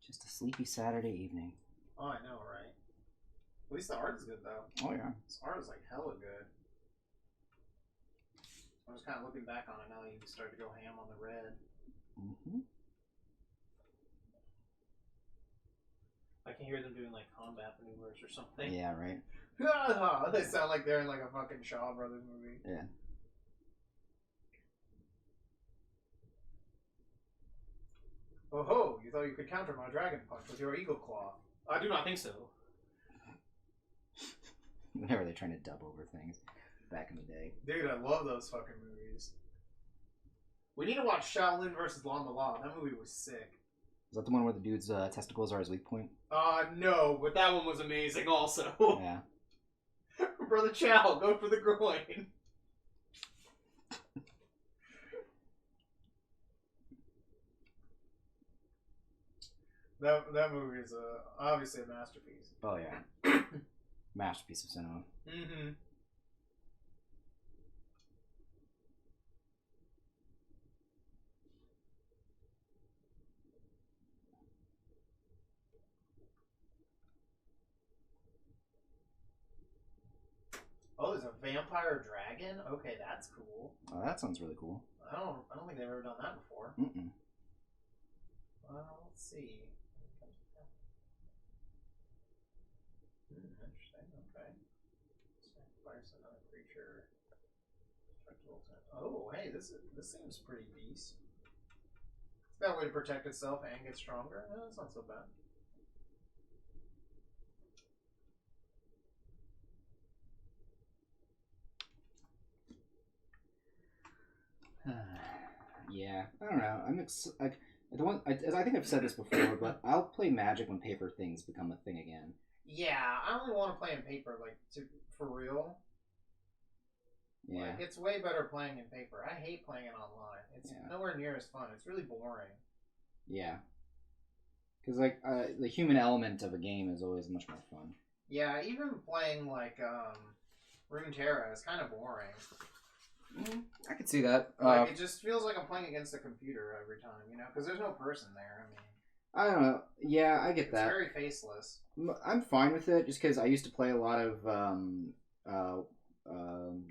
Just a sleepy Saturday evening. Oh, I know, right? At least the art is good, though. Oh, yeah. This art is, like, hella good. I was kind of looking back on it now that you start to go ham on the red. Mm-hmm. I can hear them doing, like, combat maneuvers or something. Yeah, right? They sound like they're in, like, a fucking Shaw Brothers movie. Yeah. Oh ho! You thought you could counter my Dragon Punch with your Eagle Claw. I do not think so. Whenever they're trying to dub over things back in the day. Dude, I love those fucking movies. We need to watch Shaolin vs. Lama Law. That movie was sick. Is that the one where the dude's testicles are his weak point? No, but that one was amazing also. Yeah. Brother Chow, go for the groin. That movie is obviously a masterpiece. Oh, yeah. Masterpiece of cinema. Mm-hmm. Oh, there's a vampire dragon? Okay, that's cool. Oh, that sounds really cool. I don't think they've ever done that before. Mm-mm. Well, let's see. Oh, hey, this seems pretty decent. It's got a way to protect itself and get stronger. Yeah, that's not so bad. Yeah, I don't know. I think I've said this before, but I'll play Magic when paper things become a thing again. Yeah, I only want to play in paper, like for real. Yeah, Like it's way better playing in paper. I hate playing it online. It's nowhere near as fun. It's really boring. yeah. Because like the human element of a game is always much more fun. Yeah, even playing like Runeterra is kind of boring. I could see that. Like it just feels like I'm playing against a computer every time, you know, because there's no person there. I mean, I don't know. Yeah, I get that. It's very faceless. I'm fine with it, just because I used to play a lot of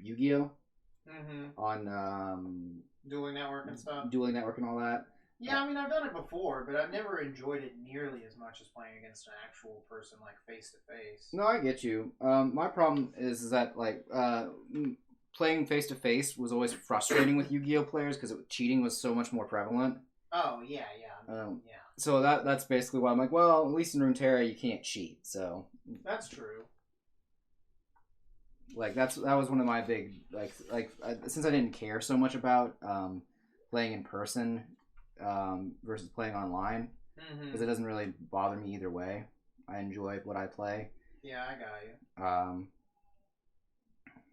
Yu-Gi-Oh on Dueling Network and stuff. Dueling Network and all that. Yeah, I mean, I've done it before, but I've never enjoyed it nearly as much as playing against an actual person, like face to face. No, I get you. My problem is that like playing face to face was always frustrating with Yu-Gi-Oh players because cheating was so much more prevalent. Oh yeah. Yeah. So that's basically why I'm like, well, at least in Runeterra you can't cheat. So that's true. Like that was one of my big since I didn't care so much about playing in person versus playing online because it doesn't really bother me either way. I enjoy what I play. Yeah, I got you.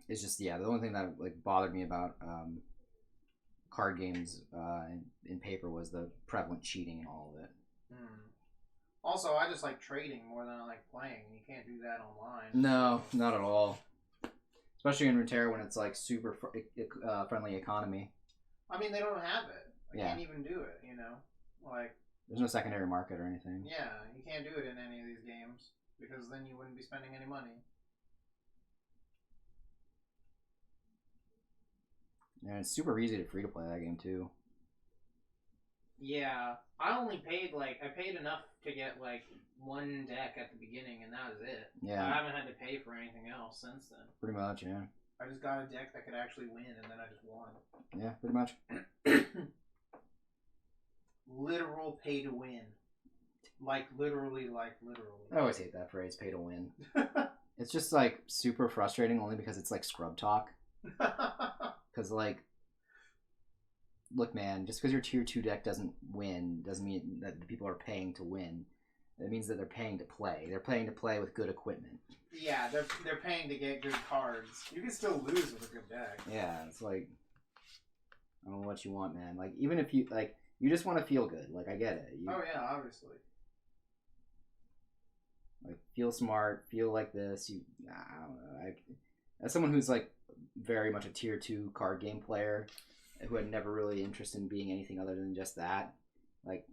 It's just the only thing that like bothered me about card games in paper was the prevalent cheating and all of it. Also, I just like trading more than I like playing. You can't do that online. No, not at all. Especially in Runeterra when it's like super friendly economy. I mean, they don't have it. They can't even do it, you know? Like, there's no secondary market or anything. Yeah, you can't do it in any of these games because then you wouldn't be spending any money. And it's super easy to free to play that game too. Yeah, I only paid I paid enough to get like one deck at the beginning, and that was it. Yeah, I haven't had to pay for anything else since then. Pretty much, yeah. I just got a deck that could actually win, and then I just won. Yeah, pretty much. Literal pay to win. Like literally. I always hate that phrase, pay to win. It's just like super frustrating only because it's like scrub talk. Because like, look man, just because your tier 2 deck doesn't win doesn't mean that the people are paying to win. It means that they're paying to play. They're paying to play with good equipment. Yeah, they're paying to get good cards. You can still lose with a good deck. Yeah, it's like, I don't know what you want, man. Like, even if you, like, you just want to feel good. Like, I get it. Oh, yeah, obviously. Like, feel smart, feel like this. I don't know. As someone who's, like, very much a tier 2 card game player who had never really interest in being anything other than just that, like,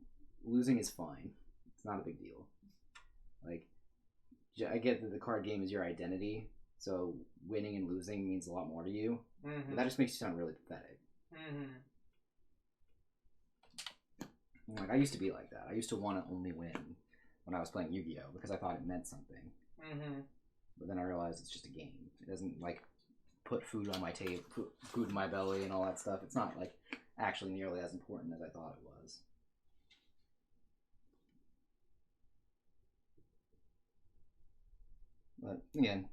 losing is fine. It's not a big deal. Like, I get that the card game is your identity, so winning and losing means a lot more to you. But that just makes you sound really pathetic. Like, I used to be like that. I used to want to only win when I was playing Yu-Gi-Oh! Because I thought it meant something. But then I realized it's just a game. It doesn't, like, put food on my table, put food in my belly and all that stuff. It's not, like, actually nearly as important as I thought it was. But, again,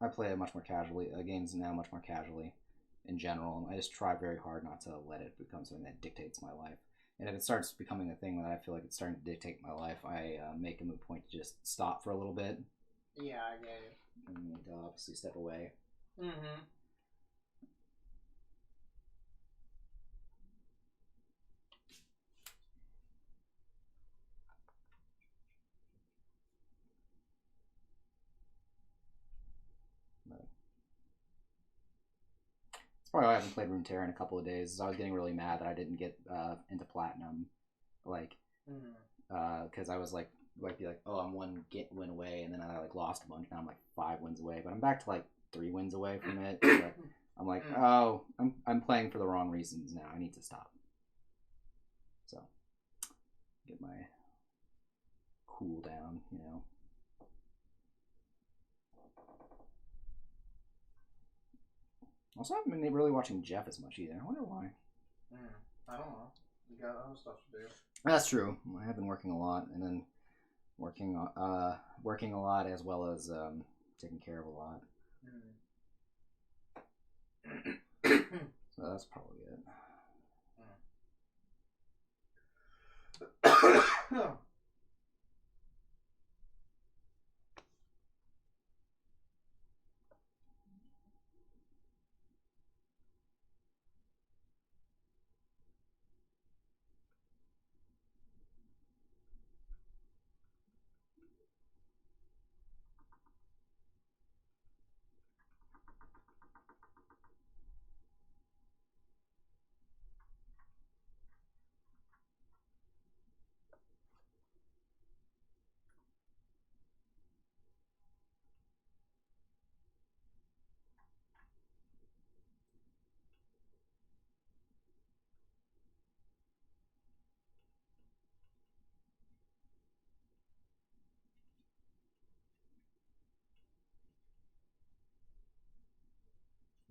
I play it much more casually. Games now much more casually in general. I just try very hard not to let it become something that dictates my life. And if it starts becoming a thing that I feel like it's starting to dictate my life, I make a point to just stop for a little bit. Yeah, I get it. And obviously step away. Probably why I haven't played Runeterra in a couple of days. I was getting really mad that I didn't get into platinum, like, because I was like, be like, oh, I'm one win away, and then I like lost a bunch. Now I'm like 5 wins away, but I'm back to like 3 wins away from it. But I'm like, oh, I'm playing for the wrong reasons now. I need to stop. So get my cool down, you know. Also, I haven't been really watching Jeff as much either. I wonder why. I don't know. You got other stuff to do. That's true. I have been working a lot, and then working a lot as well as taking care of a lot. So that's probably it.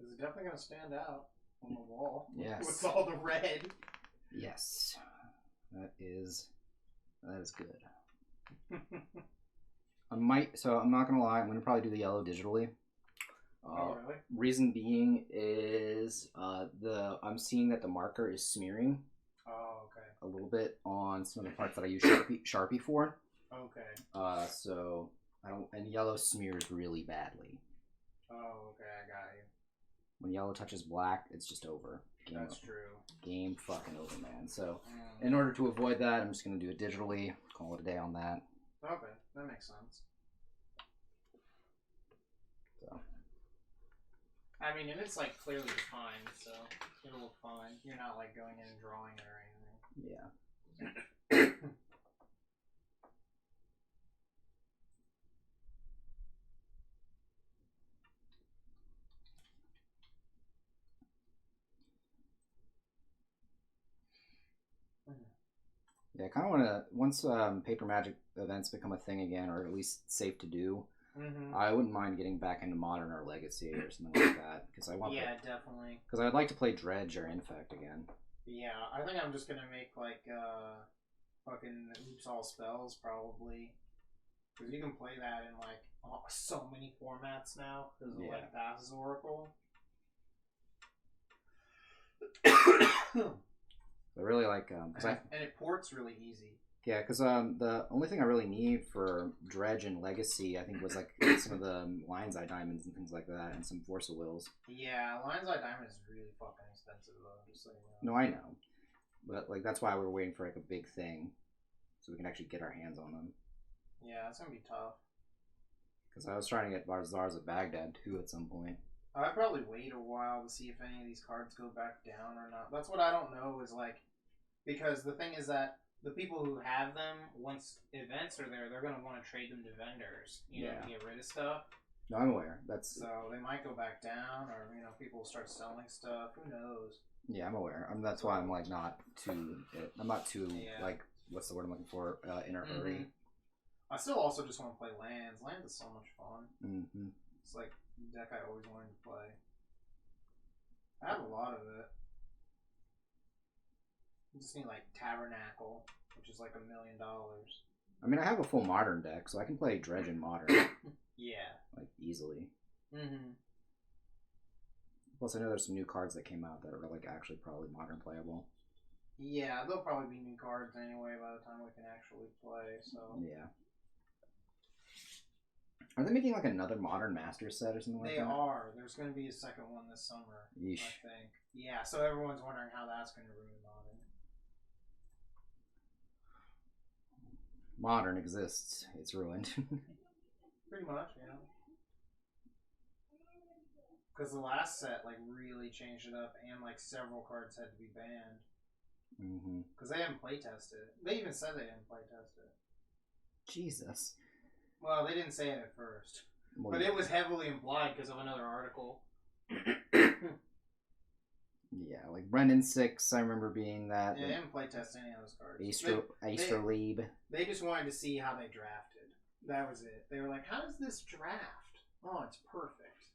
It's definitely gonna stand out on the wall. Yes. With all the red. Yes. That is good. I'm not gonna lie, I'm gonna probably do the yellow digitally. Oh really? Reason being is I'm seeing that the marker is smearing. Oh okay. A little bit on some of the parts that I use Sharpie for. Okay. So and yellow smears really badly. Oh okay, I got you. When yellow touches black, it's just over. That's true. Game fucking over, man. So, in order to avoid that, I'm just gonna do it digitally. Call it a day on that. Okay, that makes sense. So. I mean, and it's like clearly defined, so it'll look fine. You're not like going in and drawing it or anything. Yeah. Yeah, I kind of want to, once Paper Magic events become a thing again, or at least safe to do, I wouldn't mind getting back into Modern or Legacy or something like that. Cause I want definitely. Because I'd like to play Dredge or Infect again. Yeah, I think I'm just going to make, like, fucking Oops All Spells, probably. Because you can play that in, like, so many formats now, because of, like, Thassa's Oracle. I really like and it ports really easy. Yeah, because the only thing I really need for Dredge and Legacy, I think, was like some of the Lion's Eye Diamonds and things like that, and some Force of Wills. Yeah, Lion's Eye Diamond is really fucking expensive though. Just so you know. No, I know, but like that's why we're waiting for like a big thing, so we can actually get our hands on them. Yeah, it's gonna be tough. Because I was trying to get Barzars of Baghdad too at some point. I'd probably wait a while to see if any of these cards go back down or not. That's what I don't know is like, because the thing is that the people who have them, once events are there, they're going to want to trade them to vendors, you know, to get rid of stuff. No, I'm aware. So they might go back down, or, you know, people will start selling stuff. Who knows? Yeah, I'm aware. That's why I'm like not too, like, what's the word I'm looking for, in a hurry. I still also just want to play Lands. Lands is so much fun. Mm-hmm. It's like the deck I always wanted to play. I have a lot of it. I just need like Tabernacle, which is like $1 million. I mean, I have a full Modern deck, so I can play Dredge in Modern. Yeah. Like, easily. Plus, I know there's some new cards that came out that are like actually probably Modern playable. Yeah, there'll probably be new cards anyway by the time we can actually play, so... Yeah. Are they making like another Modern Master set or something like that? They are. There's going to be a second one this summer, Yeesh. I think. Yeah, so everyone's wondering how that's going to ruin Modern. Modern exists. It's ruined. Pretty much, yeah. Because the last set, like, really changed it up, and, like, several cards had to be banned. Because they didn't playtest it. They even said they didn't playtest it. Jesus. Well, they didn't say it at first. Well, but it was heavily implied because of another article. Yeah, like Brendan 6, I remember being that. Yeah, they didn't playtest any of those cards. Astrolabe. They just wanted to see how they drafted. That was it. They were like, how does this draft? Oh, it's perfect.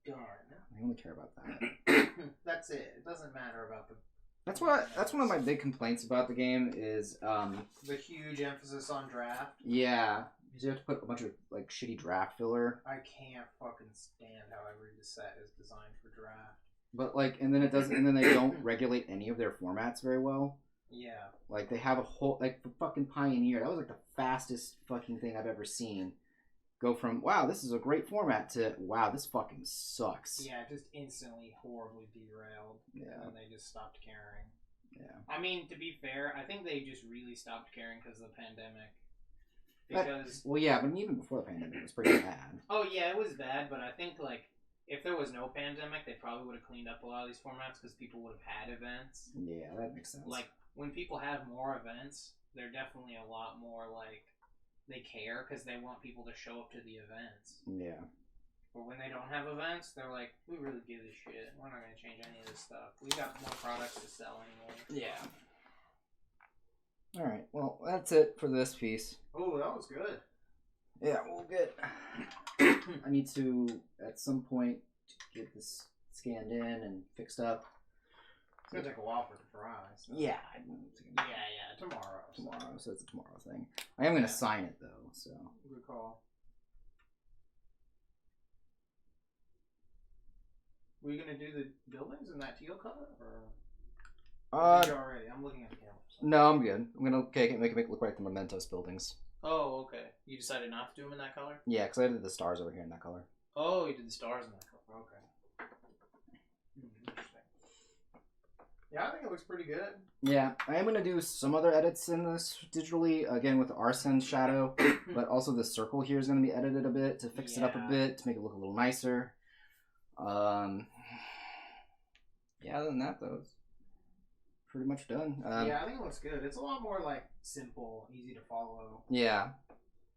done. I only care about that. That's it. It doesn't matter about the. That's one of my big complaints about the game is the huge emphasis on draft. Yeah, because you have to put a bunch of like shitty draft filler. I can't fucking stand how every set is designed for draft. But like, and then it doesn't, and then they don't regulate any of their formats very well. Yeah. Like they have a whole like the fucking Pioneer. That was like the fastest fucking thing I've ever seen. Go from wow, this is a great format to wow, this fucking sucks. Yeah, just instantly horribly derailed. Yeah. And they just stopped caring. Yeah. I mean, to be fair, I think they just really stopped caring because of the pandemic. Because well, yeah, but even before the pandemic, it was pretty bad. Oh yeah, it was bad, but I think like if there was no pandemic, they probably would have cleaned up a lot of these formats because people would have had events. Yeah, that makes sense. Like when people have more events, they're definitely a lot more like they care because they want people to show up to the events. Yeah. But when they don't have events, they're like, we really give a shit. We're not going to change any of this stuff. We got more products to sell anyway. Yeah. All right. Well, that's it for this piece. Oh, that was good. Yeah, well, good. I need to, at some point, get this scanned in and fixed up. It's going to take a while for it to dry. So. Yeah. Yeah, tomorrow. Tomorrow, so it's a tomorrow thing. I am going to sign it, though, so. Good call. Were you going to do the buildings in that teal color? Or did you already? I'm looking at the camera. So. No, I'm good. I'm going to make it look like the Mementos buildings. Oh, okay. You decided not to do them in that color? Yeah, because I did the stars over here in that color. Oh, you did the stars in that color. Okay. Interesting. Yeah, I think it looks pretty good. Yeah, I am going to do some other edits in this digitally, again with the Arsene shadow, but also the circle here is going to be edited a bit to fix it up a bit, to make it look a little nicer. Yeah, other than that, though, it's pretty much done. Yeah, I think it looks good. It's a lot more, like, simple, easy to follow. Yeah.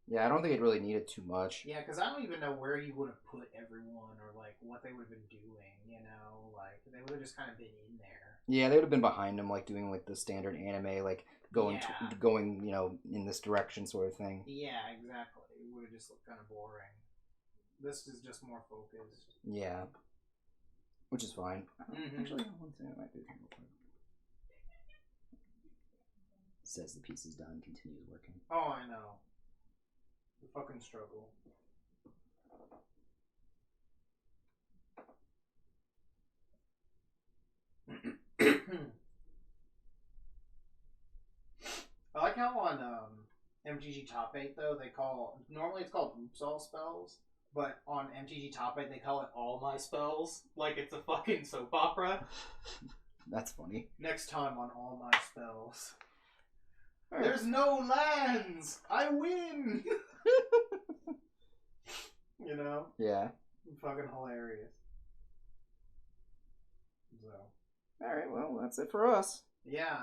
Yeah, I don't think it really needed too much. Yeah, because I don't even know where you would have put everyone or, like, what they would have been doing, you know? Like, they would have just kind of been in there. Yeah, they would have been behind him, like, doing, like, the standard anime, like, going, you know, in this direction sort of thing. Yeah, exactly. It would have just looked kind of boring. This is just more focused. Yeah. Which is fine. Mm-hmm. Actually, one thing I might do here real quick. Says the piece is done, continues working. Oh, I know. The fucking struggle. I like how on MTG Top 8 though normally it's called Oops All Spells, but on MTG Top 8 they call it All My Spells, like it's a fucking soap opera. That's funny. Next time on All My Spells. There's no lands! I win! You know? Yeah. Fucking hilarious. So. Alright, well, that's it for us. Yeah.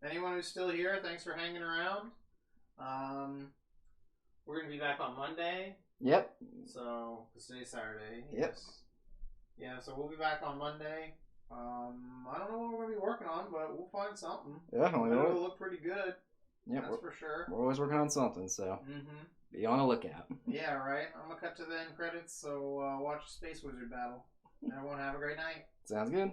Anyone who's still here, thanks for hanging around. We're going to be back on Monday. Yep. So, today's Saturday. Yep. Yeah, so we'll be back on Monday. I don't know what we're going to be working on, but we'll find something. Definitely. It'll look pretty good. Yep, That's for sure. We're always working on something, so Mm-hmm. be on the lookout. Yeah, right. I'm going to cut to the end credits, so watch Space Wizard battle. Everyone have a great night. Sounds good.